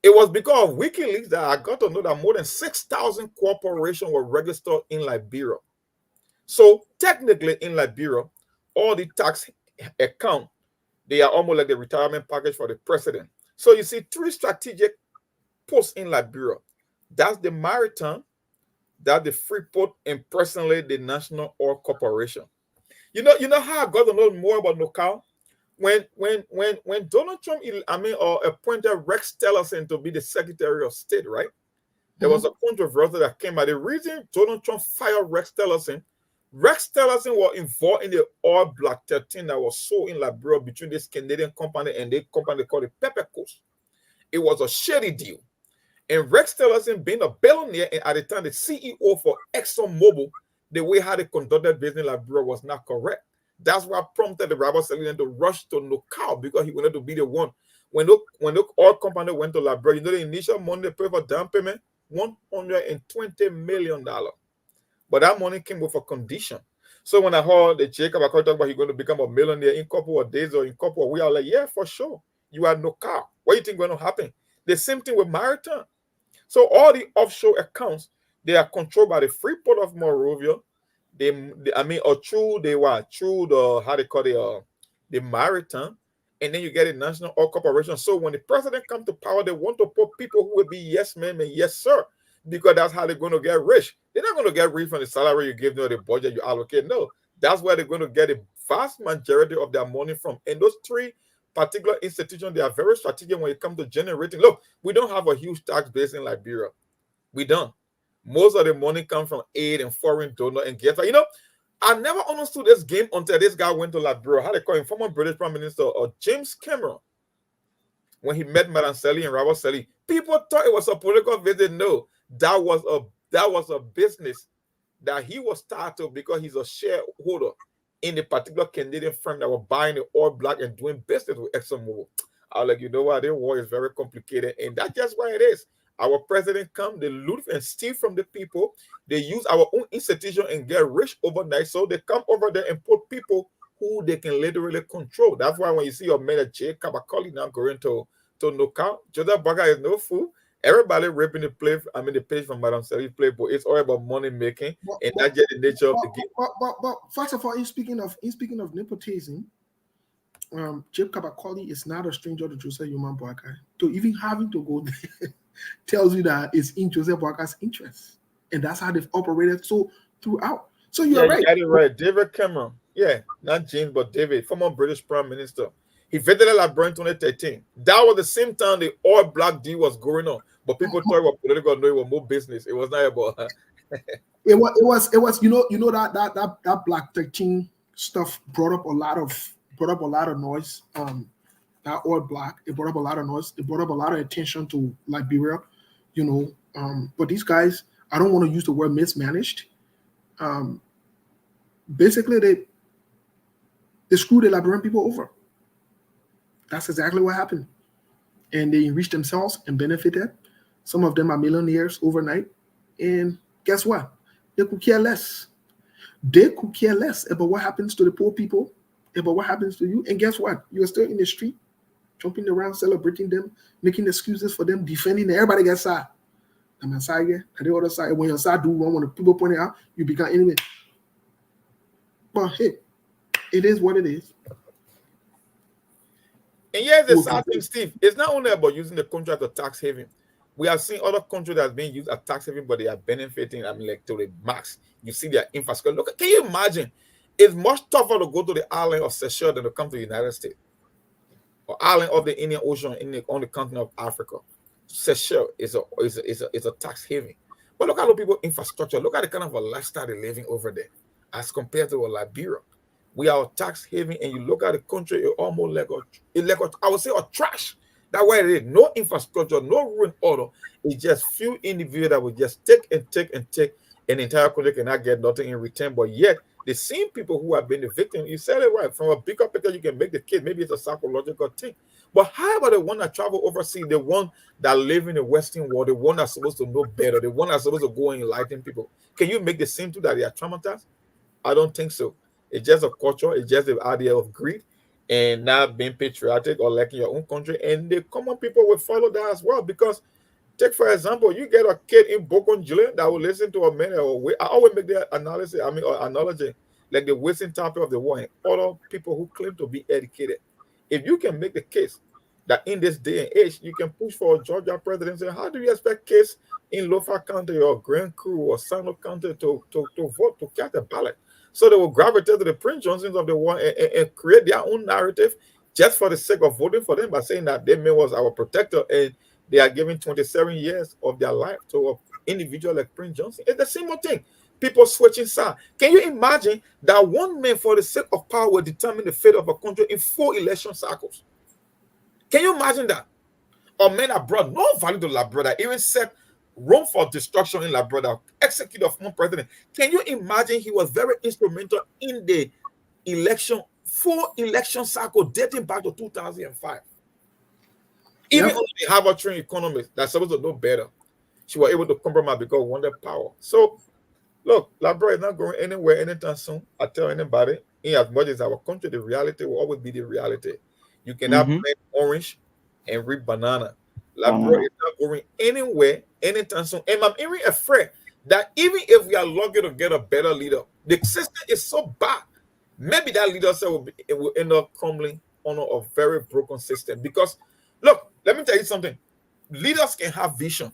It was because of WikiLeaks that I got to know that more than 6,000 corporations were registered in Liberia. So technically in Liberia, all the tax accounts, they are almost like the retirement package for the president. So you see three strategic posts in Liberia. That's the maritime, that's the Freeport, and personally the National Oil Corporation. You know how I got to know more about Nokao? When Donald Trump appointed Rex Tillerson to be the Secretary of State, right? There was a controversy that came out. The reason Donald Trump fired Rex Tillerson was involved in the oil block 13 that was sold in Liberia between this Canadian company and the company called the Pepper Coast. It was a shady deal. And Rex Tillerson, being a billionaire and at the time the CEO for ExxonMobil, the way how they conducted business in Liberia was not correct. That's what prompted the Robert Salian to rush to Nokao because he wanted to be the one. When the oil company went to Liberia, you know the initial money they paid for down payment? $120 million. But that money came with a condition. So when I heard the Jacob I talk about he's going to become a millionaire in a couple of days or in a couple of weeks, I was like, yeah, for sure. You are Nokao. What do you think is going to happen? The same thing with maritime. So all the offshore accounts, they are controlled by the Freeport of Monrovia. Through the maritime, and then you get a National Oil Corporation. So when the president comes to power, they want to put people who will be yes ma'am and yes sir, because that's how they're going to get rich. They're not going to get rich from the salary you give them or the budget you allocate. No, that's where they're going to get a vast majority of their money from. And those three particular institutions, they are very strategic when it comes to generating. Look, we don't have a huge tax base in Liberia. We don't. Most of the money comes from aid and foreign donor and gifts. You know, I never understood this game until this guy went to Liberia. How they call him? Former British Prime Minister James Cameron. When he met Madame Sally and Robert Sally, people thought it was a political visit. No, that was a business that he was started because he's a shareholder in a particular Canadian firm that were buying the oil block and doing business with ExxonMobil. I was like, you know what? The war is very complicated, and that's just why it is. Our president come, they loot and steal from the people. They use our own institution and get rich overnight. So they come over there and put people who they can literally control. That's why when you see your man Jay Kabakoli now going to knockout, Joseph Baga is no fool. Everybody ripping the play. I mean the page from Madam Sally play, but it's all about money making, and that's just the nature of the game. But first of all, in speaking of nepotism, Jim Kabakoli is not a stranger to Joseph Yoman Boakai. So even having to go there tells you that it's in Joseph Boakai's interest, and that's how they've operated so throughout. So you're right. You got it right. David Cameron, not James, but David, former British Prime Minister. He visited Liberia in 2013. That was the same time the all black deal was going on. But people thought it was political, no, it was more business. It was not about it was you know that Black 13 stuff brought up a lot of noise. That all black, it brought up a lot of noise, it brought up a lot of attention to Liberia, but these guys, I don't want to use the word mismanaged. Basically they screwed the Liberian people over. That's exactly what happened. And they enriched themselves and benefited. Some of them are millionaires overnight. And guess what? They could care less. They could care less about what happens to the poor people, about what happens to you. And guess what? You're still in the street, jumping around, celebrating them, making excuses for them, defending them. Everybody gets sad. I'm side here, and the other side. When your side do wrong, when the people point it out, you become enemy. But hey, it is what it is. And here's the sad thing, Steve. It's not only about using the country as a tax haven. We have seen other countries that are being used as tax haven, but they are benefiting, to the max. You see their infrastructure. Look, can you imagine? It's much tougher to go to the island of Seychelles than to come to the United States. Or island of the Indian Ocean on the continent of Africa. Seychelles is a tax haven. But look at the people infrastructure. Look at the kind of a lifestyle they're living over there as compared to Liberia. We are a tax haven, and you look at the country, it's almost like I would say a trash. That's why it is. No infrastructure, no ruin order. It's just few individuals that will just take, and the entire country cannot get nothing in return. But yet, the same people who have been the victim, you said it right, from a bigger picture, you can make the case. Maybe it's a psychological thing. But how about the one that travel overseas, the one that live in the Western world, the one that's supposed to know better, the one that's supposed to go and enlighten people? Can you make the same too that they are traumatized? I don't think so. It's just a culture. It's just the idea of greed and not being patriotic or liking your own country. And the common people will follow that as well. Because, take for example, you get a kid in Bokonjile that will listen to a man. I always make the analogy, like the wasting topic of the war and other people who claim to be educated. If you can make the case that in this day and age, you can push for a Georgia presidency, how do you expect kids in Lofa County or Grand Crew or Sano County to vote, to cast a ballot? So they will gravitate to the Prince Johnsons of the world and create their own narrative just for the sake of voting for them by saying that their man was our protector and they are giving 27 years of their life to an individual like Prince Johnson. It's the same thing. People switching sides. Can you imagine that one man for the sake of power will determine the fate of a country in 4 election cycles? Can you imagine that? Or men that brought no value to Liberia, even set room for destruction in Liberia, executed a former president. Can you imagine he was very instrumental in the election, 4 election cycle dating back to 2005? Even on the Harvard trained economist that's supposed to know better, she was able to compromise because of wanted power. So, look, Liberia is not going anywhere anytime soon. I tell anybody, in as much as our country, the reality will always be the reality. You cannot plant orange and reap banana. Liberia is not going anywhere anytime soon. And I'm even afraid that even if we are lucky to get a better leader, the system is so bad. Maybe that leader will end up crumbling on a very broken system. Because, look, let me tell you something. Leaders can have vision.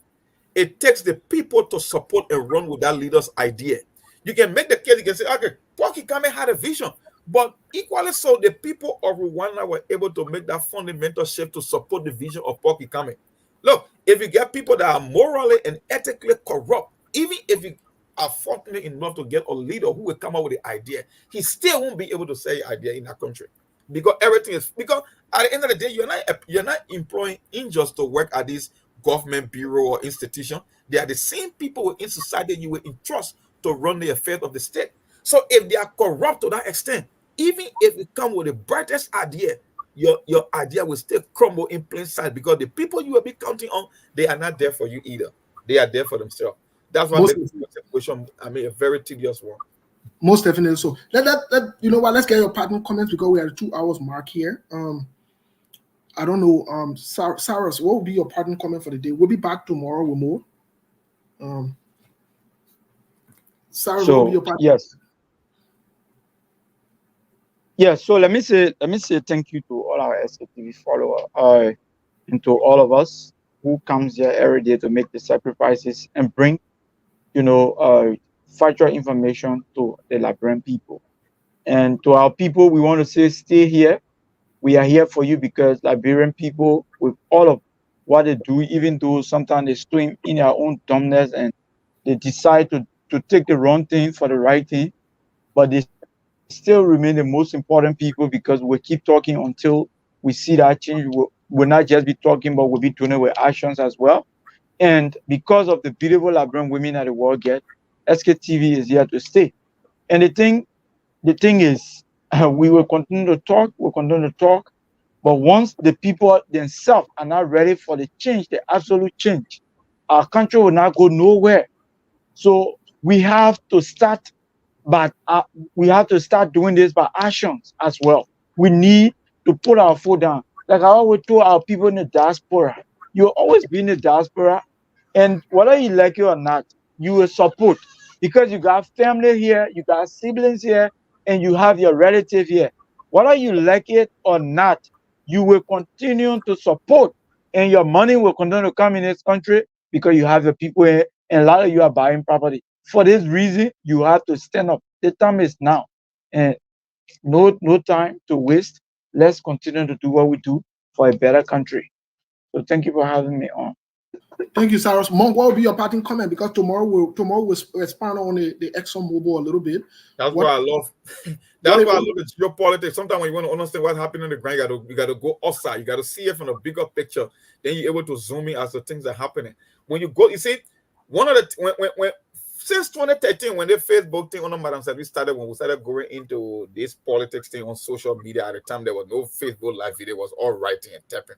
It takes the people to support and run with that leader's idea. You can make the case, you can say, okay, Paul Kagame had a vision. But equally so, the people of Rwanda were able to make that fundamental shift to support the vision of Paul Kagame. Look, if you get people that are morally and ethically corrupt, even if you are fortunate enough to get a leader who will come up with the idea, he still won't be able to say idea in that country. Because everything is, because at the end of the day, you're not employing angels to work at this government bureau or institution. They are the same people within society you will entrust to run the affairs of the state. So if they are corrupt to that extent, even if you come with the brightest idea, your idea will still crumble in plain sight because the people you will be counting on, they are not there for you either. They are there for themselves. That's why the situation, a very tedious one. Most definitely. So let you know what, let's get your partner comments because we are 2 hours mark here. I don't know, Cyrus, what will be your partner comment for the day? We'll be back tomorrow with more. Cyrus, what will be your partner? Yes, so let me say thank you to all our SKTV followers, and to all of us who comes here every day to make the sacrifices and bring, factual information to the Liberian people. And to our people, we want to say, stay here. We are here for you because Liberian people, with all of what they do, even though sometimes they swim in their own dumbness and they decide to take the wrong thing for the right thing, but they still remain the most important people because we keep talking until we see that change. We'll not just be talking, but we'll be doing it with actions as well. And because of the beautiful Liberian women that the world get, SKTV is here to stay. And the thing is, we will continue to talk, but once the people themselves are not ready for the change, the absolute change, our country will not go nowhere. So we have to start, but we have to start doing this by actions as well. We need to put our foot down. Like I always told our people in the diaspora, you'll always be in the diaspora, and whether you like it or not, you will support because you got family here, you got siblings here, and you have your relative here. Whether you like it or not, you will continue to support, and your money will continue to come in this country because you have the people here, and a lot of you are buying property. For this reason, you have to stand up. The time is now, and no time to waste. Let's continue to do what we do for a better country. So thank you for having me on. Thank you, Cyrus. Monk, what will be your parting comment? Because tomorrow we'll expand on the ExxonMobil a little bit. That's what I love. That's why I love the geopolitics. Sometimes when you want to understand what's happening on the ground, you got to go outside. You got to see it from a bigger picture. Then you're able to zoom in as the things are happening. When you go, you see, one of the when since 2013, when the Facebook thing on Madam Sabi started, when we started going into this politics thing on social media, at the time there was no Facebook live video, it was all writing and tapping.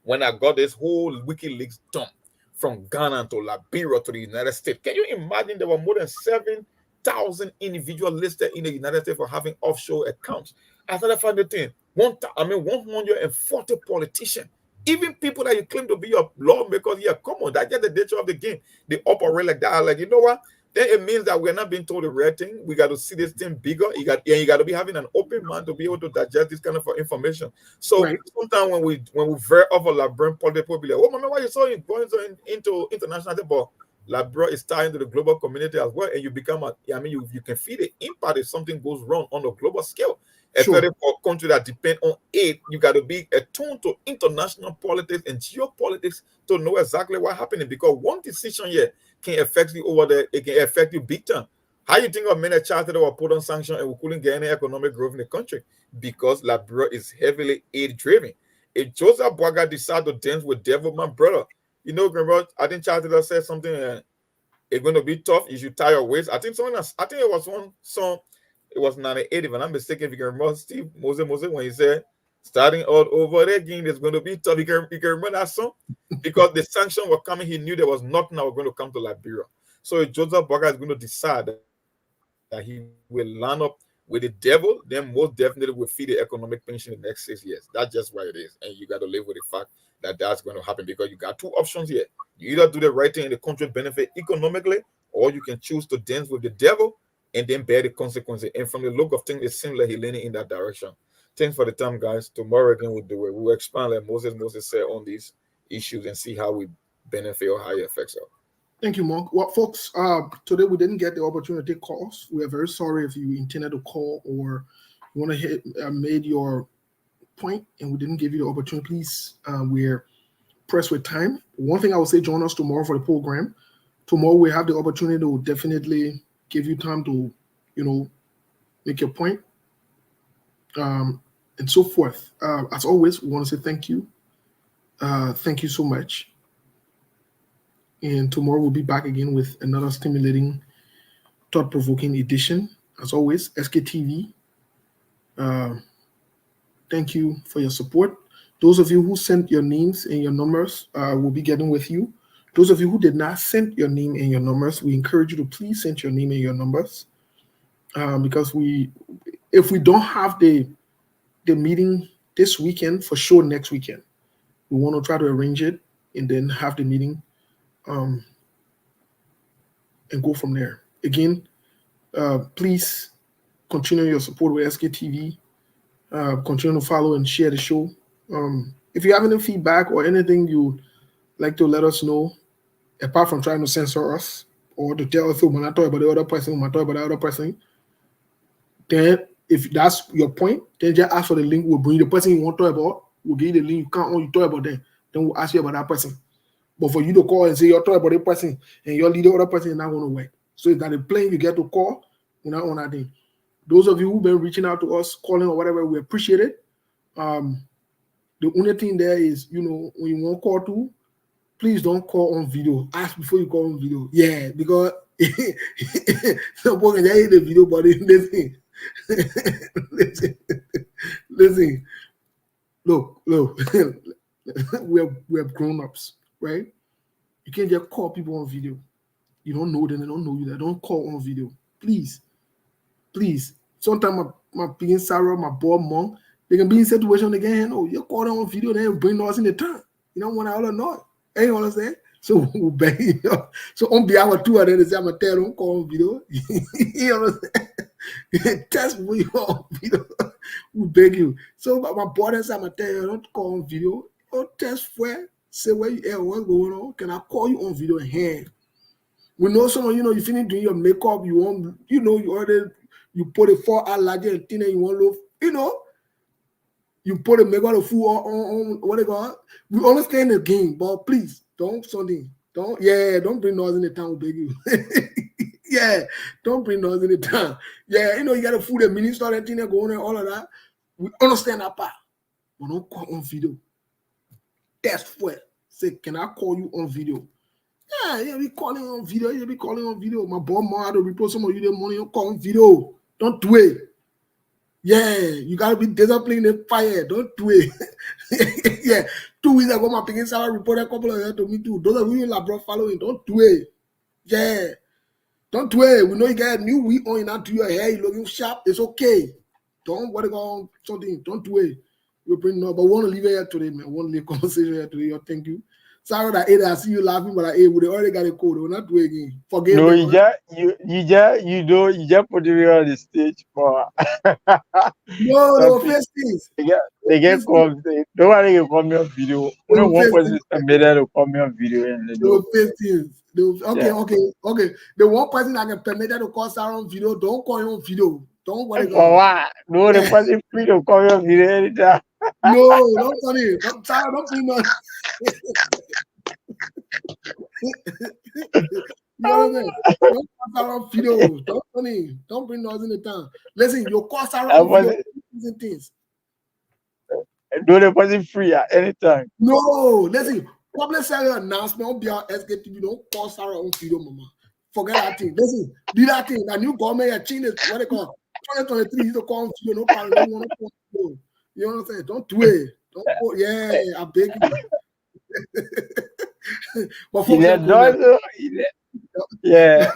When I got this whole WikiLeaks dump from Ghana to Liberia to the United States, can you imagine there were more than 7,000 individuals listed in the United States for having offshore accounts? I started finding the thing. 140 politicians, even people that you claim to be your lawmakers, yeah, come on, that's just the nature of the game. They operate like that. Like, you know what? Then it means that we're not being told the right thing. We got to see this thing bigger. You got to be having an open mind to be able to digest this kind of information. So sometimes when we veer off a Liberian politics, people be like, "Oh, man, why you so going into international?" But Liberia is tied into the global community as well, and you become you can feel the impact if something goes wrong on a global scale. Especially for a country that depend on aid, you got to be attuned to international politics and geopolitics to know exactly what's happening. Because one decision here can affect you over there, it can affect you big time. How you think of many charters that were put on sanction and we couldn't get any economic growth in the country? Because Liberia is heavily aid driven. If Joseph Boaga decided to dance with devil, my brother, you know, remember, I think Charter that said something, it's going to be tough. You should tie your waist. I think it was one song. It was 98, if I'm not mistaken. If you can remember Steve Moses when he said, starting all over again, it's going to be tough. You can remember that song? Because the sanctions were coming, he knew there was nothing that was going to come to Liberia. So if Joseph Boaga is going to decide that he will line up with the devil, then most definitely will feed the economic pension in the next 6 years. That's just what it is. And you got to live with the fact that that's going to happen because you got two options here. You either do the right thing and the country benefit economically, or you can choose to dance with the devil and then bear the consequences. And from the look of things, it seems like he's leaning in that direction. Thanks for the time, guys. Tomorrow again we'll do it. We'll expand like Moses said on these issues and see how we benefit or how it affects us. Thank you, Monk. Well, folks, today we didn't get the opportunity to take calls. We are very sorry if you intended to call or you want to made your point and we didn't give you the opportunity. Please, we're pressed with time. One thing I would say, join us tomorrow for the program. Tomorrow we have the opportunity to definitely give you time to, make your point, and so forth. As always, we want to say thank you. Thank you so much. And tomorrow we'll be back again with another stimulating, thought-provoking edition. As always, SKTV. Thank you for your support. Those of you who sent your names and your numbers, will be getting with you. Those of you who did not send your name and your numbers, we encourage you to please send your name and your numbers. because if we don't have the meeting this weekend, for sure next weekend, we want to try to arrange it and then have the meeting and go from there. Again, please continue your support with SKTV. Continue to follow and share the show. If you have any feedback or anything you'd like to let us know, apart from trying to censor us or to tell us, oh, we're not talking about the other person, we're not talking about the other person, then if that's your point, then just ask for the link. We'll bring the person you want to talk about. We'll give you the link. You can't only talk about them. Then we'll ask you about that person. But for you to call and say you're talking about the person and you're leading the other person, is not going to work. So if that the plane you get to call, we're not on that thing. Those of you who've been reaching out to us, calling or whatever, we appreciate it. The only thing there is, when you want to call to, please don't call on video. Ask before you call on video. Yeah, because some people can hate the video, but listen. Look. we're grown-ups, right? You can't just call people on video. You don't know them, they don't know you. They don't call on video. Please. Sometimes my being Sarah, my boy mom, they can be in situation they can handle. You call them on video, they bring us in the turn. You don't want to all know. You know what I'm saying? So we'll beg you. So on behalf of two of them, they say I'm gonna tell them call on video. You know what I'm saying? Test me on video. We beg you. So my brother said I'm gonna tell you don't call on video. Don't test where, say where you are, what's going on. Can I call you on video in hand? We know some of you finish doing your makeup, you want, you already you put a 4-hour larger and thinner, you want low, you put a makeup of food on what they call. We understand the game, but please don't bring noise in the town, beg you. Yeah, don't bring noise in the town. Yeah, you got a food a minister and thing going on, all of that. We understand that part. But don't call on video. That's what. Say, can I call you on video? Yeah, be calling on video. You be calling on video. My boy Ma had to report some of you the money on call on video. Don't do it. Yeah, you gotta be disciplined in fire. Don't do it. Yeah, 2 weeks ago, my picking salary report a couple of years to me too. Those of you in Labrador following, don't do it. Yeah, don't do it. We know you got a new wig on, not to your hair. You looking sharp. It's okay. Don't what on something. Don't do it. You bring no, but we want to leave it here today, man. We want to leave conversation here today. Thank you. Sorry that I see you laughing, but we already got a code. We're not doing it again. Forget No, it. you just put me on the stage for. No, face things. They get called. Nobody can call me on video. Only one person is permitted to call me on video. And face things. Okay. The one person that can permit to call Sarah on video, don't call him on video. Don't worry. For what? No, the person free to call me on video anytime. No, don't call him. Sarah, don't bring on. You know what I mean? Don't call Sarah on video. Don't bring noise in the town. Listen, you call Sarah on video. Things. No, the person free at any time. No, listen. Public service announcement on behalf of SKTV. Don't call Sarah on video, mama. Forget that thing. Listen, do that thing. The new government are changing what they call 2023. You don't call on video. No problem. Don't want to call video. You know what I'm saying? Don't do it. Don't call. Yeah, I beg you. But yeah.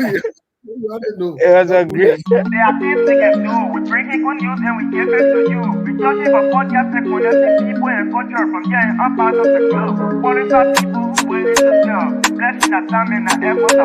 It was a great. There are things we can do. We bring in good news and we give it to you. We touch it for podcast and connecting people and culture from here and up out of the club. Qualified people who willing to serve. Blessing that time and the effort.